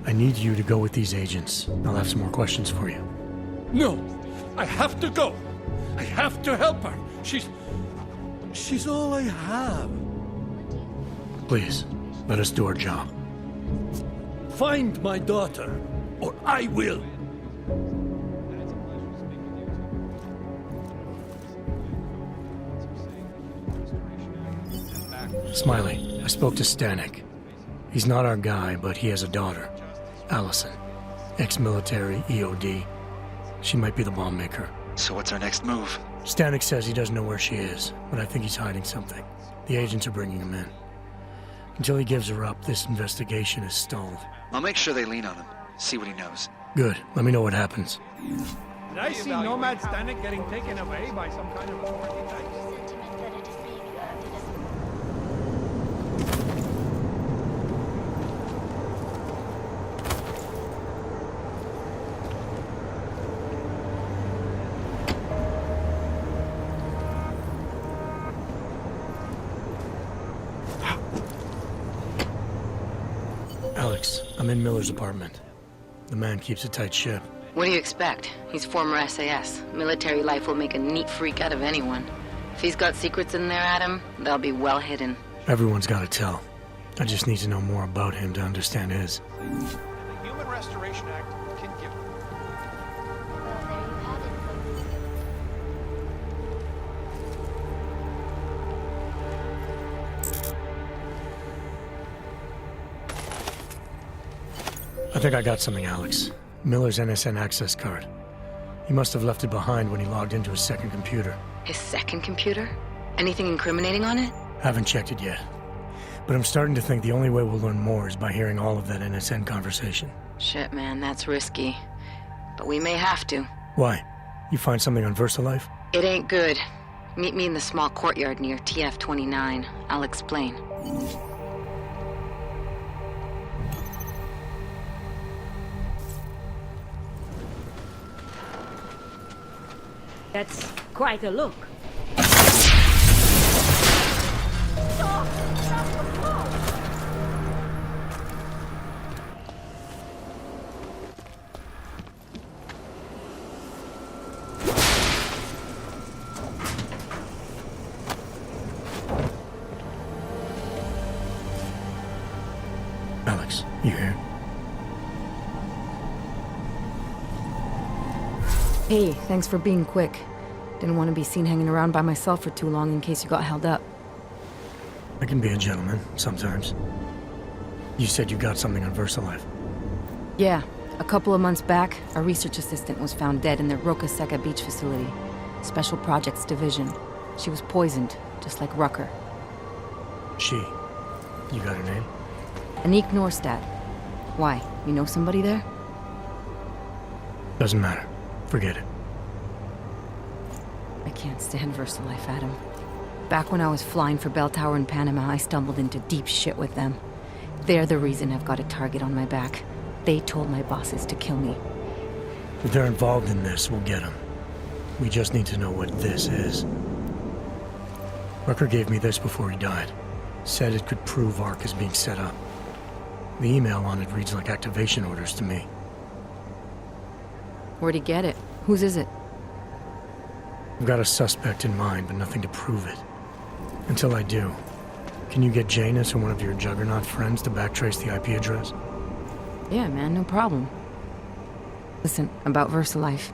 I need you to go with these agents. I'll have some more questions for you. No! I have to go! I have to help her! She's all I have. Please, let us do our job. Find my daughter, or I will! Smiley, I spoke to Stanek. He's not our guy, but he has a daughter, Allison. Ex-military, EOD. She might be the bomb maker. So what's our next move? Stanek says he doesn't know where she is, but I think he's hiding something. The agents are bringing him in. Until he gives her up, this investigation is stalled. I'll make sure they lean on him, see what he knows. Good. Let me know what happens. Did I see Nomad Stanek getting taken away by some kind of authority type? Alex, I'm in Miller's apartment. The man keeps a tight ship. What do you expect? He's former SAS. Military life will make a neat freak out of anyone. If he's got secrets in there, Adam, they'll be well hidden. Everyone's got to tell. I just need to know more about him to understand his. The Human Restoration Act can give... I think I got something, Alex. Miller's NSN access card. He must have left it behind when he logged into his second computer. His second computer? Anything incriminating on it? Haven't checked it yet. But I'm starting to think the only way we'll learn more is by hearing all of that NSN conversation. Shit, man, that's risky. But we may have to. Why? You find something on VersaLife? It ain't good. Meet me in the small courtyard near TF-29. I'll explain. That's quite a look. Alex, you here? Hey, thanks for being quick. Didn't want to be seen hanging around by myself for too long in case you got held up. I can be a gentleman, sometimes. You said you got something on VersaLife. Yeah, a couple of months back, a research assistant was found dead in the Roca Seca beach facility. Special Projects Division. She was poisoned, just like Rucker. She. You got her name? Anik Norstad. Why? You know somebody there? Doesn't matter. Forget it. I can't stand VersaLife, Adam. Back when I was flying for Bell Tower in Panama, I stumbled into deep shit with them. They're the reason I've got a target on my back. They told my bosses to kill me. If they're involved in this, we'll get them. We just need to know what this is. Rucker gave me this before he died. Said it could prove ARC is being set up. The email on it reads like activation orders to me. Where'd he get it? Whose is it? I've got a suspect in mind, but nothing to prove it. Until I do, can you get Janus or one of your Juggernaut friends to backtrace the IP address? Yeah, man, no problem. Listen, about VersaLife.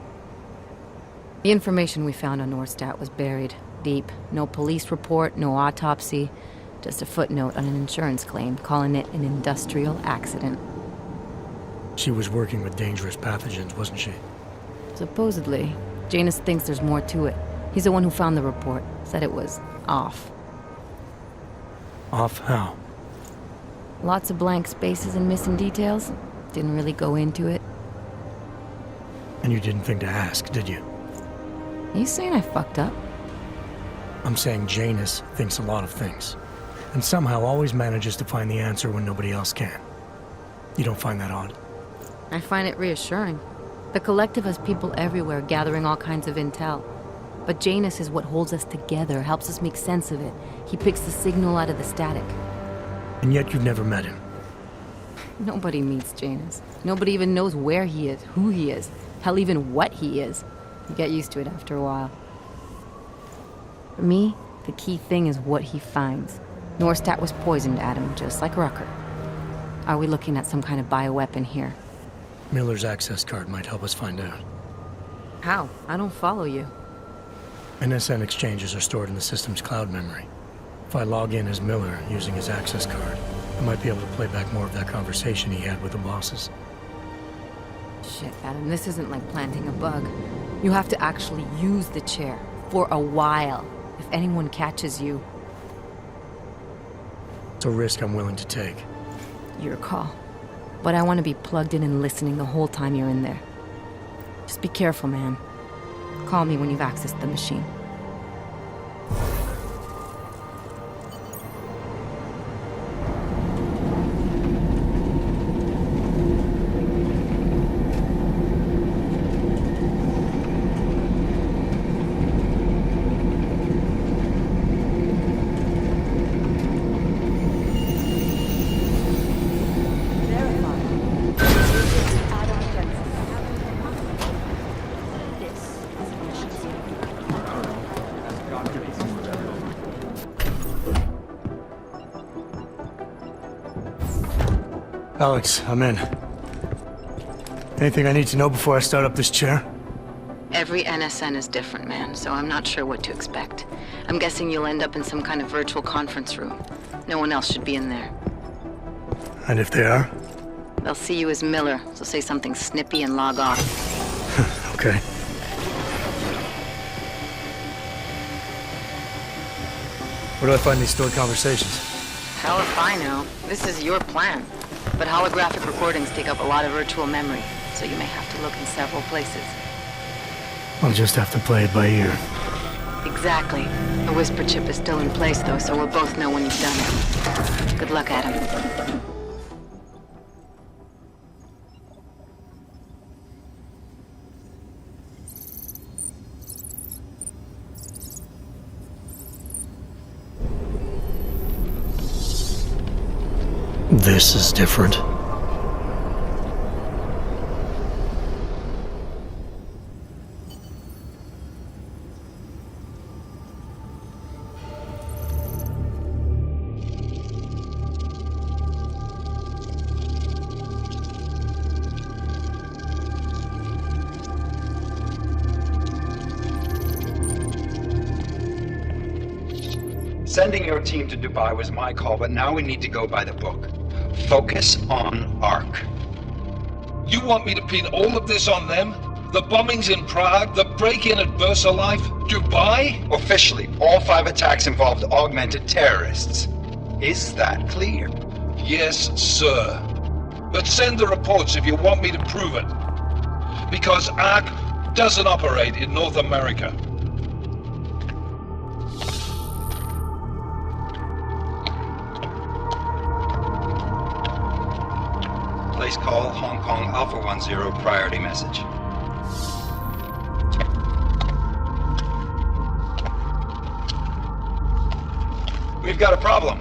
The information we found on Nordstat was buried deep. No police report, no autopsy, just a footnote on an insurance claim calling it an industrial accident. She was working with dangerous pathogens, wasn't she? Supposedly. Janus thinks there's more to it. He's the one who found the report. Said it was off. Off how? Lots of blank spaces and missing details. Didn't really go into it. And you didn't think to ask, did you? You saying I fucked up? I'm saying Janus thinks a lot of things. And somehow always manages to find the answer when nobody else can. You don't find that odd? I find it reassuring. The Collective has people everywhere gathering all kinds of intel. But Janus is what holds us together, helps us make sense of it. He picks the signal out of the static. And yet you've never met him. Nobody meets Janus. Nobody even knows where he is, who he is, hell, even what he is. You get used to it after a while. For me, the key thing is what he finds. Nordstat was poisoned, Adam, just like Rucker. Are we looking at some kind of bioweapon here? Miller's access card might help us find out. How? I don't follow you. NSN exchanges are stored in the system's cloud memory. If I log in as Miller using his access card, I might be able to play back more of that conversation he had with the bosses. Shit, Adam, this isn't like planting a bug. You have to actually use the chair. For a while. If anyone catches you. It's a risk I'm willing to take. Your call. but I want to be plugged in and listening the whole time you're in there. Just be careful, man. Call me when you've accessed the machine. Alex, I'm in. Anything I need to know before I start up this chair? Every NSN is different, man, so I'm not sure what to expect. I'm guessing you'll end up in some kind of virtual conference room. No one else should be in there. And if they are? They'll see you as Miller, so say something snippy and log off. Okay. Where do I find these stored conversations? Hell if I know. This is your plan. But holographic recordings take up a lot of virtual memory, so you may have to look in several places. I'll just have to play it by ear. Exactly. The whisper chip is still in place, though, so we'll both know when you've done it. Good luck, Adam. This is different. Sending your team to Dubai was my call, but now we need to go by the book. Focus on ARC. You want me to pin all of this on them? The bombings in Prague, the break-in at VersaLife, Dubai? Officially, all 5 attacks involved augmented terrorists. Is that clear? Yes, sir. But send the reports if you want me to prove it. Because ARC doesn't operate in North America. Place call Hong Kong Alpha 10 priority message. We've got a problem.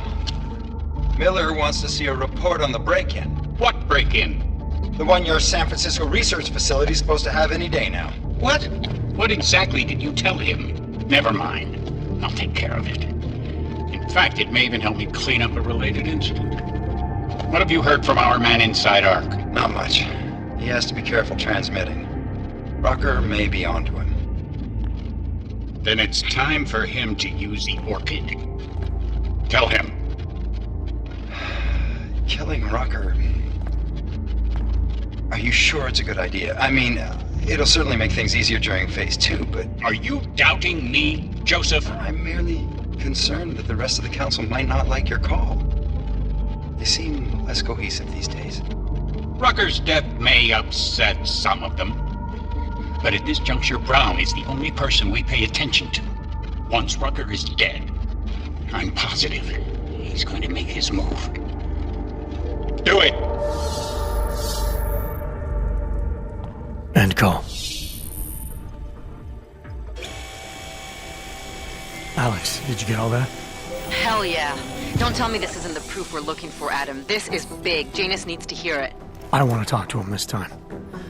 Miller wants to see a report on the break-in. What break-in? The one your San Francisco research facility is supposed to have any day now. What? What exactly did you tell him? Never mind. I'll take care of it. In fact, it may even help me clean up a related incident. What have you heard from our man inside ARC? Not much. He has to be careful transmitting. Rucker may be onto him. Then it's time for him to use the Orchid. Tell him. Killing Rucker. Are you sure it's a good idea? I mean, it'll certainly make things easier during Phase 2, but... Are you doubting me, Joseph? I'm merely concerned that the rest of the Council might not like your call. They seem less cohesive these days. Rucker's death may upset some of them. But at this juncture, Brown is the only person we pay attention to. Once Rucker is dead, I'm positive he's going to make his move. Do it! End call. Alex, did you get all that? Hell yeah. Don't tell me this isn't the proof we're looking for, Adam. This is big. Janus needs to hear it. I want to talk to him this time.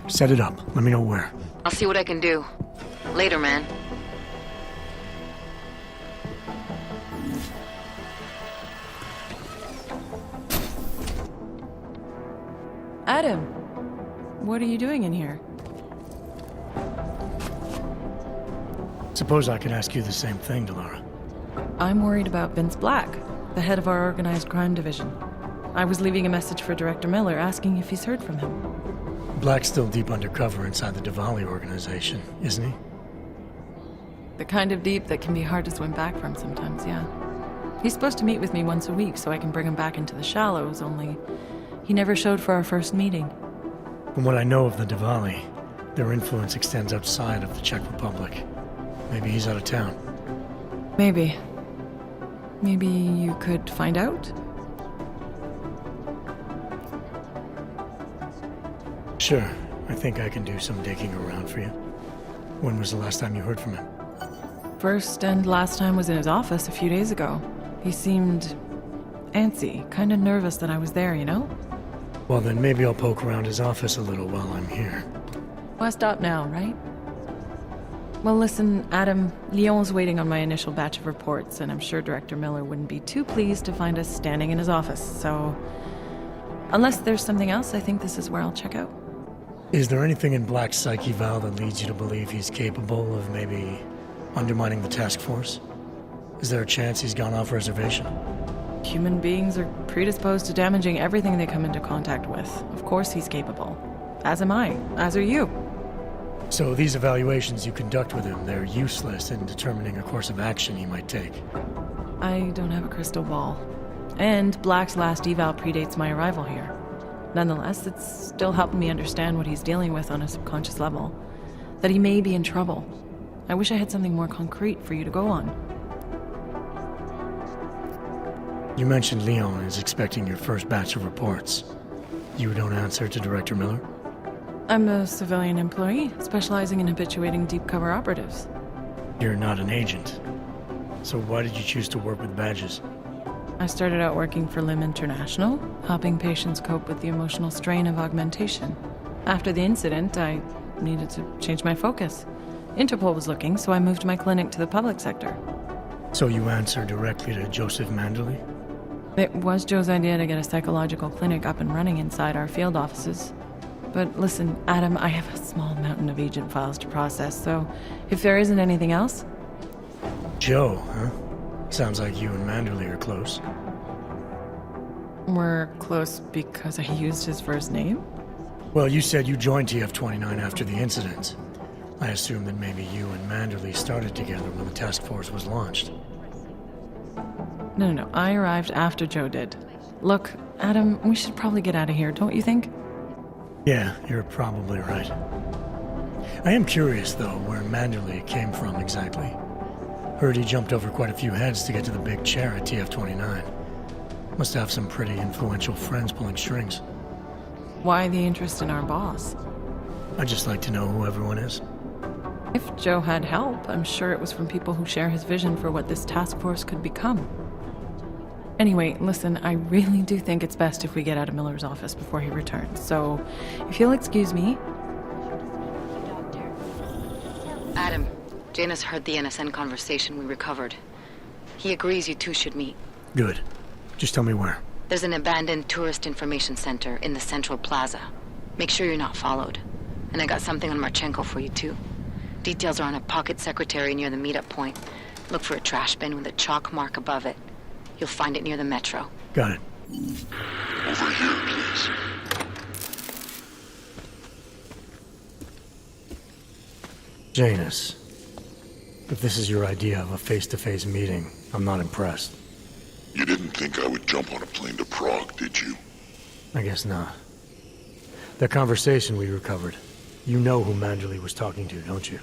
Set it up. Let me know where. I'll see what I can do. Later, man. Adam, what are you doing in here? Suppose I could ask you the same thing, Delara. I'm worried about Vince Black, the head of our organized crime division. I was leaving a message for Director Miller asking if he's heard from him. Black's still deep undercover inside the Diwali organization, isn't he? The kind of deep that can be hard to swim back from sometimes, yeah. He's supposed to meet with me once a week so I can bring him back into the shallows, only He never showed for our first meeting. From what I know of the Diwali, their influence extends outside of the Czech Republic. Maybe he's out of town. Maybe. Maybe you could find out? Sure, I think I can do some digging around for you. When was the last time you heard from him? First and last time was in his office a few days ago. He seemed antsy, kind of nervous that I was there, you know? Well, then maybe I'll poke around his office a little while I'm here. Why stop now, right? Well, listen, Adam, Lyon's waiting on my initial batch of reports, and I'm sure Director Miller wouldn't be too pleased to find us standing in his office, so... Unless there's something else, I think this is where I'll check out. Is there anything in Black's psyche, Val, that leads you to believe he's capable of maybe undermining the task force? Is there a chance he's gone off reservation? Human beings are predisposed to damaging everything they come into contact with. Of course he's capable. As am I. As are you. So these evaluations you conduct with him, they're useless in determining a course of action he might take. I don't have a crystal ball. And Black's last eval predates my arrival here. Nonetheless, it's still helping me understand what he's dealing with on a subconscious level. That he may be in trouble. I wish I had something more concrete for you to go on. You mentioned Leon is expecting your first batch of reports. You don't answer to Director Miller? I'm a civilian employee, specializing in habituating deep cover operatives. You're not an agent. So why did you choose to work with badges? I started out working for LIM International, helping patients cope with the emotional strain of augmentation. After the incident, I needed to change my focus. Interpol was looking, so I moved my clinic to the public sector. So you answer directly to Joseph Manderley? It was Joe's idea to get a psychological clinic up and running inside our field offices. But listen, Adam, I have a small mountain of agent files to process, so if there isn't anything else... Joe, huh? Sounds like you and Manderley are close. We're close because I used his first name? Well, you said you joined TF-29 after the incident. I assume that maybe you and Manderley started together when the task force was launched. No. I arrived after Joe did. Look, Adam, we should probably get out of here, don't you think? Yeah, you're probably right. I am curious, though, where Manderley came from exactly. Heard he jumped over quite a few heads to get to the big chair at TF-29. Must have some pretty influential friends pulling strings. Why the interest in our boss? I'd just like to know who everyone is. If Joe had help, I'm sure it was from people who share his vision for what this task force could become. Anyway, listen, I really do think it's best if we get out of Miller's office before he returns, so if you'll excuse me... Adam, Janus heard the NSN conversation we recovered. He agrees you two should meet. Good. Just tell me where. There's an abandoned tourist information center in the central plaza. Make sure you're not followed. And I got something on Marchenko for you, too. Details are on a pocket secretary near the meetup point. Look for a trash bin with a chalk mark above it. You'll find it near the metro. Got it. Over here, please. Janus, if this is your idea of a face-to-face meeting, I'm not impressed. You didn't think I would jump on a plane to Prague, did you? I guess not. That conversation we recovered, you know who Manderley was talking to, don't you?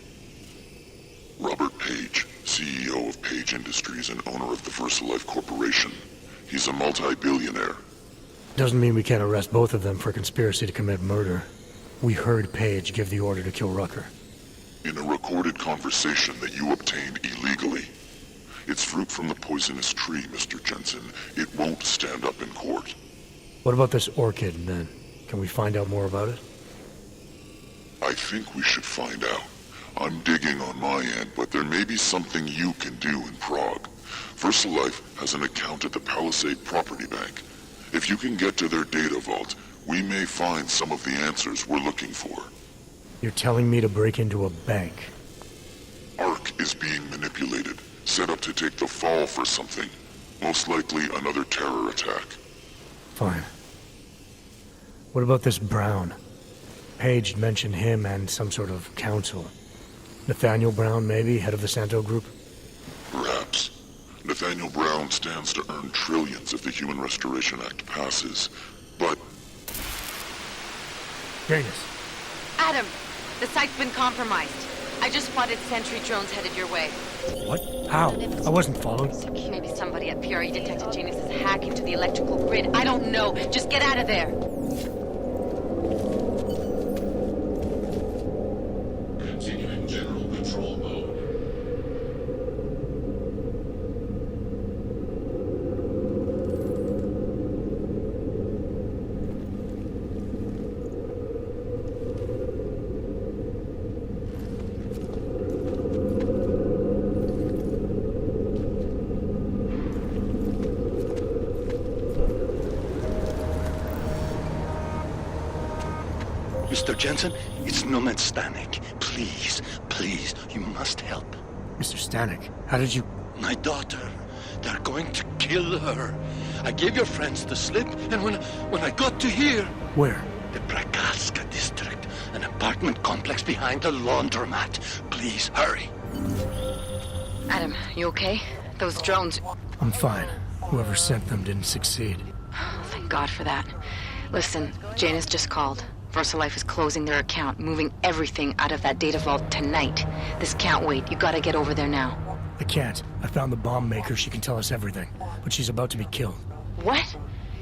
Robert Page, CEO of Page Industries and owner of the VersaLife Corporation. He's a multi-billionaire. Doesn't mean we can't arrest both of them for conspiracy to commit murder. We heard Page give the order to kill Rucker. In a recorded conversation that you obtained illegally. It's fruit from the poisonous tree, Mr. Jensen. It won't stand up in court. What about this orchid, then? Can we find out more about it? I think we should find out. I'm digging on my end, but there may be something you can do in Prague. VersaLife has an account at the Palisade Property Bank. If you can get to their data vault, we may find some of the answers we're looking for. You're telling me to break into a bank? ARC is being manipulated, set up to take the fall for something. Most likely another terror attack. Fine. What about this Brown? Page mentioned him and some sort of council. Nathaniel Brown, maybe, head of the Santo Group? Perhaps. Nathaniel Brown stands to earn trillions if the Human Restoration Act passes. But Janus. Adam, the site's been compromised. I just spotted sentry drones headed your way. What? How? I wasn't followed. Maybe somebody at PRE detected Janus's hack into the electrical grid. I don't know. Just get out of there. Continuing general control mode. Mr. Jensen, it's Nomad Stanek. Please, please, you must help. Mr. Stanek, how did you... My daughter. They're going to kill her. I gave your friends the slip, and when I got to here... Where? The Prakalska district, an apartment complex behind the laundromat. Please, hurry. Adam, you okay? Those drones... I'm fine. Whoever sent them didn't succeed. Thank God for that. Listen, Janus just called. VersaLife is closing their account, moving everything out of that data vault tonight. This can't wait. You gotta get over there now. I can't. I found the bomb maker. She can tell us everything. But she's about to be killed. What?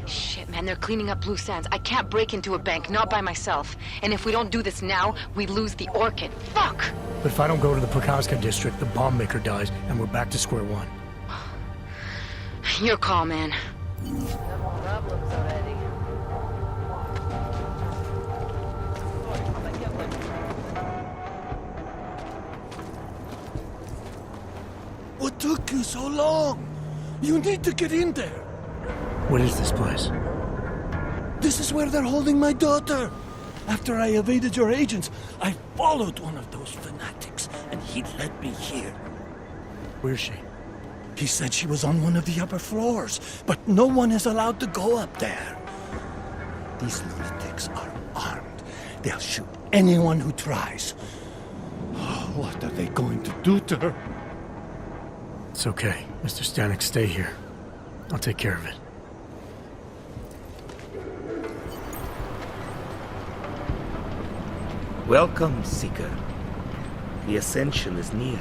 Shit, man, they're cleaning up loose ends. I can't break into a bank, not by myself. And if we don't do this now, we lose the Orchid. Fuck! But if I don't go to the Prakowska district, the bomb maker dies, and we're back to square one. Your call, man. What took you so long? You need to get in there. What is this place? This is where they're holding my daughter. After I evaded your agents, I followed one of those fanatics, and he led me here. Where's she? He said she was on one of the upper floors, but no one is allowed to go up there. These lunatics are armed. They'll shoot anyone who tries. What are they going to do to her? It's okay. Mr. Stanek, stay here. I'll take care of it. Welcome, Seeker. The ascension is near.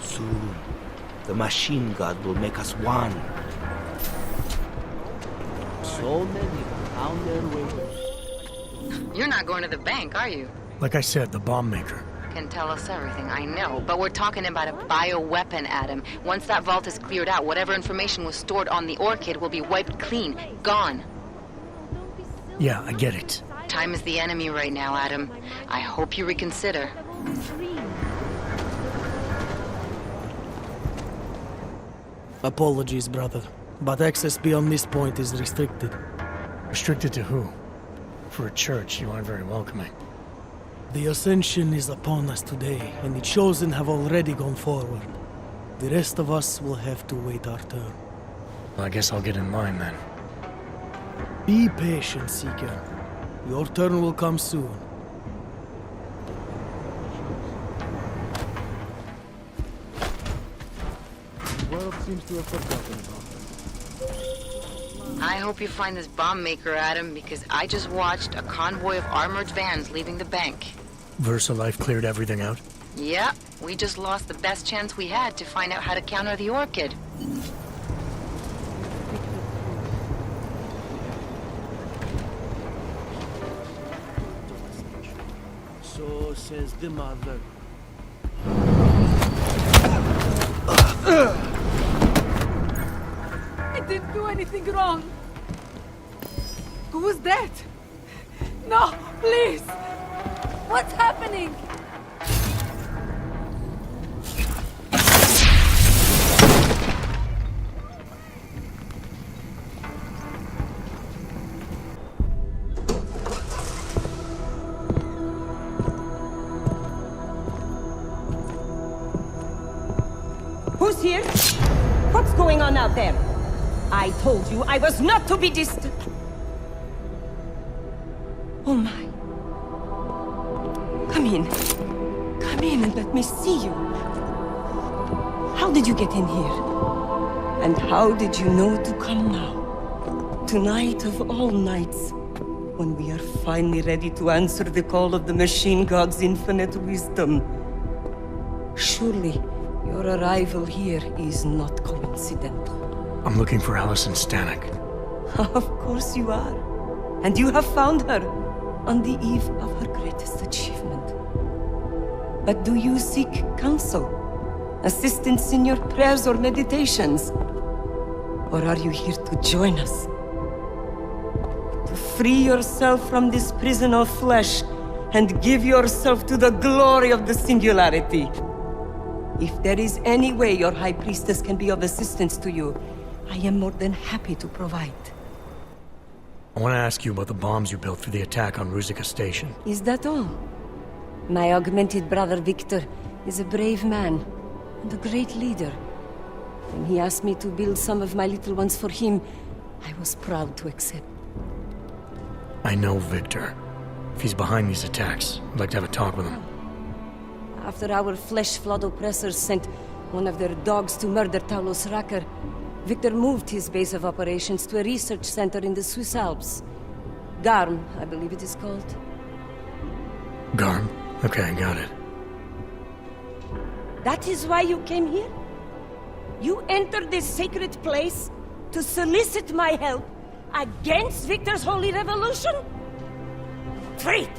Soon, the machine god will make us one. So many found their way. You're not going to the bank, are you? Like I said, the bomb maker. Can tell us everything, I know. But we're talking about a bioweapon, Adam. Once that vault is cleared out, whatever information was stored on the Orchid will be wiped clean. Gone. Yeah, I get it. Time is the enemy right now, Adam. I hope you reconsider. Apologies, brother. But access beyond this point is restricted. Restricted to who? For a church, you aren't very welcoming. The ascension is upon us today, and the chosen have already gone forward. The rest of us will have to wait our turn. Well, I guess I'll get in line then. Be patient, Seeker. Your turn will come soon. The world seems to have forgotten about them. I hope you find this bomb maker, Adam, because I just watched a convoy of armored vans leaving the bank. VersaLife cleared everything out? Yeah, we just lost the best chance we had to find out how to counter the Orchid. So says the mother. I didn't do anything wrong. Who was that? No, please! What's happening? Who's here? What's going on out there? I told you I was not to be distant. Oh my. Come in. Come in and let me see you. How did you get in here? And how did you know to come now? Tonight of all nights. when we are finally ready to answer the call of the Machine God's infinite wisdom. Surely, your arrival here is not coincidental. I'm looking for Allison Stanek. Of course you are. And you have found her on the eve of her greatest achievement. But do you seek counsel? Assistance in your prayers or meditations? Or are you here to join us? To free yourself from this prison of flesh and give yourself to the glory of the singularity? If there is any way your High Priestess can be of assistance to you, I am more than happy to provide. I want to ask you about the bombs you built for the attack on Ruzicka Station. Is that all? My augmented brother Victor is a brave man and a great leader. When he asked me to build some of my little ones for him, I was proud to accept. I know Victor. If he's behind these attacks, I'd like to have a talk with him. After our flesh-flood oppressors sent one of their dogs to murder Talos Racker, Victor moved his base of operations to a research center in the Swiss Alps. Garm, I believe it is called. Garm? Okay, got it. That is why you came here? You entered this sacred place to solicit my help against Victor's holy revolution? Traitor!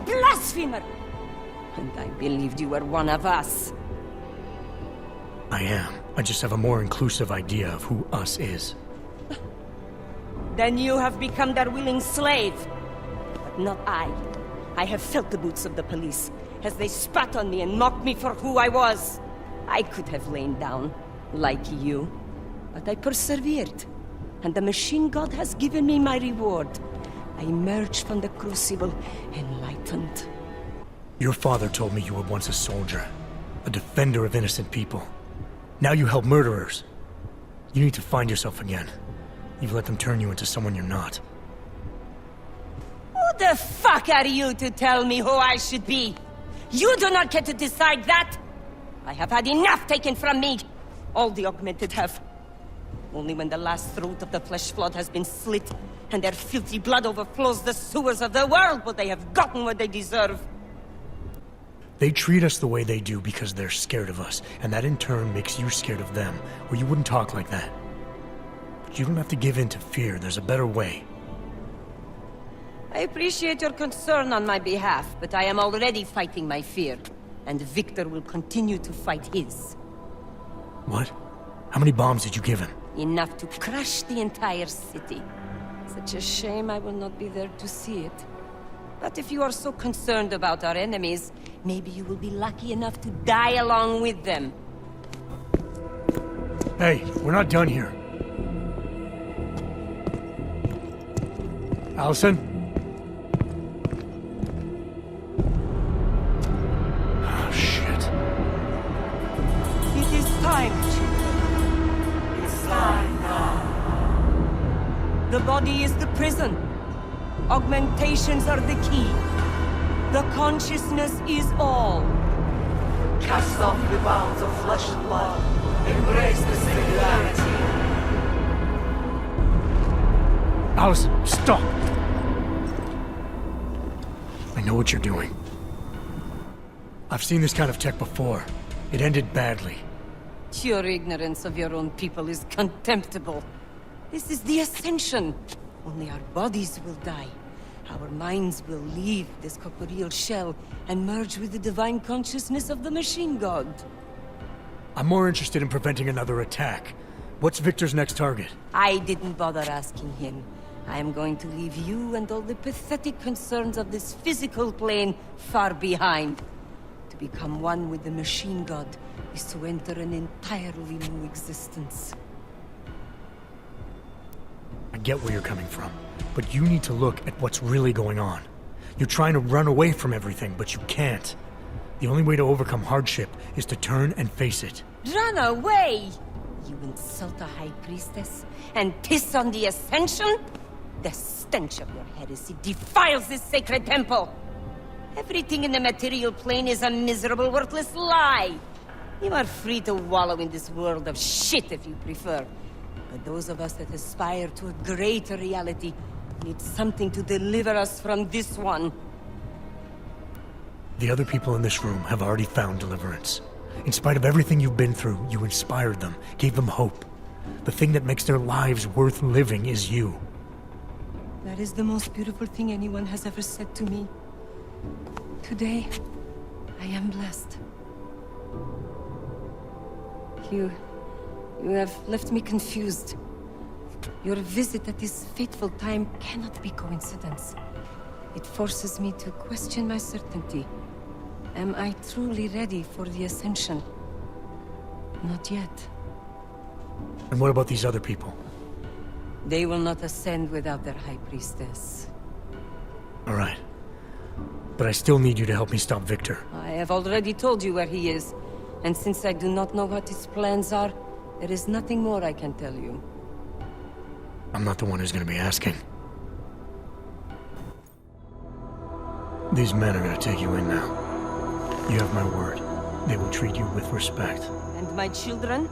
Blasphemer! And I believed you were one of us. I am. I just have a more inclusive idea of who us is. Then you have become their willing slave. But not I. I have felt the boots of the police as they spat on me and mocked me for who I was. I could have lain down, like you. But I persevered. And the Machine God has given me my reward. I emerged from the crucible enlightened. Your father told me you were once a soldier, a defender of innocent people. Now you help murderers. You need to find yourself again. You've let them turn you into someone you're not. Who the fuck are you to tell me who I should be? You do not get to decide that! I have had enough taken from me! All the augmented have. Only when the last throat of the flesh flood has been slit, and their filthy blood overflows the sewers of the world, will they have gotten what they deserve. They treat us the way they do because they're scared of us, and that in turn makes you scared of them, or you wouldn't talk like that. But you don't have to give in to fear, there's a better way. I appreciate your concern on my behalf, but I am already fighting my fear, and Victor will continue to fight his. What? How many bombs did you give him? Enough to crush the entire city. Such a shame I will not be there to see it. But if you are so concerned about our enemies, maybe you will be lucky enough to die along with them. Hey, we're not done here. Allison? Oh, shit. It is time, children. It's time now. The body is the prison. Augmentations are the key. The consciousness is all. Cast off the bounds of flesh and blood. Embrace the singularity. Allison, stop! I know what you're doing. I've seen this kind of tech before. It ended badly. Your ignorance of your own people is contemptible. This is the Ascension. Only our bodies will die. Our minds will leave this corporeal shell and merge with the divine consciousness of the Machine God. I'm more interested in preventing another attack. What's Victor's next target? I didn't bother asking him. I am going to leave you and all the pathetic concerns of this physical plane far behind. To become one with the Machine God is to enter an entirely new existence. I get where you're coming from, but you need to look at what's really going on. You're trying to run away from everything, but you can't. The only way to overcome hardship is to turn and face it. Run away! You insult a High Priestess and piss on the Ascension? The stench of your heresy defiles this sacred temple! Everything in the material plane is a miserable, worthless lie! You are free to wallow in this world of shit if you prefer. But those of us that aspire to a greater reality Need something to deliver us from this one. The other people in this room have already found deliverance. In spite of everything you've been through, you inspired them, gave them hope. The thing that makes their lives worth living is you. That is the most beautiful thing anyone has ever said to me. Today, I am blessed. You have left me confused. Your visit at this fateful time cannot be coincidence. It forces me to question my certainty. Am I truly ready for the Ascension? Not yet. And what about these other people? They will not ascend without their High Priestess. All right. But I still need you to help me stop Victor. I have already told you where he is. And since I do not know what his plans are, there is nothing more I can tell you. I'm not the one who's gonna be asking. These men are gonna take you in now. You have my word. They will treat you with respect. And my children?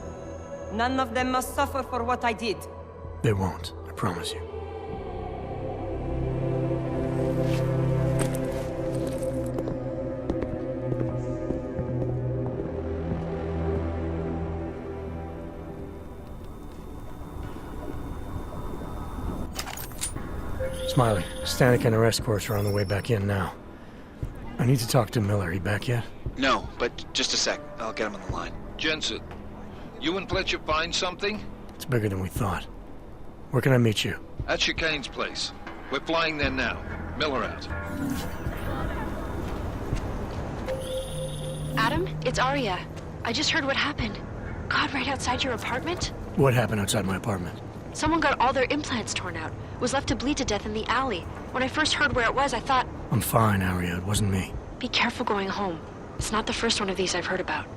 None of them must suffer for what I did. They won't, I promise you. Smiley, Stanek and her escorts are on the way back in now. I need to talk to Miller. He back yet? No, but just a sec. I'll get him on the line. Jensen, you and Fletcher find something? It's bigger than we thought. Where can I meet you? At Chicane's place. We're flying there now. Miller out. Adam, it's Arya. I just heard what happened. God, right outside your apartment? What happened outside my apartment? Someone got all their implants torn out. Was left to bleed to death in the alley. When I first heard where it was, I thought... I'm fine, Arya. It wasn't me. Be careful going home. It's not the first one of these I've heard about.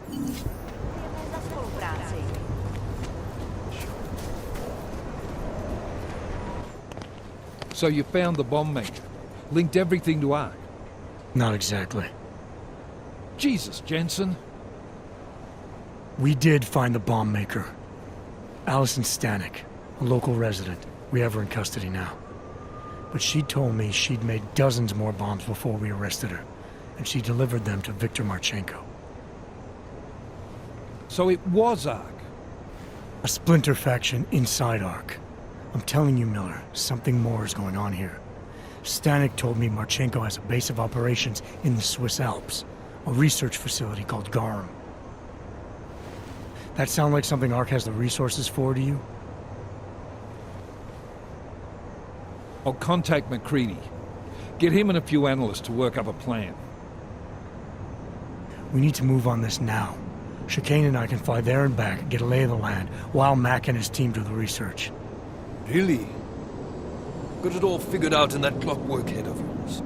So you found the bomb maker. Linked everything to Ark. Not exactly. Jesus, Jensen. We did find the bomb maker. Allison Stanek, a local resident. We have her in custody now. But she told me she'd made dozens more bombs before we arrested her, and she delivered them to Viktor Marchenko. So it was Ark? A splinter faction inside Ark. I'm telling you, Miller, something more is going on here. Stanek told me Marchenko has a base of operations in the Swiss Alps, a research facility called Garum. That sound like something Ark has the resources for to you? I'll contact McCready. Get him and a few analysts to work up a plan. We need to move on this now. Chicane and I can fly there and back, get a lay of the land, while Mac and his team do the research. Really? Got it all figured out in that clockwork head of yours?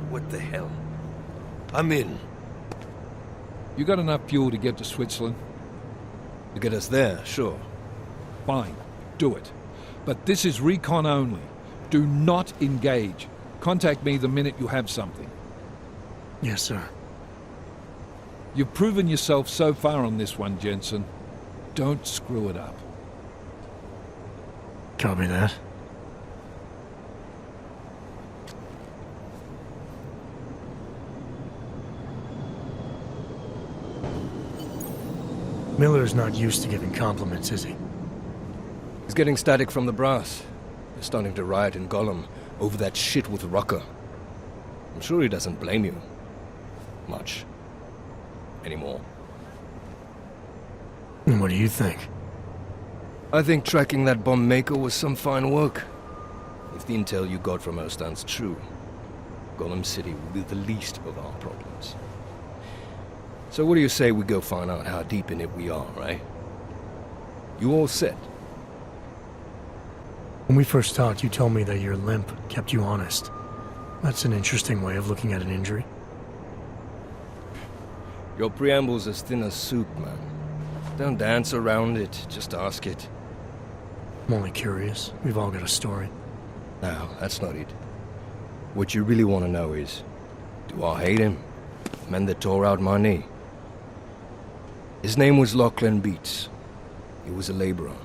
What the hell? I'm in. You got enough fuel to get to Switzerland? To get us there, sure. Fine, do it. But this is recon only. Do not engage. Contact me the minute you have something. Yes, sir. You've proven yourself so far on this one, Jensen. Don't screw it up. Copy that. Miller's not used to giving compliments, is he? He's getting static from the brass. They're starting to riot in Gollum over that shit with Rucker. I'm sure he doesn't blame you. Much. Anymore. And what do you think? I think tracking that bomb maker was some fine work. If the intel you got from her stands true, Gollum City will be the least of our problems. So what do you say we go find out how deep in it we are, right? You all set? When we first talked, you told me that your limp kept you honest. That's an interesting way of looking at an injury. Your preamble's as thin as soup, man. Don't dance around it, just ask it. I'm only curious. We've all got a story. No, that's not it. What you really want to know is, do I hate him? The man that tore out my knee. His name was Lachlan Beats. He was a laborer.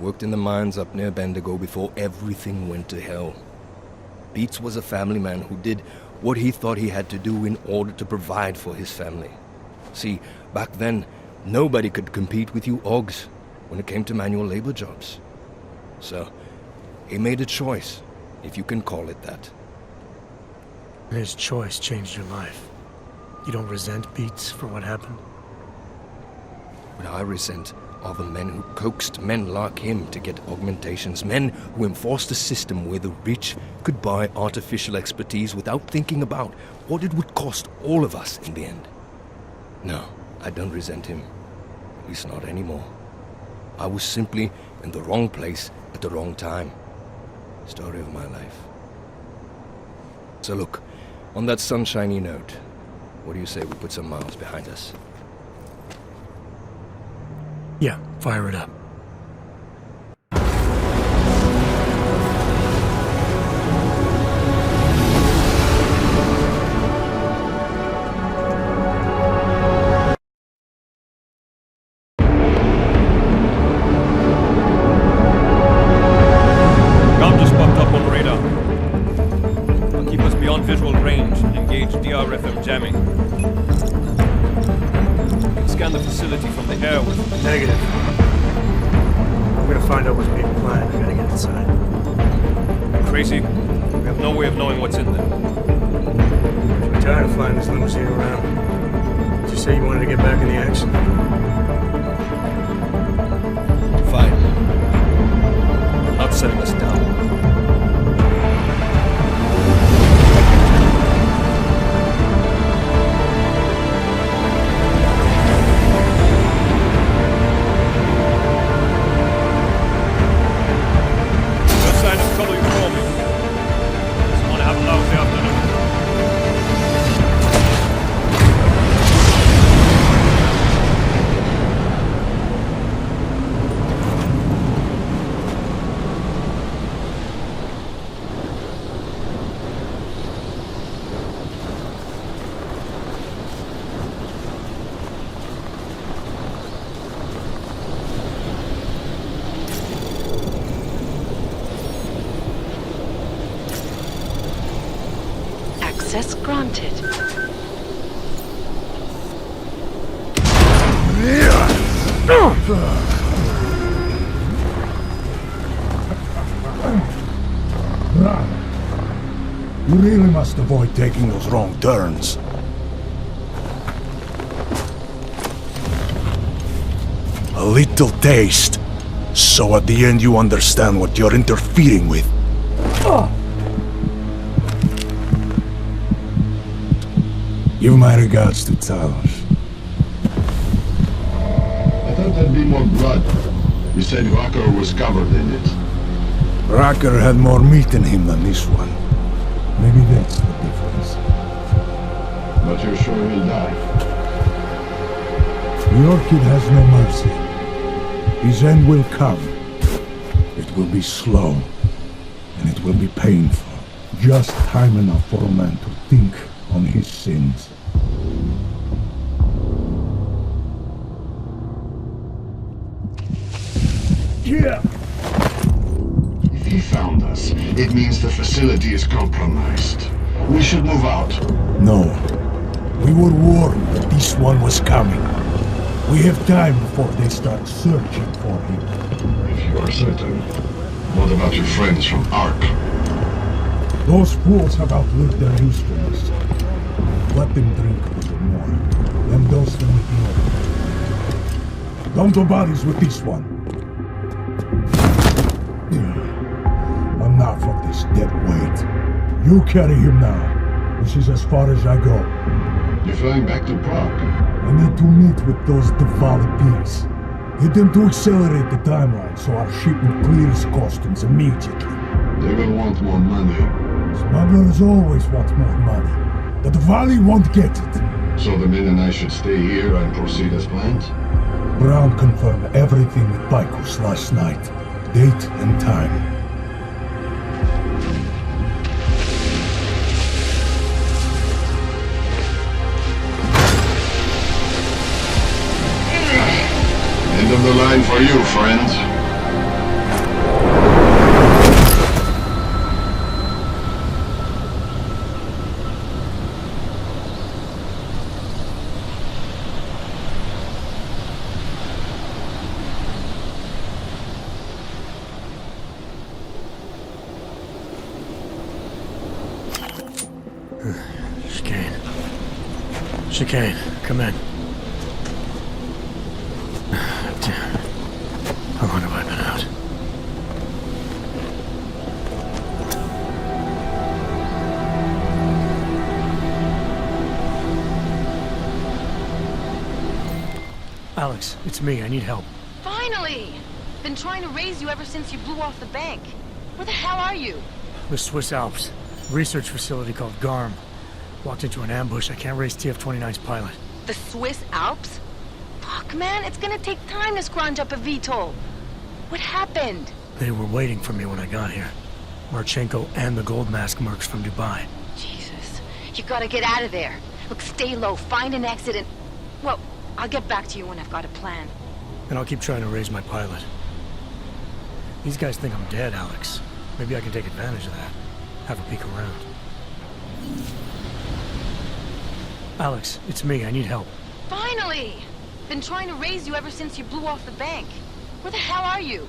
Worked in the mines up near Bendigo before everything went to hell. Beats was a family man who did what he thought he had to do in order to provide for his family. See, back then, nobody could compete with you Ogs when it came to manual labor jobs. So, he made a choice, if you can call it that. His choice changed your life. You don't resent Beats for what happened? What I resent are the men who coaxed men like him to get augmentations, men who enforced a system where the rich could buy artificial expertise without thinking about what it would cost all of us in the end. No, I don't resent him. At least not anymore. I was simply in the wrong place at the wrong time. Story of my life. So look, on that sunshiny note, what do you say we put some miles behind us? Yeah, fire it up. Gun just popped up on radar. I'll keep us beyond visual range and engage DRFM jamming. Scan the facility from the air with... Negative. I'm gonna find out what's being planned. I gotta get inside. Crazy? We have no way of knowing what's in there. I'm tired of flying this limousine around. Did you say you wanted to get back in the action? Fine. I'm not setting us down. Access granted. You really must avoid taking those wrong turns. A little taste, so at the end you understand what you're interfering with. Give my regards to Talos. I thought there'd be more blood. You said Rucker was covered in it. Rucker had more meat in him than this one. Maybe that's the difference. But you're sure he'll die? The Orchid has no mercy. His end will come. It will be slow, and it will be painful. Just time enough for a man to think on his sins. Yeah. If he found us, it means the facility is compromised. We should move out. No. We were warned that this one was coming. We have time before they start searching for him. If you are certain. What about your friends from Ark? Those fools have outlived their usefulness. Let them drink a little more, then dose them with the other. Don't do bodies with this one. Enough of this dead weight. You carry him now. This is as far as I go. You're flying back to Prague? I need to meet with those Diwali pigs. Get them to accelerate the timeline so our shipment clears customs immediately. They will want more money. Smugglers always want more money. The Diwali won't get it. So the men and I should stay here and proceed as planned? Brown confirmed everything with Baikus last night. Date and time. End of the line for you, friend. Chicane. Chicane, come in. Damn. How long have I been out? Alex, it's me. I need help. Finally! Been trying to raise you ever since you blew off the bank. Where the hell are you? The Swiss Alps. Research facility called GARM. Walked into an ambush. I can't raise TF-29's pilot. The Swiss Alps? Fuck, man, it's gonna take time to scrounge up a VTOL. What happened? They were waiting for me when I got here. Marchenko and the Gold Mask mercs from Dubai. Jesus. You gotta get out of there. Look, stay low, find an exit and... Well, I'll get back to you when I've got a plan. And I'll keep trying to raise my pilot. These guys think I'm dead, Alex. Maybe I can take advantage of that. Have a peek around. Alex, it's me. I need help. Finally! Been trying to raise you ever since you blew off the bank. Where the hell are you?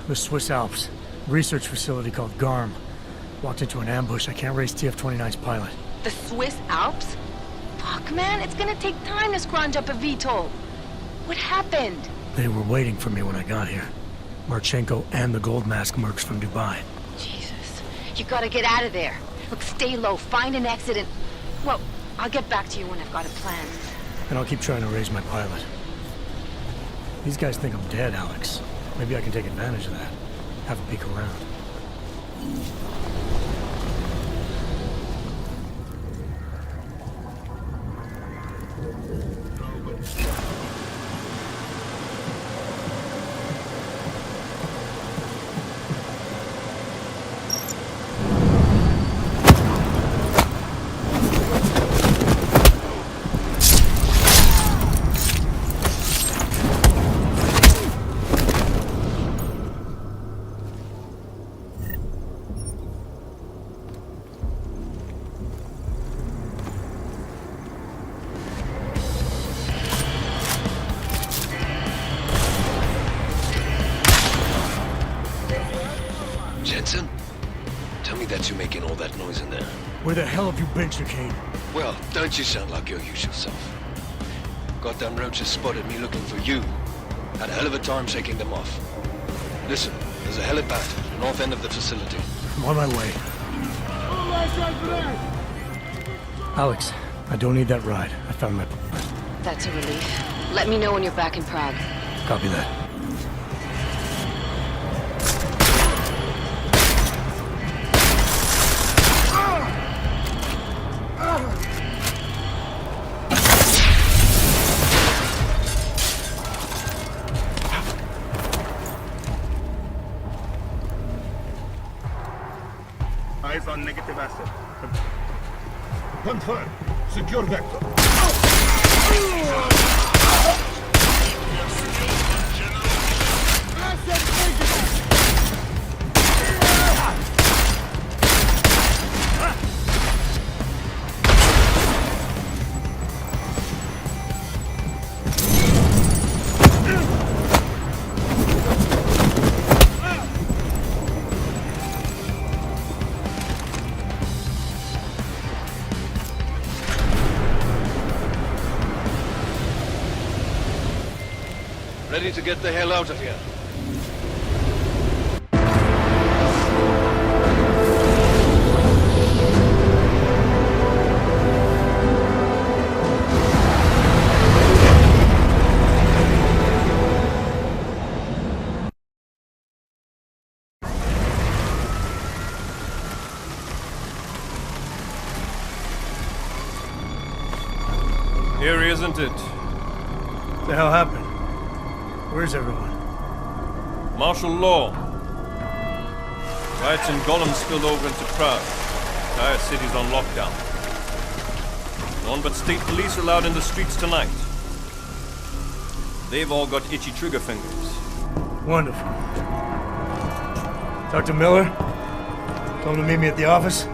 The Swiss Alps. Research facility called GARM. Walked into an ambush. I can't raise TF-29's pilot. The Swiss Alps? Fuck, man, it's gonna take time to scrounge up a VTOL. What happened? They were waiting for me when I got here. Marchenko and the Gold Mask mercs from Dubai. Jesus. You gotta get out of there. Look, stay low, find an exit and... Well, I'll get back to you when I've got a plan. And I'll keep trying to raise my pilot. These guys think I'm dead, Alex. Maybe I can take advantage of that. Have a peek around. Jensen? Tell me that you're making all that noise in there. Where the hell have you been, Chicane? Well, don't you sound like your usual self. Goddamn roaches spotted me looking for you. Had a hell of a time shaking them off. Listen, there's a helipad at the north end of the facility. I'm on my way. Alex, I don't need that ride. I found my... That's a relief. Let me know when you're back in Prague. Copy that. Eyes on negative asset. Confirm. Secure vector. Ready to get the hell out of here. Here, isn't it? What the hell happened? Where's everyone? Martial law. Riots in Gollum spilled over into Prague. The entire city's on lockdown. No one but state police are allowed in the streets tonight. They've all got itchy trigger fingers. Wonderful. Talk to Miller? Tell him to meet me at the office?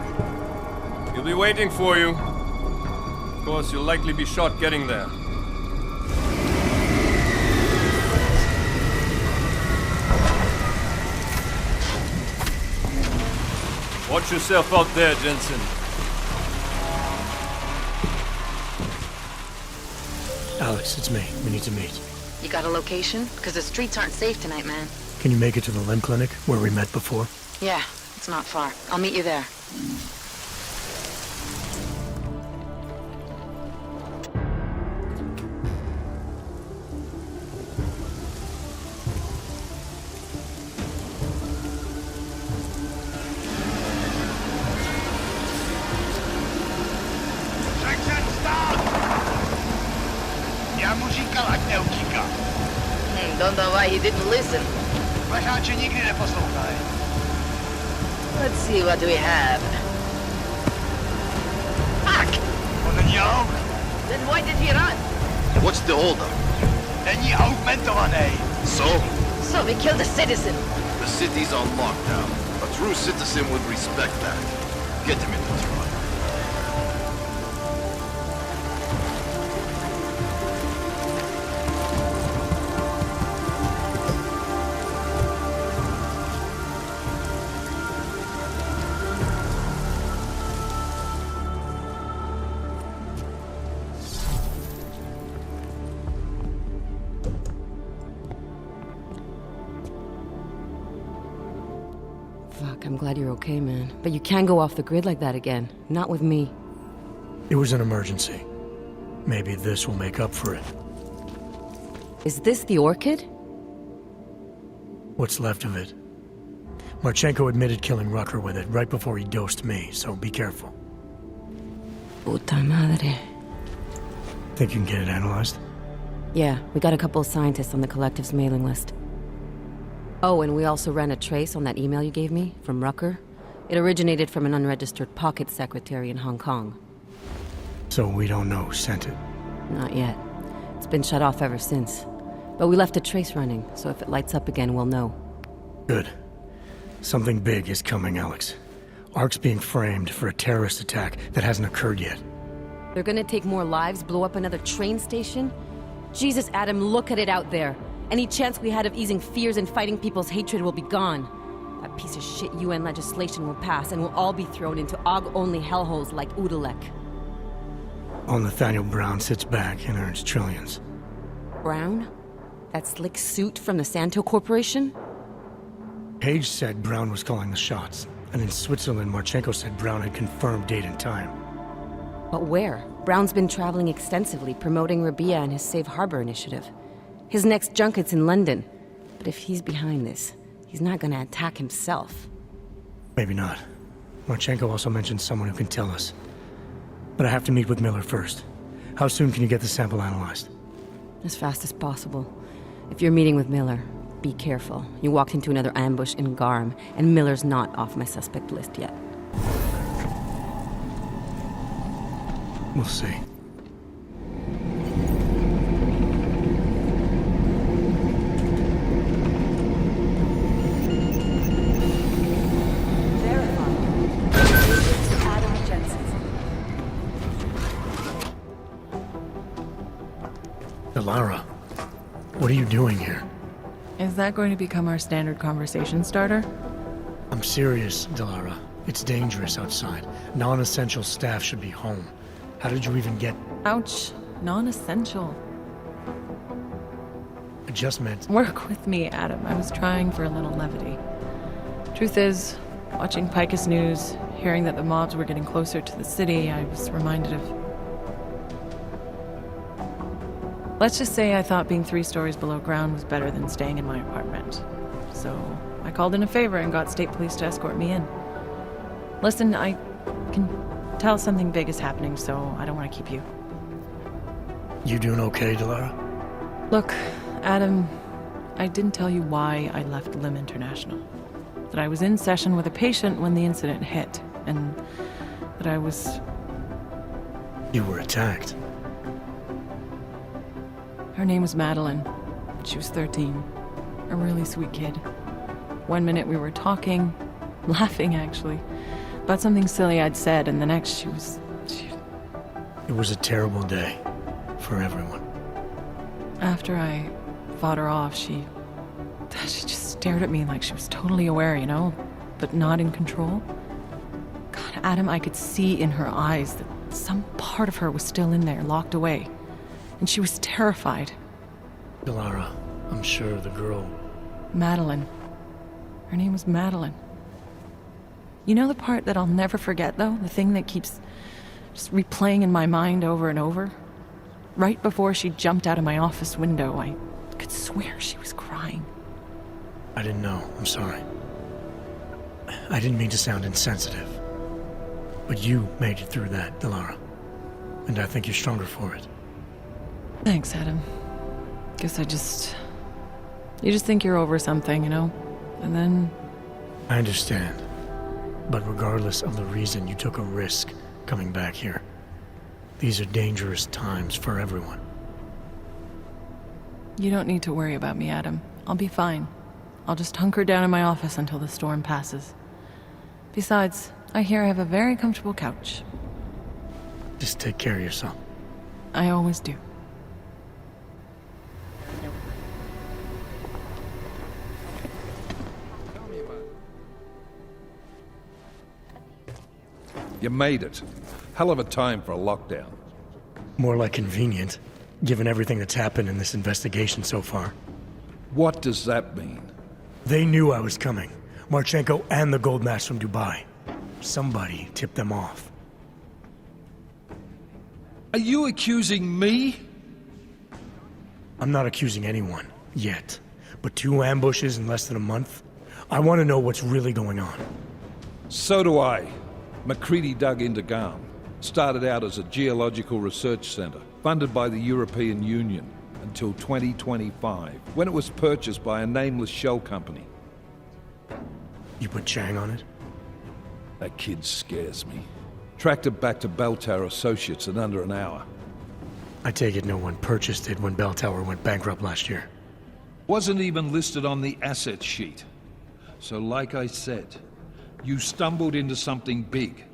He'll be waiting for you. Of course, you'll likely be shot getting there. Watch yourself out there, Jensen. Alex, it's me. We need to meet. You got a location? Because the streets aren't safe tonight, man. Can you make it to the limb clinic where we met before? Yeah, it's not far. I'll meet you there. Don't know why he didn't listen. Let's Let's see what we have. Fuck! Then why did he run? What's the holdup? So we killed a citizen. the city's on lockdown. A true citizen would respect that. Get him in the truck. Fuck, I'm glad you're okay, man. But you can't go off the grid like that again. Not with me. It was an emergency. Maybe this will make up for it. Is this the orchid? What's left of it? Marchenko admitted killing Rucker with it right before he dosed me, so be careful. Puta madre. Think you can get it analyzed? Yeah, we got a couple of scientists on the collective's mailing list. Oh, and we also ran a trace on that email you gave me, from Rucker. It originated from an unregistered pocket secretary in Hong Kong. So we don't know who sent it? Not yet. It's been shut off ever since. But we left a trace running, so if it lights up again, we'll know. Good. Something big is coming, Alex. ARC's being framed for a terrorist attack that hasn't occurred yet. They're gonna take more lives, blow up another train station? Jesus, Adam, look at it out there. Any chance we had of easing fears and fighting people's hatred will be gone. That piece of shit UN legislation will pass, and we'll all be thrown into AUG-only hellholes like Udalek. All Nathaniel Brown sits back and earns trillions. Brown? That slick suit from the Santo Corporation? Page said Brown was calling the shots, and in Switzerland, Marchenko said Brown had confirmed date and time. But where? Brown's been traveling extensively, promoting Rabia and his Safe Harbor initiative. His next junket's in London. But if he's behind this, he's not gonna attack himself. Maybe not. Marchenko also mentioned someone who can tell us. But I have to meet with Miller first. How soon can you get the sample analyzed? As fast as possible. If you're meeting with Miller, be careful. You walked into another ambush in Garm, and Miller's not off my suspect list yet. We'll see. Delara, what are you doing here? Is that going to become our standard conversation starter? I'm serious, Delara. It's dangerous outside. Non-essential staff should be home. How did you even get... Ouch. Non-essential. I just meant... Work with me, Adam. I was trying for a little levity. Truth is, watching Picus News, hearing that the mobs were getting closer to the city, I was reminded of... Let's just say I thought being 3 stories below ground was better than staying in my apartment. So I called in a favor and got state police to escort me in. Listen, I can tell something big is happening, so I don't want to keep you. You doing okay, Delara? Look, Adam, I didn't tell you why I left Limb International. That I was in session with a patient when the incident hit, and that I was... You were attacked. Her name was Madeline. She was 13. A really sweet kid. One minute we were talking, laughing actually, about something silly I'd said, and the next she was... It was a terrible day. For everyone. After I fought her off, she just stared at me like she was totally aware, you know, but not in control. God, Adam, I could see in her eyes that some part of her was still in there, locked away. and she was terrified. Delara, I'm sure the girl... Madeline. Her name was Madeline. You know the part that I'll never forget, though? The thing that keeps just replaying in my mind over and over? Right before she jumped out of my office window, I could swear she was crying. I didn't know. I'm sorry. I didn't mean to sound insensitive. But you made it through that, Delara. And I think you're stronger for it. Thanks, Adam. Guess you just think you're over something, you know? And then... I understand. But regardless of the reason, you took a risk coming back here. These are dangerous times for everyone. You don't need to worry about me, Adam. I'll be fine. I'll just hunker down in my office until the storm passes. Besides, I hear I have a very comfortable couch. Just take care of yourself. I always do. You made it. Hell of a time for a lockdown. More like convenient, given everything that's happened in this investigation so far. What does that mean? They knew I was coming. Marchenko and the gold mask from Dubai. Somebody tipped them off. Are you accusing me? I'm not accusing anyone, yet. But 2 ambushes in less than a month? I want to know what's really going on. So do I. McCready dug into Garm. Started out as a geological research center, funded by the European Union, until 2025, when it was purchased by a nameless shell company. You put Chang on it? That kid scares me. Tracked it back to Bell Tower Associates in under an hour. I take it no one purchased it when Bell Tower went bankrupt last year. Wasn't even listed on the asset sheet. So like I said, you stumbled into something big.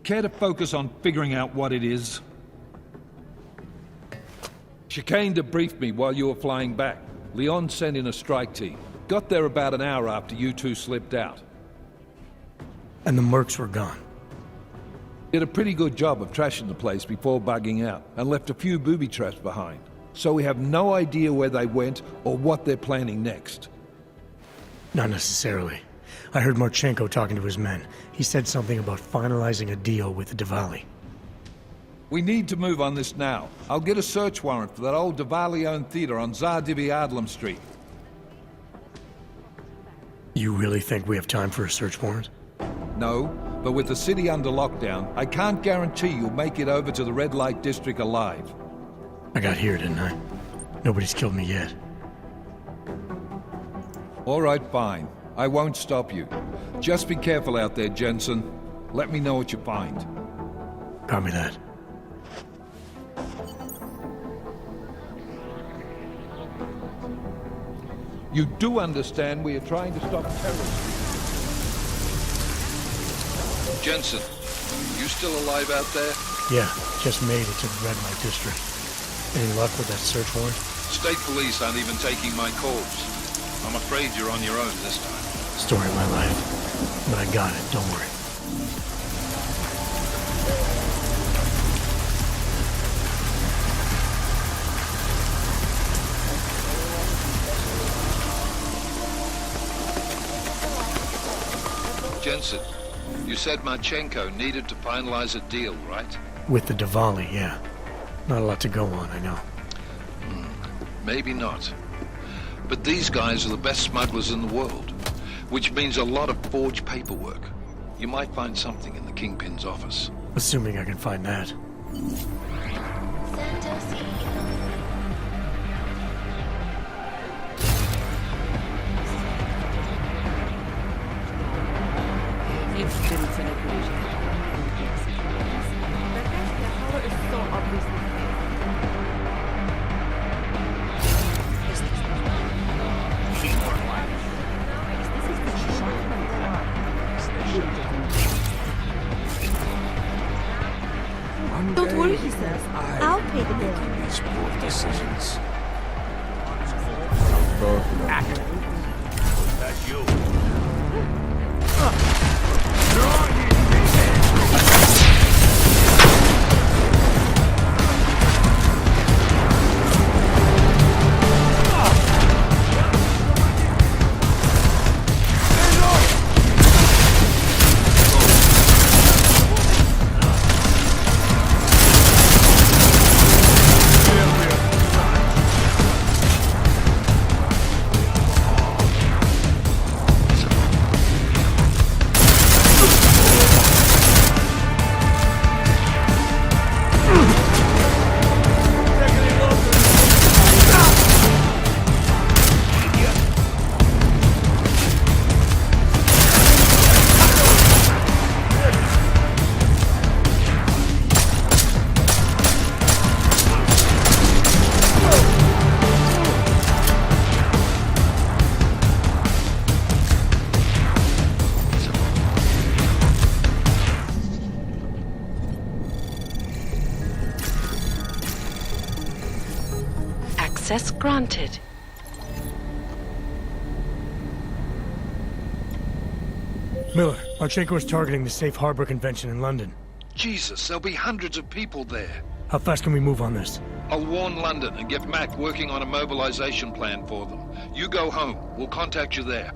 Care to focus on figuring out what it is? Chicane debriefed me while you were flying back. Leon sent in a strike team. Got there about an hour after you two slipped out. And the mercs were gone. Did a pretty good job of trashing the place before bugging out, and left a few booby traps behind. So we have no idea where they went or what they're planning next. Not necessarily. I heard Marchenko talking to his men. He said something about finalizing a deal with Diwali. We need to move on this now. I'll get a search warrant for that old Diwali-owned theater on Tsar Dibi Adlam Street. You really think we have time for a search warrant? No, but with the city under lockdown, I can't guarantee you'll make it over to the Red Light District alive. I got here, didn't I? Nobody's killed me yet. All right, fine. I won't stop you. Just be careful out there, Jensen. Let me know what you find. Copy that. You do understand we are trying to stop terrorism. Jensen, you still alive out there? Yeah, just made it to the Red Light District. Any luck with that search warrant? State police aren't even taking my calls. I'm afraid you're on your own this time. Story of my life. But I got it, don't worry. Jensen, you said Marchenko needed to finalize a deal, right? With the Diwali, yeah. Not a lot to go on, I know. Maybe not. But these guys are the best smugglers in the world, which means a lot of forged paperwork. You might find something in the Kingpin's office. Assuming I can find that. Don't worry, he says. I'll pay the bill. These poor decisions. That's you. Access granted. Miller, Marchenko is targeting the Safe Harbor Convention in London. Jesus, there'll be hundreds of people there. How fast can we move on this? I'll warn London and get Mac working on a mobilization plan for them. You go home. We'll contact you there.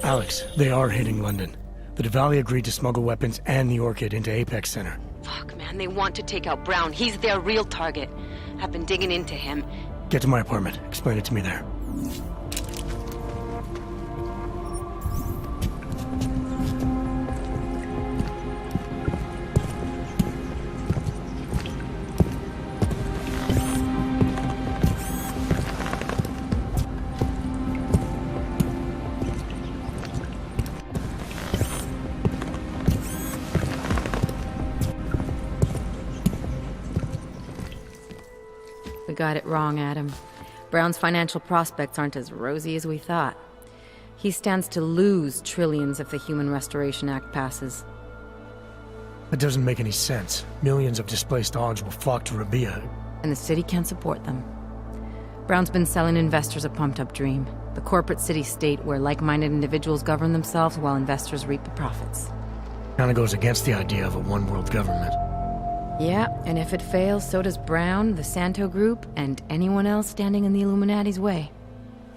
Alex, they are hitting London. The Diwali agreed to smuggle weapons and the Orchid into Apex Center. Fuck, man, they want to take out Brown. He's their real target. I've been digging into him. Get to my apartment. Explain it to me there. We got it wrong, Adam. Brown's financial prospects aren't as rosy as we thought. He stands to lose trillions if the Human Restoration Act passes. That doesn't make any sense. Millions of displaced Augs will flock to Rabia. And the city can't support them. Brown's been selling investors a pumped-up dream. The corporate city-state where like-minded individuals govern themselves while investors reap the profits. Kinda goes against the idea of a one-world government. Yeah, and if it fails, so does Brown, the Santo Group, and anyone else standing in the Illuminati's way.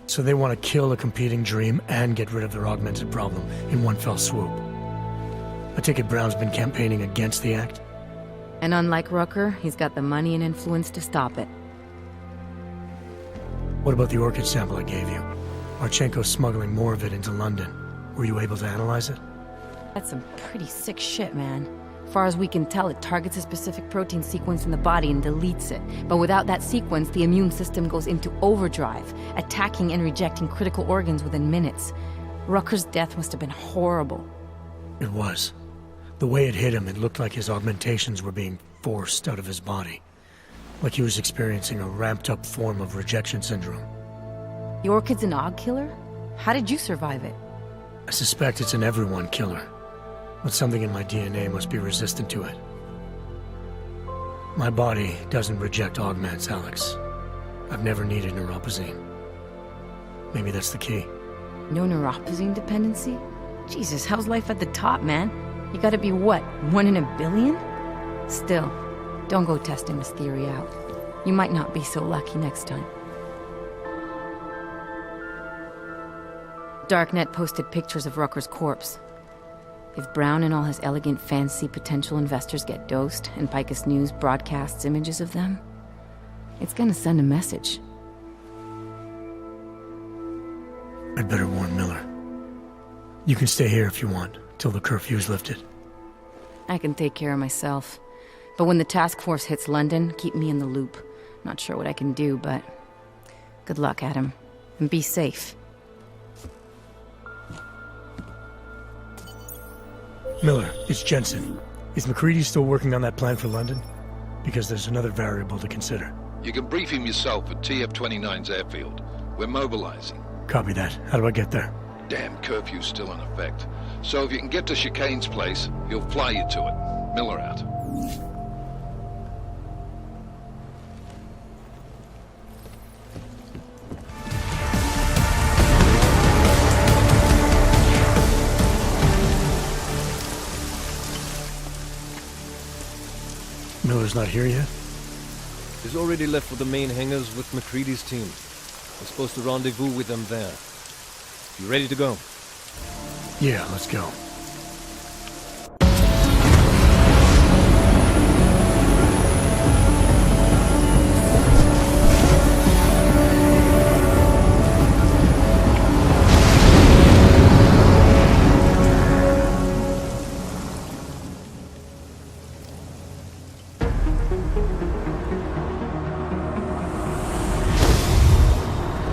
So they want to kill a competing dream and get rid of their augmented problem in one fell swoop. I take it Brown's been campaigning against the act? And unlike Rucker, he's got the money and influence to stop it. What about the Orchid sample I gave you? Marchenko's smuggling more of it into London. Were you able to analyze it? That's some pretty sick shit, man. As far as we can tell, it targets a specific protein sequence in the body and deletes it. But without that sequence, the immune system goes into overdrive, attacking and rejecting critical organs within minutes. Rucker's death must have been horrible. It was. The way it hit him, it looked like his augmentations were being forced out of his body. Like he was experiencing a ramped-up form of rejection syndrome. The Orchid's an Aug killer? How did you survive it? I suspect it's an everyone killer. But something in my DNA must be resistant to it. My body doesn't reject augments, Alex. I've never needed neuropozyne. Maybe that's the key. No neuropozyne dependency? Jesus, how's life at the top, man? You gotta be what, 1 in a billion? Still, don't go testing this theory out. You might not be so lucky next time. Darknet posted pictures of Rucker's corpse. If Brown and all his elegant, fancy potential investors get dosed, and Picus News broadcasts images of them, it's gonna send a message. I'd better warn Miller. You can stay here if you want, till the curfew's lifted. I can take care of myself. But when the task force hits London, keep me in the loop. Not sure what I can do, but good luck, Adam. And be safe. Miller, it's Jensen. Is McCready still working on that plan for London? Because there's another variable to consider. You can brief him yourself at TF-29's airfield. We're mobilizing. Copy that. How do I get there? Damn curfew's still in effect. So if you can get to Chicane's place, he'll fly you to it. Miller out. Miller's not here yet? He's already left for the main hangars with McCready's team. We're supposed to rendezvous with them there. You ready to go? Yeah, let's go.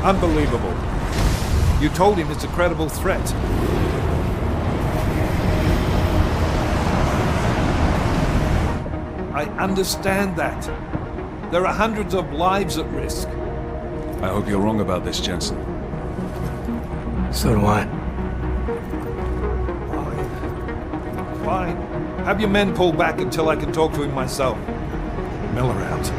Unbelievable. You told him it's a credible threat. I understand that. There are hundreds of lives at risk. I hope you're wrong about this, Jensen. So do I. Fine. Have your men pull back until I can talk to him myself. Miller out.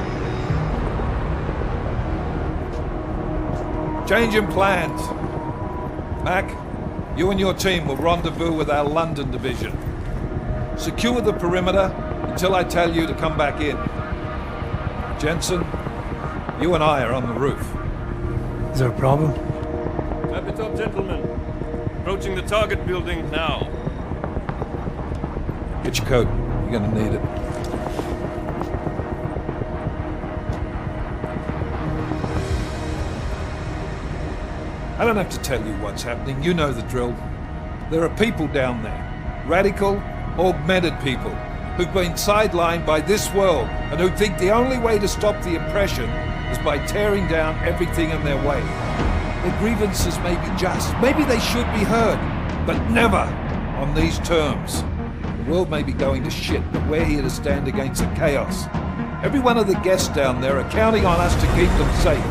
Changing plans. Mac, you and your team will rendezvous with our London division. Secure the perimeter until I tell you to come back in. Jensen, you and I are on the roof. Is there a problem? Wrap it up, gentlemen. Approaching the target building now. Get your coat. You're gonna need it. I don't have to tell you what's happening. You know the drill. There are people down there. Radical, augmented people who've been sidelined by this world and who think the only way to stop the oppression is by tearing down everything in their way. Their grievances may be just. Maybe they should be heard. But never on these terms. The world may be going to shit, but we're here to stand against the chaos. Every one of the guests down there are counting on us to keep them safe.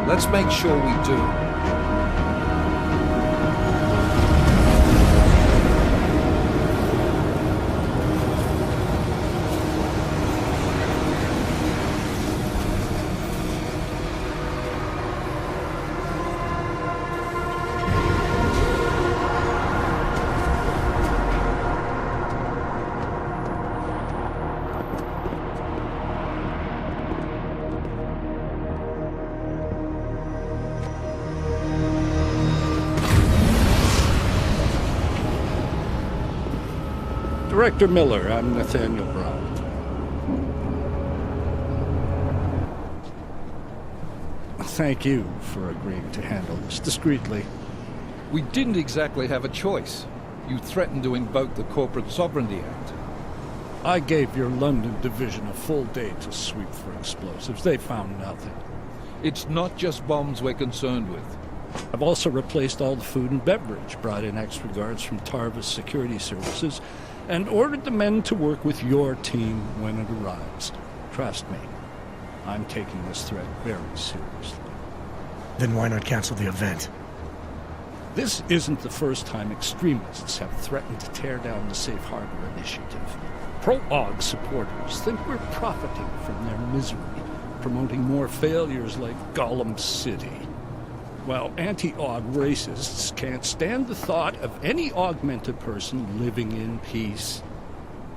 Let's make sure we do. Director Miller, I'm Nathaniel Brown. Thank you for agreeing to handle this discreetly. We didn't exactly have a choice. You threatened to invoke the Corporate Sovereignty Act. I gave your London division a full day to sweep for explosives. They found nothing. It's not just bombs we're concerned with. I've also replaced all the food and beverage, brought in extra guards from Tarvis Security Services, and ordered the men to work with your team when it arrives. Trust me, I'm taking this threat very seriously. Then why not cancel the event? This isn't the first time extremists have threatened to tear down the Safe Harbor Initiative. Pro-AUG supporters think we're profiting from their misery, promoting more failures like Gollum City. While anti-AUG racists can't stand the thought of any augmented person living in peace.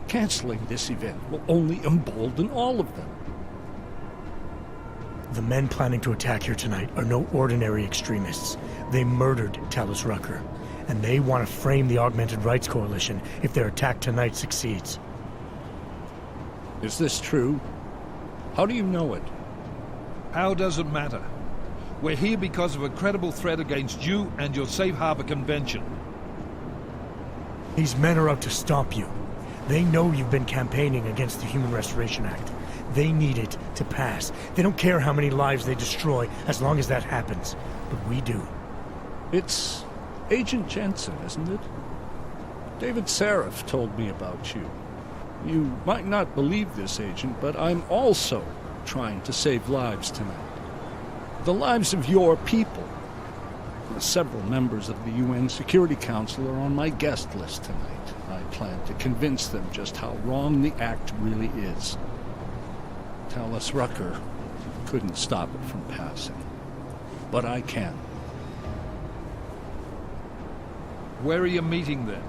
Canceling this event will only embolden all of them. The men planning to attack here tonight are no ordinary extremists. They murdered Talus Rucker, and they want to frame the Augmented Rights Coalition if their attack tonight succeeds. Is this true? How do you know it? How does it matter? We're here because of a credible threat against you and your Safe Harbor Convention. These men are out to stop you. They know you've been campaigning against the Human Restoration Act. They need it to pass. They don't care how many lives they destroy, as long as that happens. But we do. It's Agent Jensen, isn't it? David Seraph told me about you. You might not believe this, Agent, but I'm also trying to save lives tonight. The lives of your people. Several members of the UN Security Council are on my guest list tonight. I plan to convince them just how wrong the act really is. Talus Rucker couldn't stop it from passing. But I can. Where are you meeting then?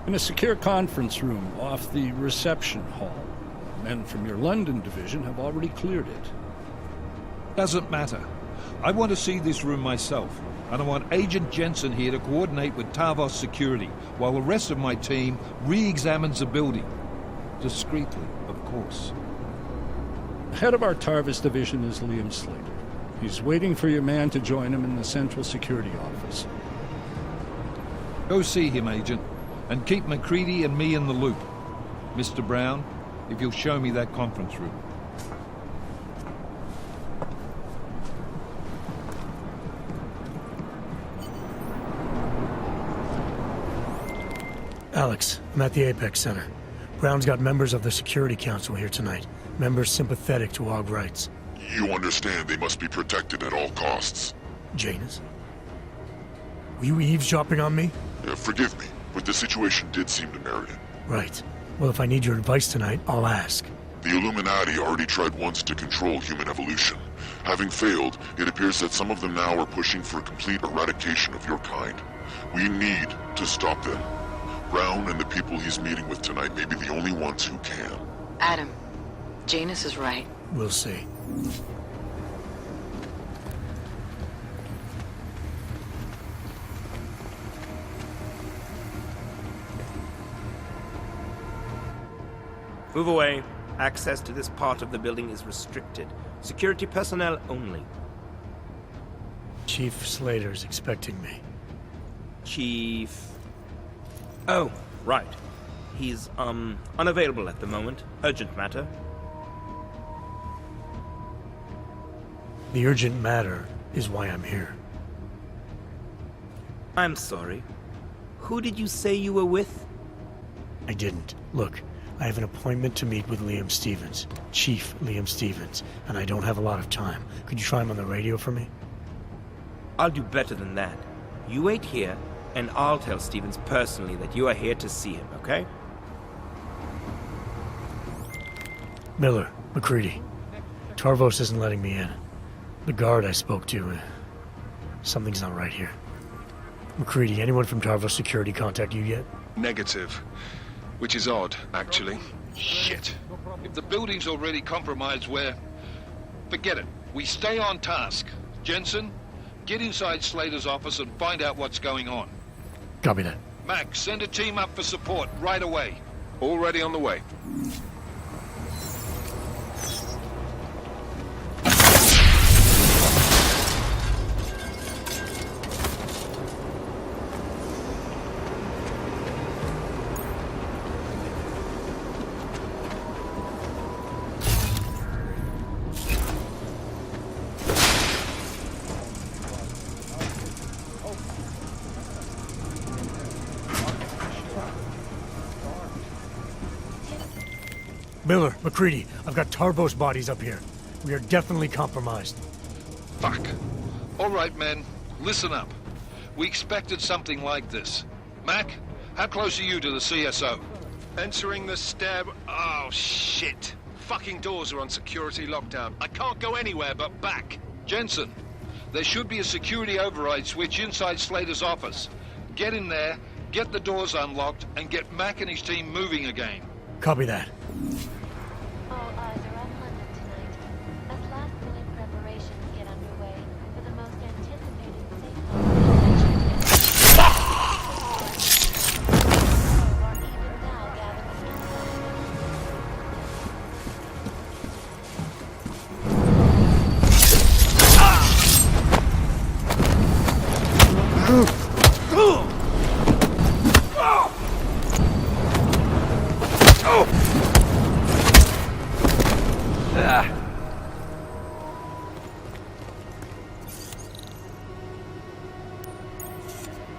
In a secure conference room off the reception hall. Men from your London division have already cleared it. Doesn't matter. I want to see this room myself, and I want Agent Jensen here to coordinate with Tarvos Security, while the rest of my team re-examines the building. Discreetly, of course. The head of our Tarvis division is Liam Slater. He's waiting for your man to join him in the Central Security Office. Go see him, Agent, and keep McCready and me in the loop. Mr. Brown, if you'll show me that conference room. Alex, I'm at the Apex Center. Brown's got members of the Security Council here tonight. Members sympathetic to AUG rights. You understand they must be protected at all costs. Janus? Were you eavesdropping on me? Forgive me, but the situation did seem to merit it. Right. Well, if I need your advice tonight, I'll ask. The Illuminati already tried once to control human evolution. Having failed, it appears that some of them now are pushing for complete eradication of your kind. We need to stop them. Brown and the people he's meeting with tonight may be the only ones who can. Adam, Janus is right. We'll see. Move away. Access to this part of the building is restricted. Security personnel only. Chief Slater's expecting me. Chief... Oh, right. He's, unavailable at the moment. Urgent matter. The urgent matter is why I'm here. I'm sorry. Who did you say you were with? I didn't. Look, I have an appointment to meet with Liam Stevens, Chief Liam Stevens, and I don't have a lot of time. Could you try him on the radio for me? I'll do better than that. You wait here, and I'll tell Stevens personally that you are here to see him, okay? Miller, McCready. Tarvos isn't letting me in. The guard I spoke to, something's not right here. McCready, anyone from Tarvos Security contact you yet? Negative. Which is odd, actually. Shit. If the building's already compromised, forget it. We stay on task. Jensen, get inside Slater's office and find out what's going on. Copy that. Max, send a team up for support right away. Already on the way. Miller, McCready, I've got Tarvos bodies up here. We are definitely compromised. Fuck. All right, men. Listen up. We expected something like this. Mac, how close are you to the CSO? Entering the stair... Oh, shit. Fucking doors are on security lockdown. I can't go anywhere but back. Jensen, there should be a security override switch inside Slater's office. Get in there, get the doors unlocked, and get Mac and his team moving again. Copy that. All eyes are on London tonight, as last-minute preparations get underway for the most anticipated safe are even now gathering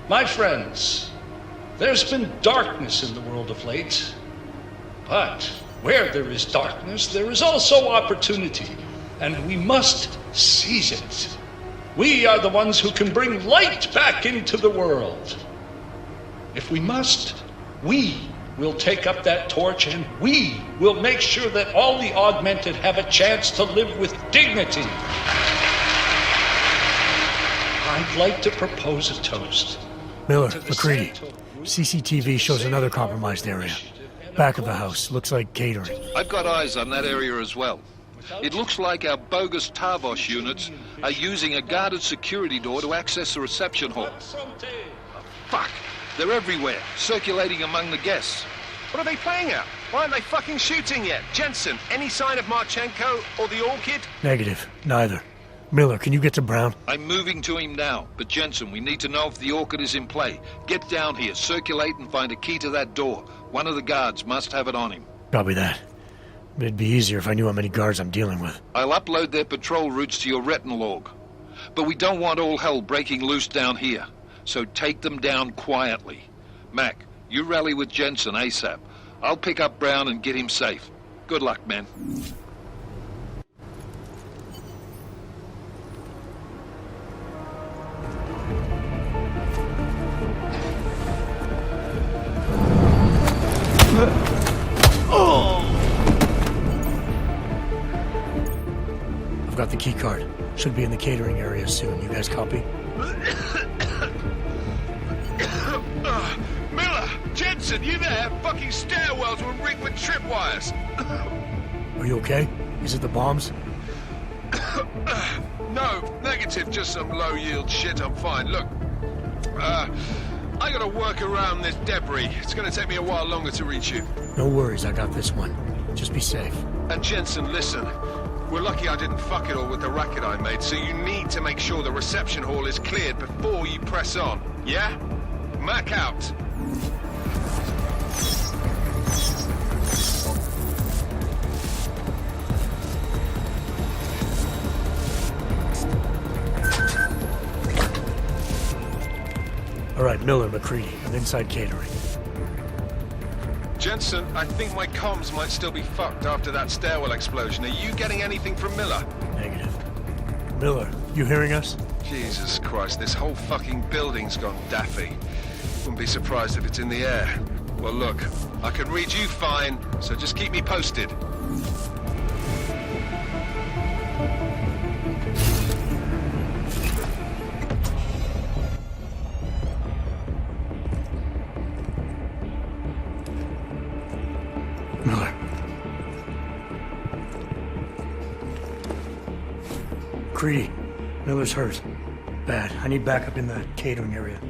My friends, there's been darkness in the world of late. But where there is darkness, there is also opportunity, and we must seize it. We are the ones who can bring light back into the world. If we must, we will take up that torch, and we will make sure that all the augmented have a chance to live with dignity. I'd like to propose a toast. Miller, McCready. CCTV shows another compromised area. Back of the house. Looks like catering. I've got eyes on that area as well. It looks like our bogus Tarvos units are using a guarded security door to access the reception hall. Fuck! They're everywhere, circulating among the guests. What are they playing at? Why aren't they fucking shooting yet? Jensen, any sign of Marchenko or the Orchid? Negative. Neither. Miller, can you get to Brown? I'm moving to him now, but Jensen, we need to know if the Orchid is in play. Get down here, circulate and find a key to that door. One of the guards must have it on him. Copy that. But it'd be easier if I knew how many guards I'm dealing with. I'll upload their patrol routes to your retinal log. But we don't want all hell breaking loose down here. So take them down quietly. Mac, you rally with Jensen ASAP. I'll pick up Brown and get him safe. Good luck, men. Got the keycard. Should be in the catering area soon. You guys copy? Miller! Jensen, you there? Fucking stairwells were rigged with tripwires. Are you okay? Is it the bombs? No, negative, just some low-yield shit, I'm fine. Look, I gotta work around this debris. It's gonna take me a while longer to reach you. No worries, I got this one. Just be safe. And Jensen, listen. We're lucky I didn't fuck it all with the racket I made, so you need to make sure the reception hall is cleared before you press on, yeah? Mac out. All right, Miller, McCready. I'm inside catering. Jensen, I think my comms might still be fucked after that stairwell explosion. Are you getting anything from Miller? Negative. Miller, you hearing us? Jesus Christ, this whole fucking building's gone daffy. Wouldn't be surprised if it's in the air. Well, look, I can read you fine, so just keep me posted. Miller. Creedy. Miller's hurt. Bad. I need backup in the catering area.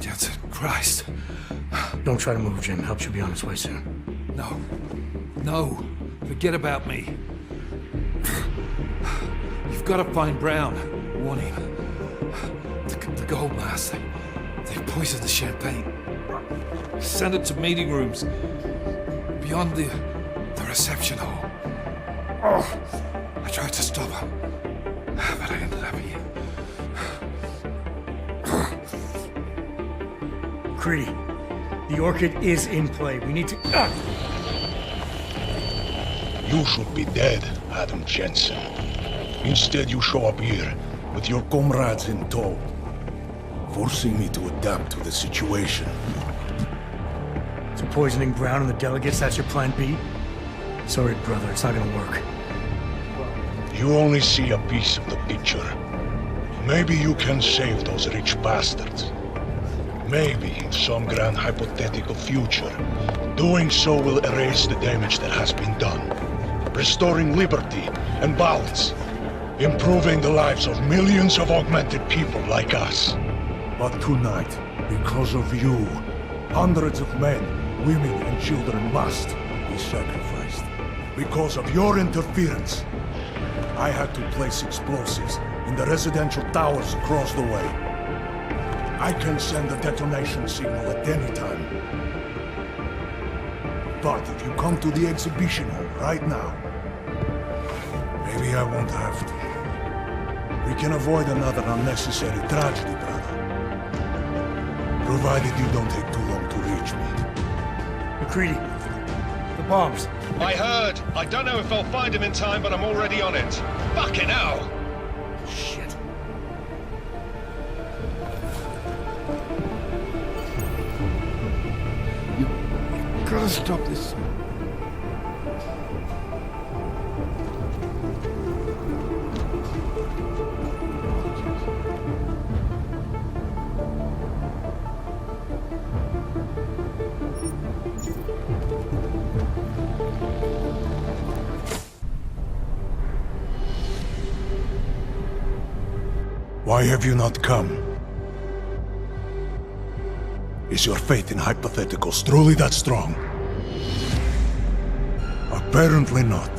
Jensen, Christ. Don't try to move, Jim. Help should be on its way soon. No. No. Forget about me. You've got to find Brown. Warn him. The gold mask. They've poisoned the champagne. Send it to meeting rooms. Beyond the reception hall. Oh, I tried to stop him. But I ended up here. Creedy. The Orchid is in play. We need to... You should be dead, Adam Jensen. Instead, you show up here with your comrades in tow, forcing me to adapt to the situation. So poisoning Brown and the delegates, that's your plan B? Sorry, brother, it's not gonna work. You only see a piece of the picture. Maybe you can save those rich bastards. Maybe in some grand hypothetical future, doing so will erase the damage that has been done, restoring liberty and balance, improving the lives of millions of augmented people like us. But tonight, because of you, hundreds of men, women and children must be sacrificed. Because of your interference, I had to place explosives in the residential towers across the way. I can send a detonation signal at any time. But if you come to the exhibition hall right now, maybe I won't have to. We can avoid another unnecessary tragedy, brother. Provided you don't take too long to reach me. McCready, the bombs. I heard. I don't know if I'll find him in time, but I'm already on it. Fucking hell! Shit. Gotta stop this. Why have you not come? Is your faith in hypotheticals truly that strong? Apparently not.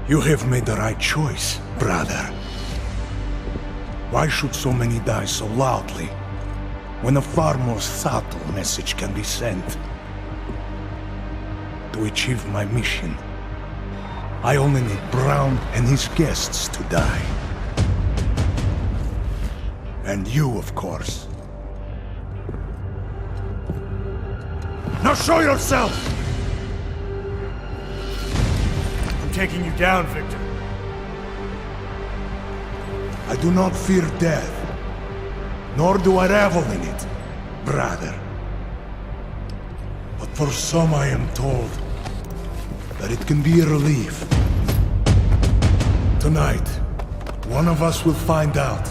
You have made the right choice, brother. Why should so many die so loudly, when a far more subtle message can be sent? To achieve my mission, I only need Brown and his guests to die. And you, of course. Now show yourself! I'm taking you down, Victor. I do not fear death, nor do I revel in it, brother. But for some, I am told, that it can be a relief. Tonight, one of us will find out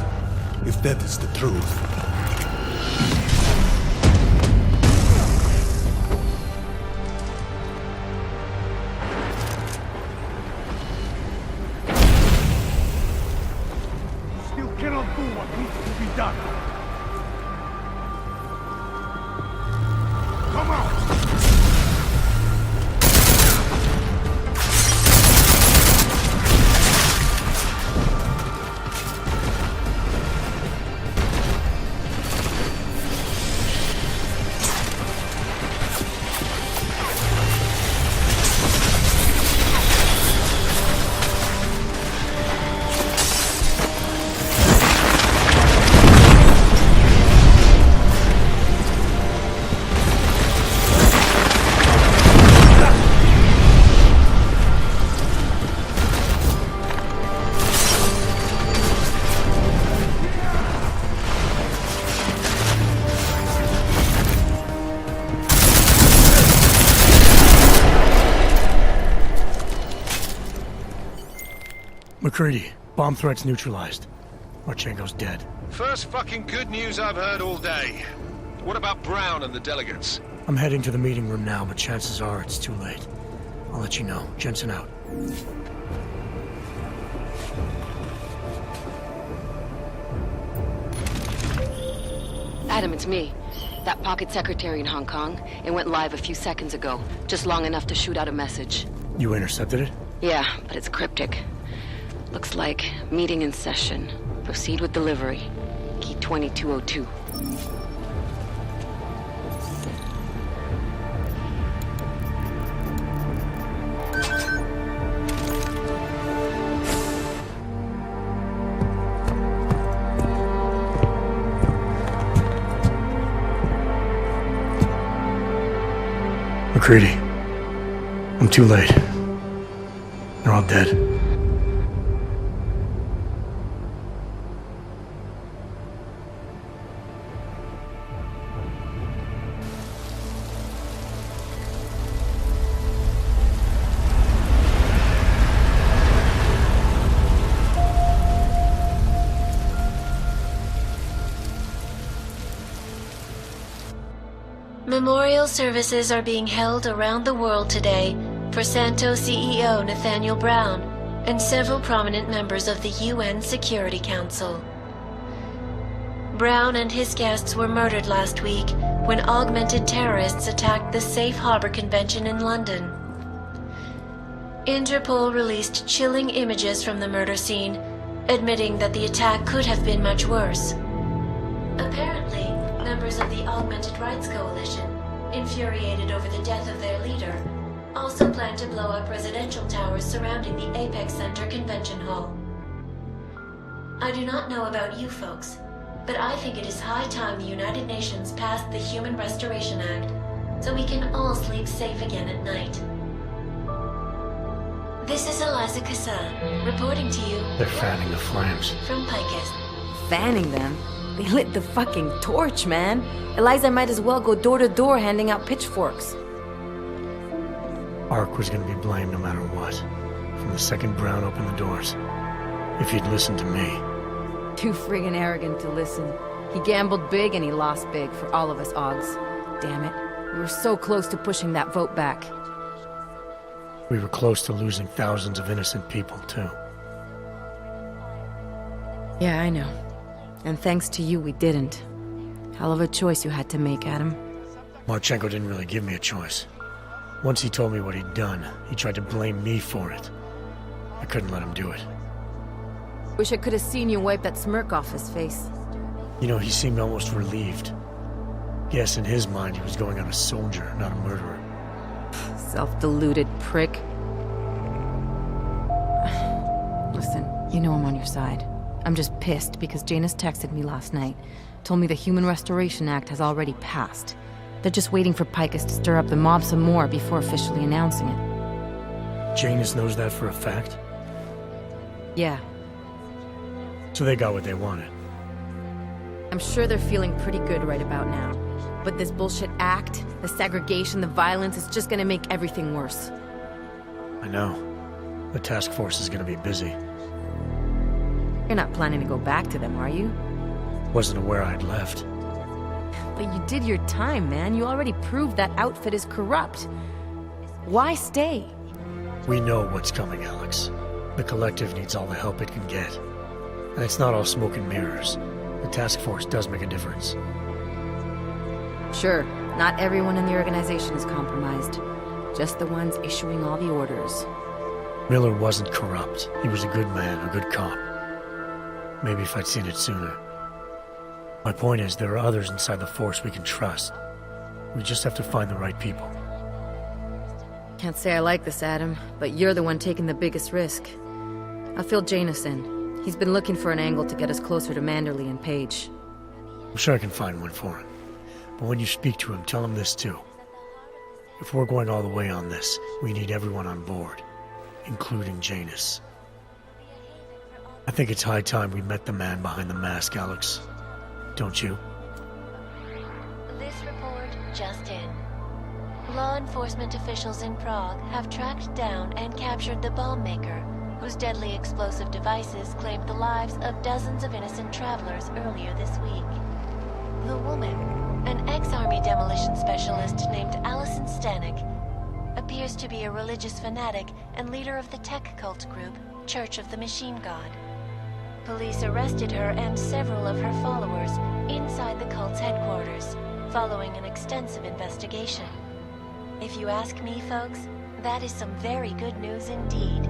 if that is the truth. Still cannot do what needs to be done. Come on! McCready, bomb threats neutralized. Marchenko's dead. First fucking good news I've heard all day. What about Brown and the delegates? I'm heading to the meeting room now, but chances are it's too late. I'll let you know. Jensen out. Adam, it's me. That pocket secretary in Hong Kong. It went live a few seconds ago. Just long enough to shoot out a message. You intercepted it? Yeah, but it's cryptic. Looks like meeting in session. Proceed with delivery. Key 2202. McCready, I'm too late. They're all dead. Memorial services are being held around the world today for Santos CEO Nathaniel Brown and several prominent members of the UN Security Council. Brown and his guests were murdered last week when augmented terrorists attacked the Safe Harbor Convention in London. Interpol released chilling images from the murder scene, admitting that the attack could have been much worse. Apparently, members of the Augmented Rights Coalition, infuriated over the death of their leader, also plan to blow up residential towers surrounding the Apex Center Convention Hall. I do not know about you folks, but I think it is high time the United Nations passed the Human Restoration Act, so we can all sleep safe again at night. This is Eliza Cassan, reporting to you... They're fanning the flames. ...from Picus. Fanning them? They lit the fucking torch, man. Eliza might as well go door to door handing out pitchforks. Ark was gonna be blamed no matter what. From the second Brown opened the doors. If he'd listened to me. Too friggin' arrogant to listen. He gambled big and he lost big for all of us Augs. Damn it. We were so close to pushing that vote back. We were close to losing thousands of innocent people, too. Yeah, I know. And thanks to you, we didn't. Hell of a choice you had to make, Adam. Marchenko didn't really give me a choice. Once he told me what he'd done, he tried to blame me for it. I couldn't let him do it. Wish I could have seen you wipe that smirk off his face. You know, he seemed almost relieved. Guess in his mind he was going on a soldier, not a murderer. Self-deluded prick. Listen, you know I'm on your side. I'm just pissed because Janus texted me last night. Told me the Human Restoration Act has already passed. They're just waiting for Picus to stir up the mob some more before officially announcing it. Janus knows that for a fact? Yeah. So they got what they wanted. I'm sure they're feeling pretty good right about now. But this bullshit act, the segregation, the violence, is just gonna make everything worse. I know. The task force is gonna be busy. You're not planning to go back to them, are you? Wasn't aware I'd left. But you did your time, man. You already proved that outfit is corrupt. Why stay? We know what's coming, Alex. The Collective needs all the help it can get. And it's not all smoke and mirrors. The task force does make a difference. Sure, not everyone in the organization is compromised. Just the ones issuing all the orders. Miller wasn't corrupt. He was a good man, a good cop. Maybe if I'd seen it sooner. My point is, there are others inside the force we can trust. We just have to find the right people. Can't say I like this, Adam, but you're the one taking the biggest risk. I'll fill Janus in. He's been looking for an angle to get us closer to Manderley and Page. I'm sure I can find one for him. But when you speak to him, tell him this too. If we're going all the way on this, we need everyone on board, including Janus. I think it's high time we met the man behind the mask, Alex. Don't you? This report just in. Law enforcement officials in Prague have tracked down and captured the bomb maker, whose deadly explosive devices claimed the lives of dozens of innocent travelers earlier this week. The woman, an ex-army demolition specialist named Allison Stanek, appears to be a religious fanatic and leader of the tech cult group, Church of the Machine God. Police arrested her and several of her followers inside the cult's headquarters, following an extensive investigation. If you ask me, folks, that is some very good news indeed.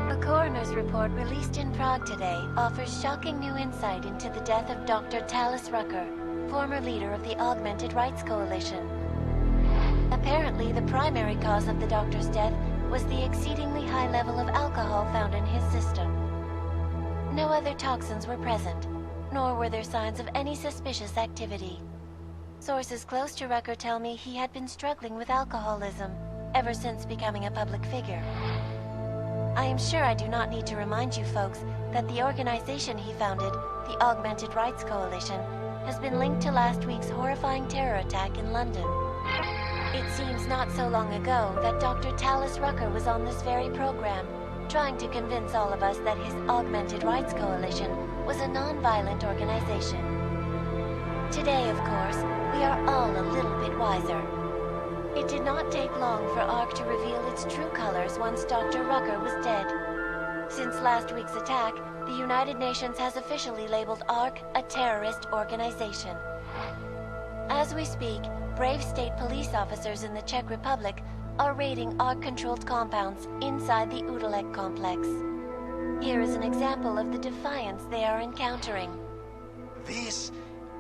A coroner's report released in Prague today offers shocking new insight into the death of Dr. Talis Rucker, former leader of the Augmented Rights Coalition. Apparently, the primary cause of the doctor's death was the exceedingly high level of alcohol found in his system. No other toxins were present, nor were there signs of any suspicious activity. Sources close to Rucker tell me he had been struggling with alcoholism ever since becoming a public figure. I am sure I do not need to remind you folks that the organization he founded, the Augmented Rights Coalition, has been linked to last week's horrifying terror attack in London. It seems not so long ago that Dr. Talis Rucker was on this very program, trying to convince all of us that his Augmented Rights Coalition was a non-violent organization. Today, of course, we are all a little bit wiser. It did not take long for ARC to reveal its true colors once Dr. Rucker was dead. Since last week's attack, the United Nations has officially labeled ARC a terrorist organization. As we speak, brave state police officers in the Czech Republic are raiding ARC-controlled compounds inside the Udalek complex. Here is an example of the defiance they are encountering. This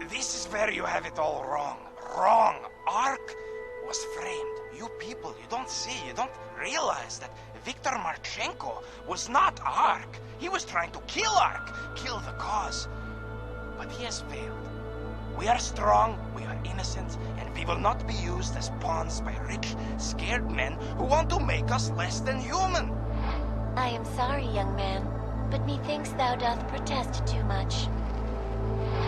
is where you have it all wrong. Wrong. ARC was framed. You people, you don't see, you don't realize that Viktor Marchenko was not ARC. He was trying to kill ARC, kill the cause. But he has failed. We are strong, we are innocent, and we will not be used as pawns by rich, scared men who want to make us less than human. I am sorry, young man, but methinks thou doth protest too much.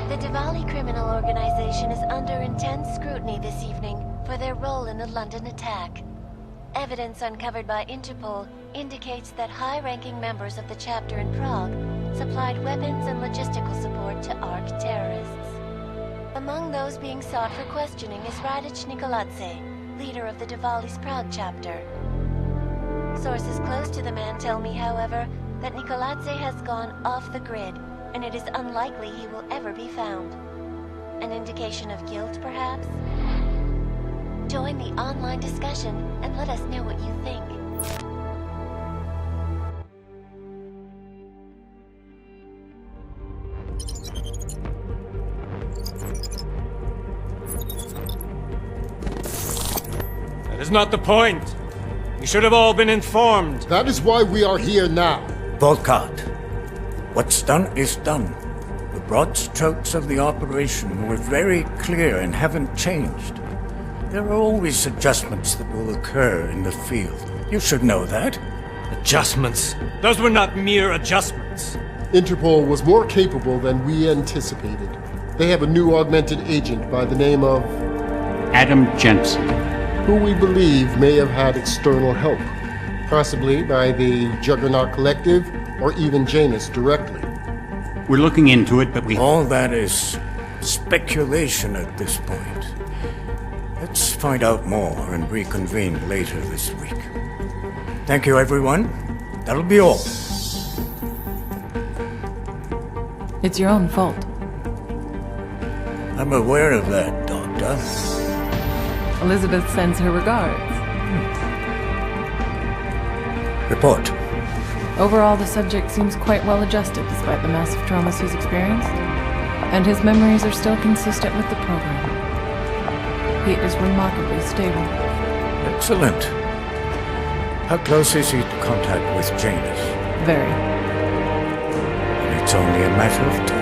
The Diwali criminal organization is under intense scrutiny this evening for their role in the London attack. Evidence uncovered by Interpol indicates that high-ranking members of the chapter in Prague supplied weapons and logistical support to ARC terrorists. Among those being sought for questioning is Radic Nikoladze, leader of the Diwali's Prague chapter. Sources close to the man tell me, however, that Nikoladze has gone off the grid, and it is unlikely he will ever be found. An indication of guilt, perhaps? Join the online discussion and let us know what you think. That is not the point. You should have all been informed. That is why we are here now. Volkart, what's done is done. The broad strokes of the operation were very clear and haven't changed. There are always adjustments that will occur in the field. You should know that. Adjustments? Those were not mere adjustments. Interpol was more capable than we anticipated. They have a new augmented agent by the name of Adam Jensen, who we believe may have had external help. possibly by the Juggernaut Collective, or even Janus directly. We're looking into it, but we... All that is speculation at this point. Let's find out more and reconvene later this week. Thank you, everyone. That'll be all. It's your own fault. I'm aware of that, Doctor. Elizabeth sends her regards. Report. Overall, the subject seems quite well adjusted despite the massive traumas he's experienced, and his memories are still consistent with the program. He is remarkably stable. Excellent. How close is he to contact with Janus? Very. And it's only a matter of time.